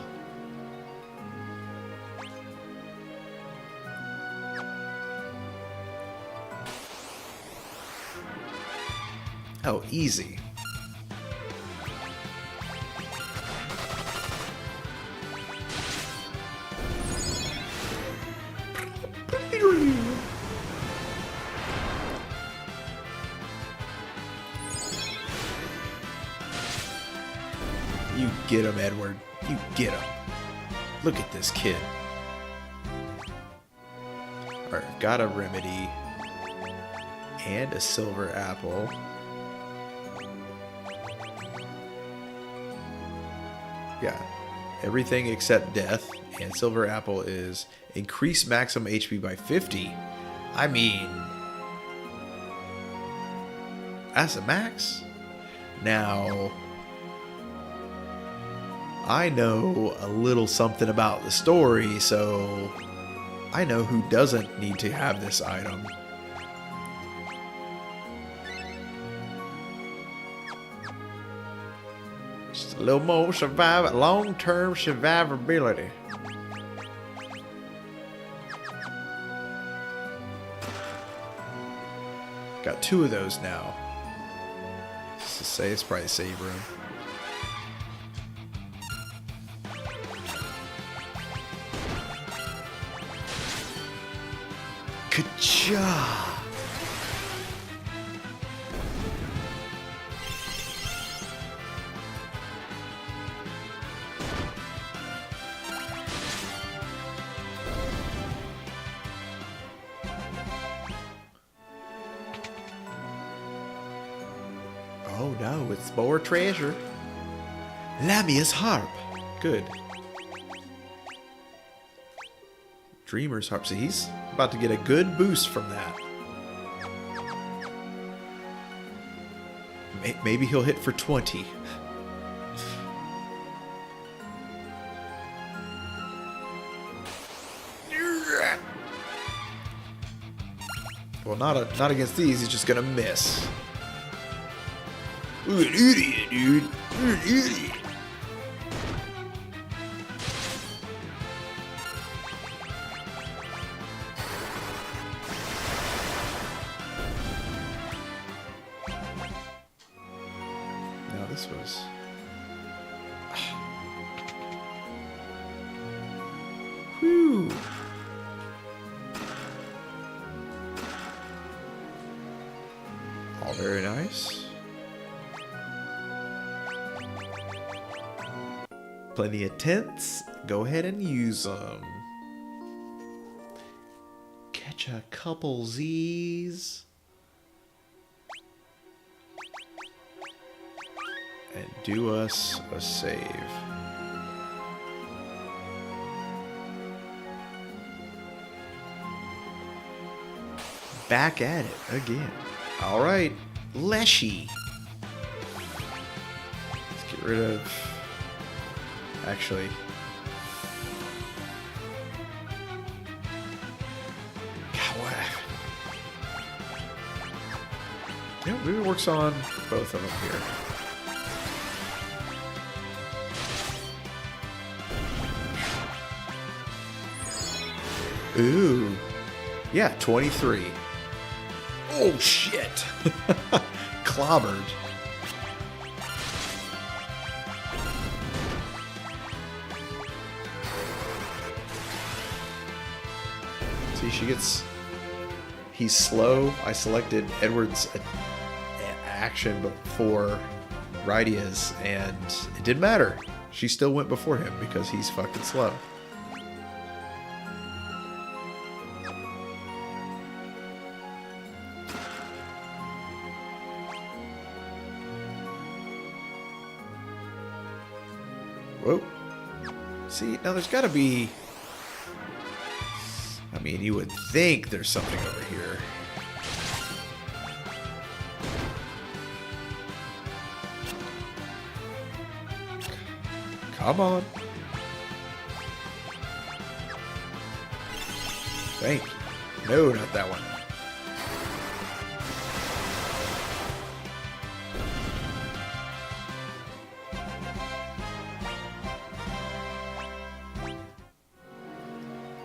Oh, easy. You get him, Edward. You get him. Look at this kid. Alright, I've got a remedy. And a silver apple. Yeah. Everything except death. And silver apple is increase maximum HP by 50. I mean... that's a max? Now... I know a little something about the story, so I know who doesn't need to have this item. Just a little more long-term survivability. Got 2 of those now. Just to say, it's probably a save room. Ka-cha! Oh no, it's more treasure. Lamia's harp. Good. Dreamer's harp. So he's about to get a good boost from that. Maybe he'll hit for 20. Well, not against these. He's just gonna miss. You're an idiot, dude. You're an idiot. Now this was... Whew. All very nice. Plenty of tents. Go ahead and use them. Catch a couple Z's. And do us a save. back at it again. All right, Leshy. Let's get rid of... Actually... God, what? Yeah, maybe it works on both of them here. Ooh. Yeah, 23. Oh, shit. Clobbered. See, she gets... He's slow. I selected Edward's action before Rydia's, and it didn't matter. She still went before him because he's fucking slow. Whoa. See, now there's got to be... I mean, you would think there's something over here. Come on. Thank you. No, not that one.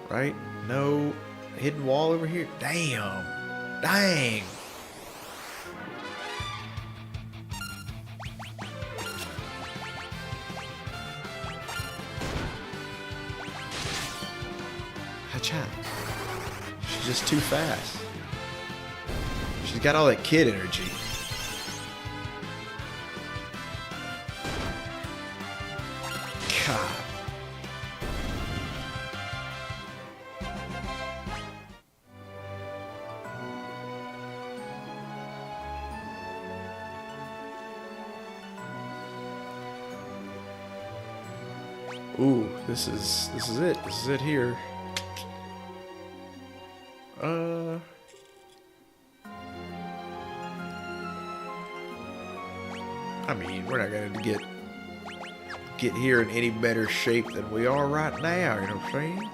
Right? No hidden wall over here. Damn. Dang. Hacha. She's just too fast. She's got all that kid energy. God. Ooh, this is it. This is it here. I mean, we're not gonna get here in any better shape than we are right now, you know what I'm saying?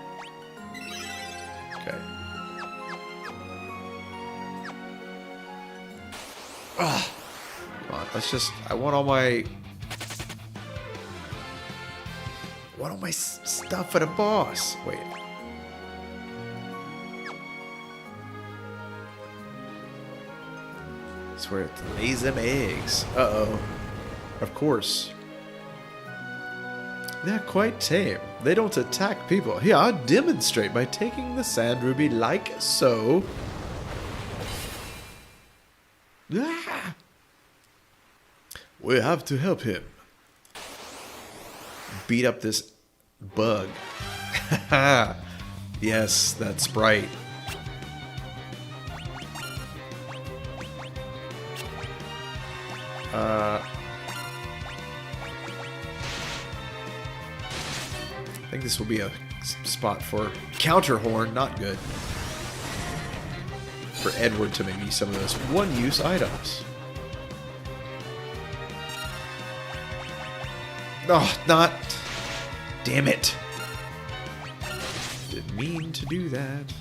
Okay. Ah, come on, let's just, I want all my stuff for the boss. Wait. That's where it lays them eggs. Uh-oh. Of course. They're quite tame. They don't attack people. Here, I'll demonstrate by taking the sand ruby like so. Ah! We have to help him. Beat up this bug. Yes, that sprite. I think this will be a spot for counter horn, not good. For Edward to maybe some of those one-use items. Oh, not... Damn it. Didn't mean to do that.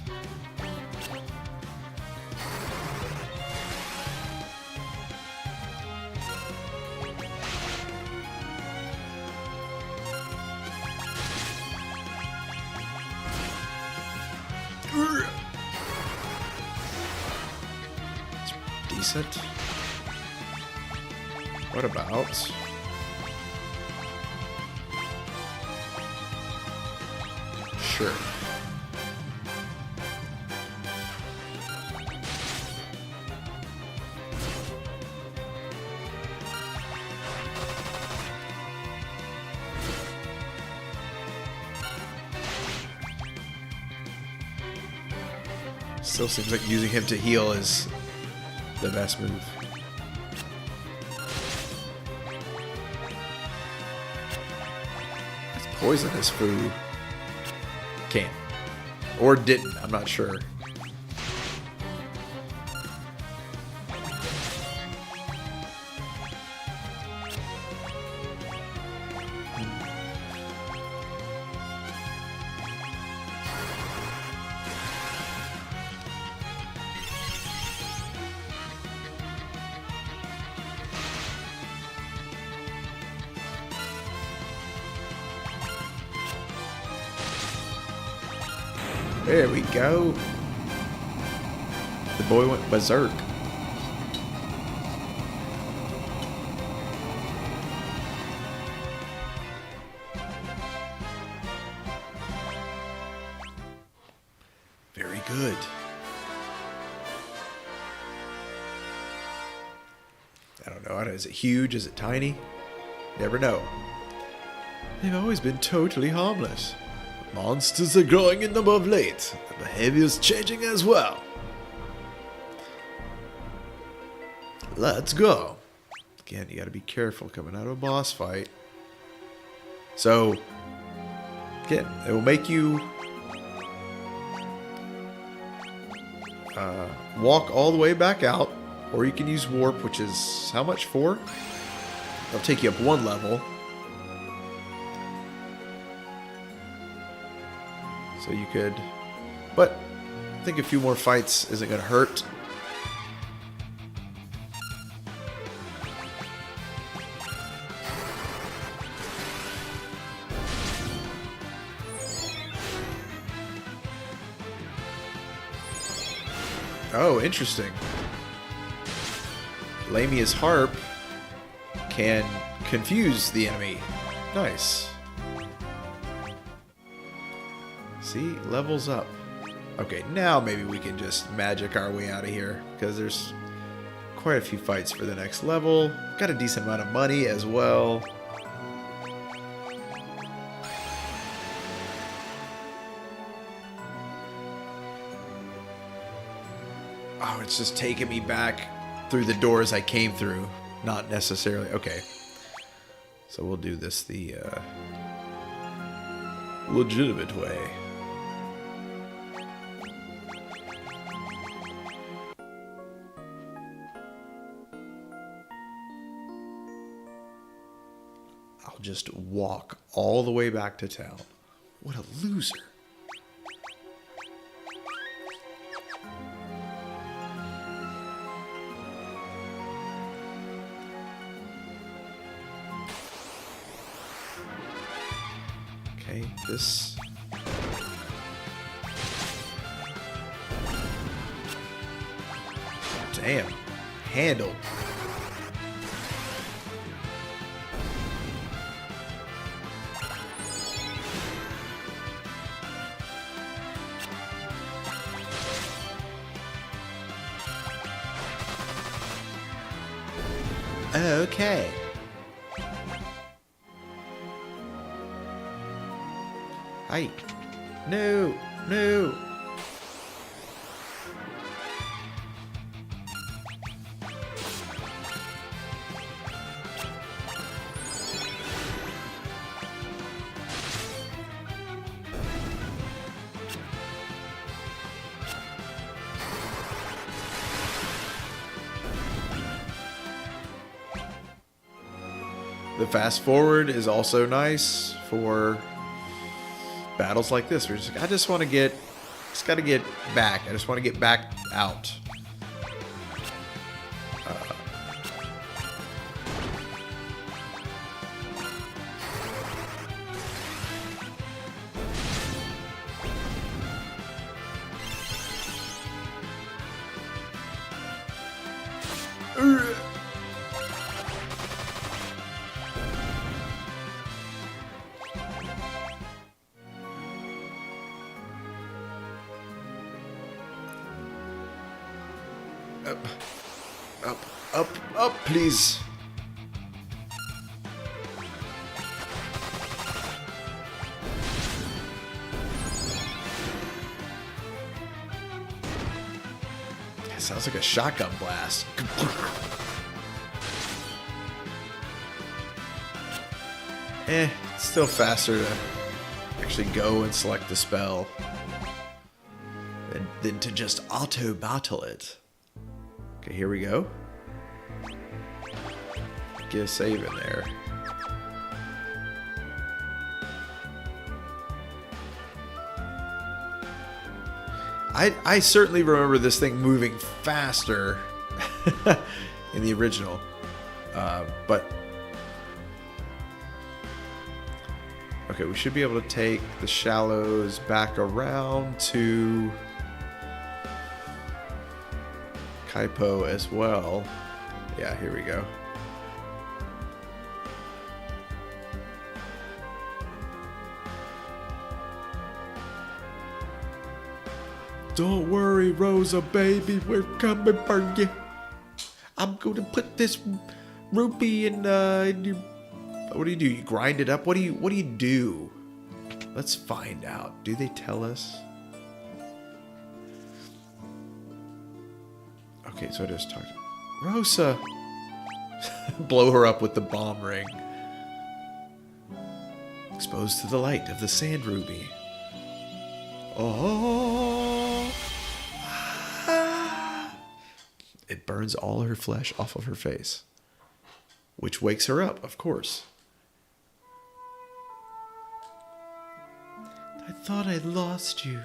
It's decent. What about... Sure. Still seems like using him to heal is the best move. Let's poison this food. Can't. Or didn't, I'm not sure. There we go. The boy went berserk. Very good. I don't know. Is it huge? Is it tiny? Never know. They've always been totally harmless. Monsters are growing in number of late. The behavior's changing as well. Let's go. Again, you got to be careful coming out of a boss fight. So, again, it will make you walk all the way back out, or you can use warp, which is how much? 4? It'll take you up 1 level. So you could, but I think a few more fights isn't going to hurt. Oh, interesting. Lamia's harp can confuse the enemy. Nice. See, levels up. Okay, now maybe we can just magic our way out of here, because there's quite a few fights for the next level. Got a decent amount of money as well. Oh, it's just taking me back through the doors I came through. Not necessarily. Okay. So we'll do this the legitimate way. I'll just walk all the way back to town. What a loser. Okay, this... Damn. Handle. Okay. Hi. No. No. The fast forward is also nice for battles like this. Where I just want to get, just got to get back. I just want to get back out. Up, please. That sounds like a shotgun blast. It's still faster to actually go and select the spell than to just auto-battle it. Okay, here we go. Get a save in there. I certainly remember this thing moving faster in the original. But okay, Okay, we should be able to take the shallows back around to Kaipo as well. Yeah, here we go. Don't worry, Rosa, baby, we're coming for you. I'm going to put this rupee in your... What do? You grind it up? What do you do? Let's find out. Do they tell us? Okay, so I just talked to Rosa. Blow her up with the bomb ring. Exposed to the light of the sand ruby. Oh. It burns all her flesh off of her face. Which wakes her up, of course. I thought I lost you.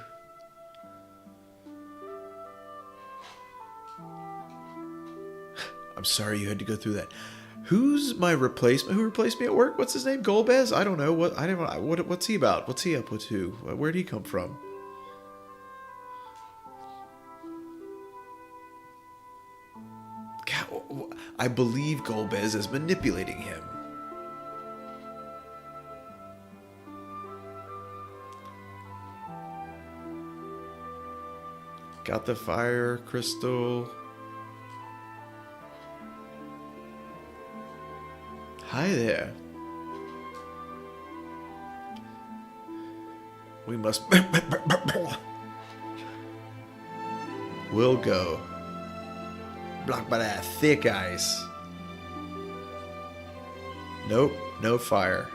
I'm sorry you had to go through that. Who's my replacement? Who replaced me at work? What's his name? Golbez? I don't know. What's he about? What's he up with? Who? Where'd he come from? God, I believe Golbez is manipulating him. Got the fire crystal. Hi there. We must... We'll go. Blocked by that thick ice. Nope, no fire.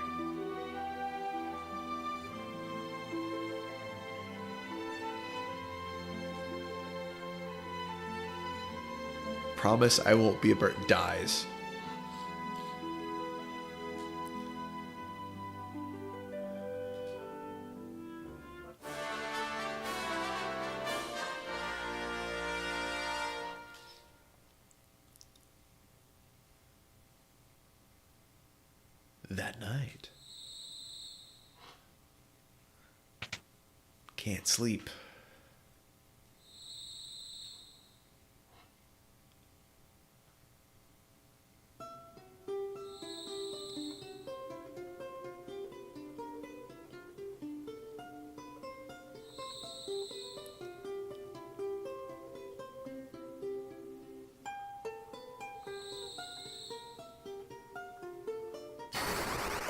Promise I won't be a bird. Dies. That night. Can't sleep.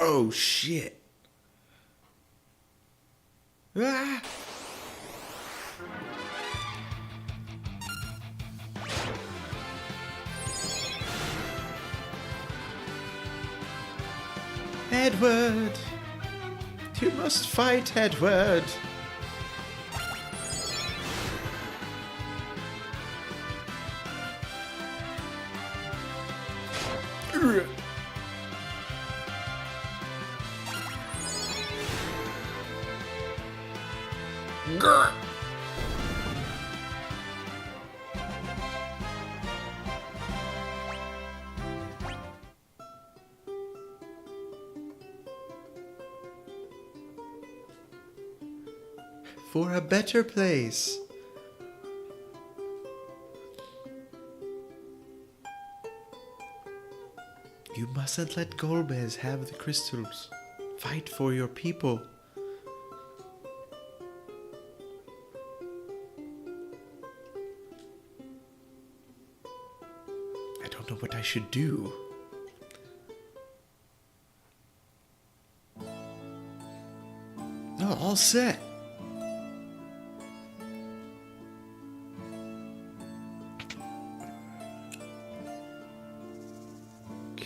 Oh shit. Ah. Edward, you must fight, Edward. Grr. For a better place. You mustn't let Golbez have the crystals. Fight for your people. I don't know what I should do. Oh, all set.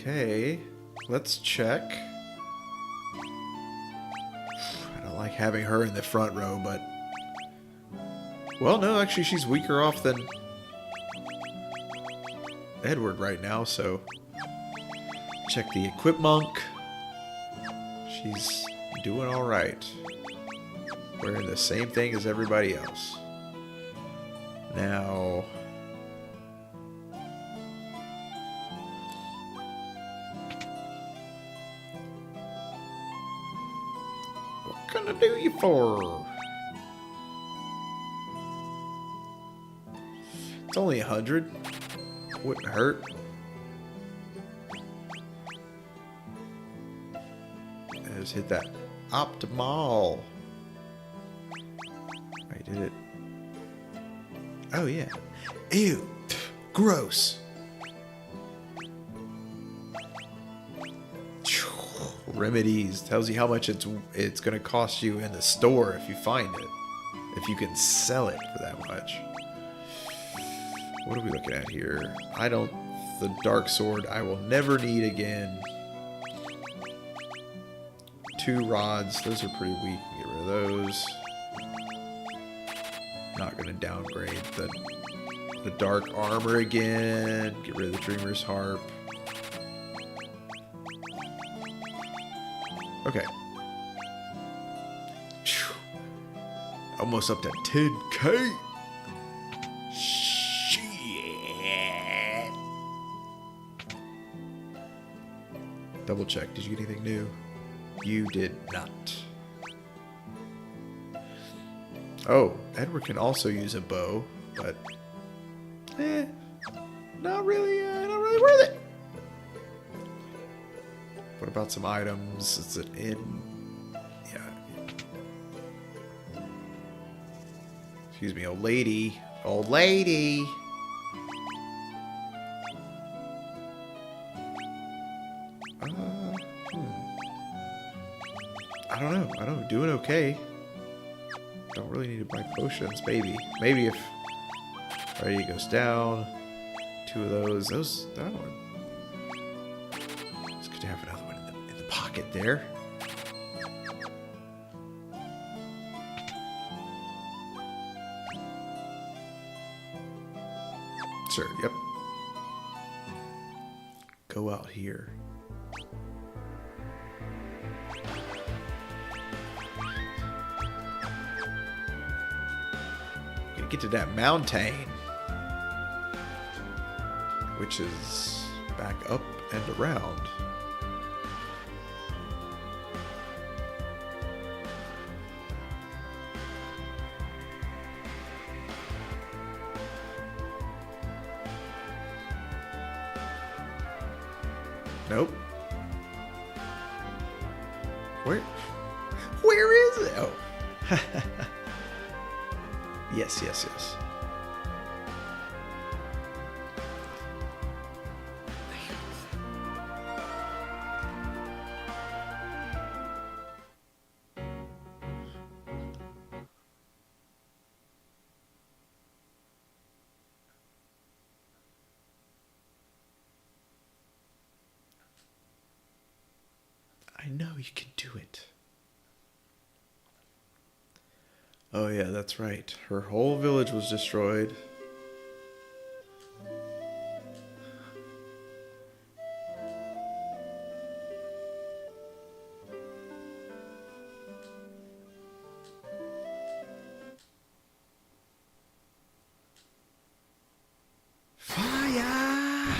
Okay, let's check. I don't like having her in the front row, but... Well, no, actually she's weaker off than Edward right now, so... Check the equip monk. She's doing alright. Wearing the same thing as everybody else. Now... gonna do you for? It's only 100. Wouldn't hurt. Just hit that optimal. I did it. Oh yeah. Ew. Gross. Remedies tells you how much it's gonna cost you in the store if you find it. If you can sell it for that much. What are we looking at here? The dark sword I will never need again. 2 rods, those are pretty weak. Get rid of those. Not gonna downgrade the dark armor again. Get rid of the Dreamer's Harp. Okay. Almost up to 10K. Shit. Double check. Did you get anything new? You did not. Oh, Edward can also use a bow, but not really worth it. What about some items? Is it in? Yeah. Excuse me, old lady. Old lady. I don't know. Doing okay. Don't really need to buy potions, maybe. Maybe if Ready goes down. 2 of those. That one. It's good to have another one in the pocket there. Sure, yep. Go out here. Gotta get to that mountain, which is back up and around. Nope. Where is it? Oh. Yes. I know you can do it. Oh yeah, that's right. Her whole village was destroyed. Fire!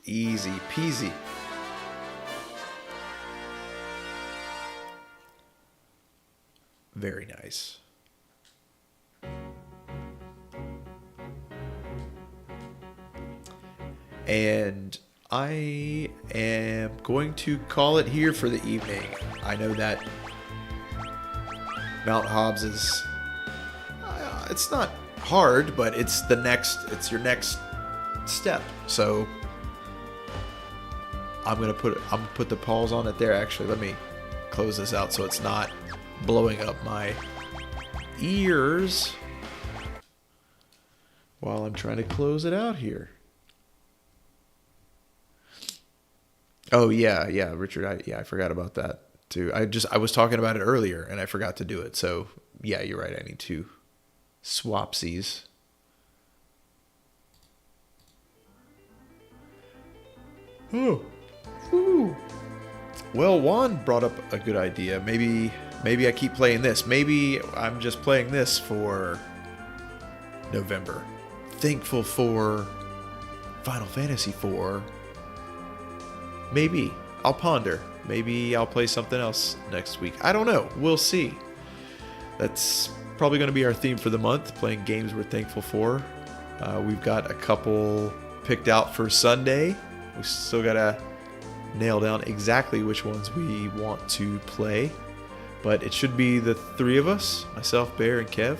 Easy peasy. Very nice. And I am going to call it here for the evening. I know that Mount Hobbs is it's not hard, but it's your next step. So I'm gonna put the pause on it there. Actually, let me close this out so it's not blowing up my ears while I'm trying to close it out here. Oh yeah, Richard. I forgot about that too. I was talking about it earlier and I forgot to do it. So yeah, you're right. I need to swapsies. Oh. Woo. Well, Juan brought up a good idea. Maybe I keep playing this. Maybe I'm just playing this for November. Thankful for Final Fantasy IV. Maybe. I'll ponder. maybe I'll play something else next week. I don't know. We'll see. That's probably going to be our theme for the month, playing games we're thankful for. We've got a couple picked out for Sunday. We still got to nail down exactly which ones we want to play. But it should be the three of us, myself, Bear, and Kev.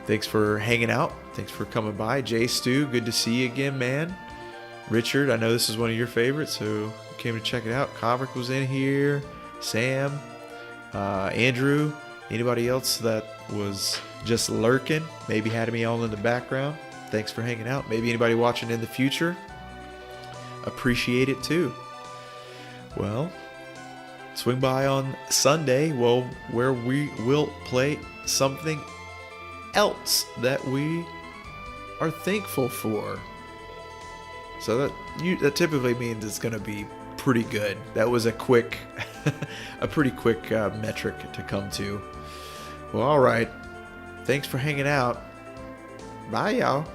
Thanks for hanging out. Thanks for coming by. Jay Stu, good to see you again, man. Richard, I know this is one of your favorites, so you came to check it out. Kovrick was in here. Sam, Andrew, anybody else that was just lurking, maybe had me all in the background. Thanks for hanging out. Maybe anybody watching in the future. Appreciate it too. Well, swing by on Sunday, where we will play something else that we are thankful for. So that typically means it's going to be pretty good. That was a pretty quick metric to come to. Well, all right. Thanks for hanging out. Bye, y'all.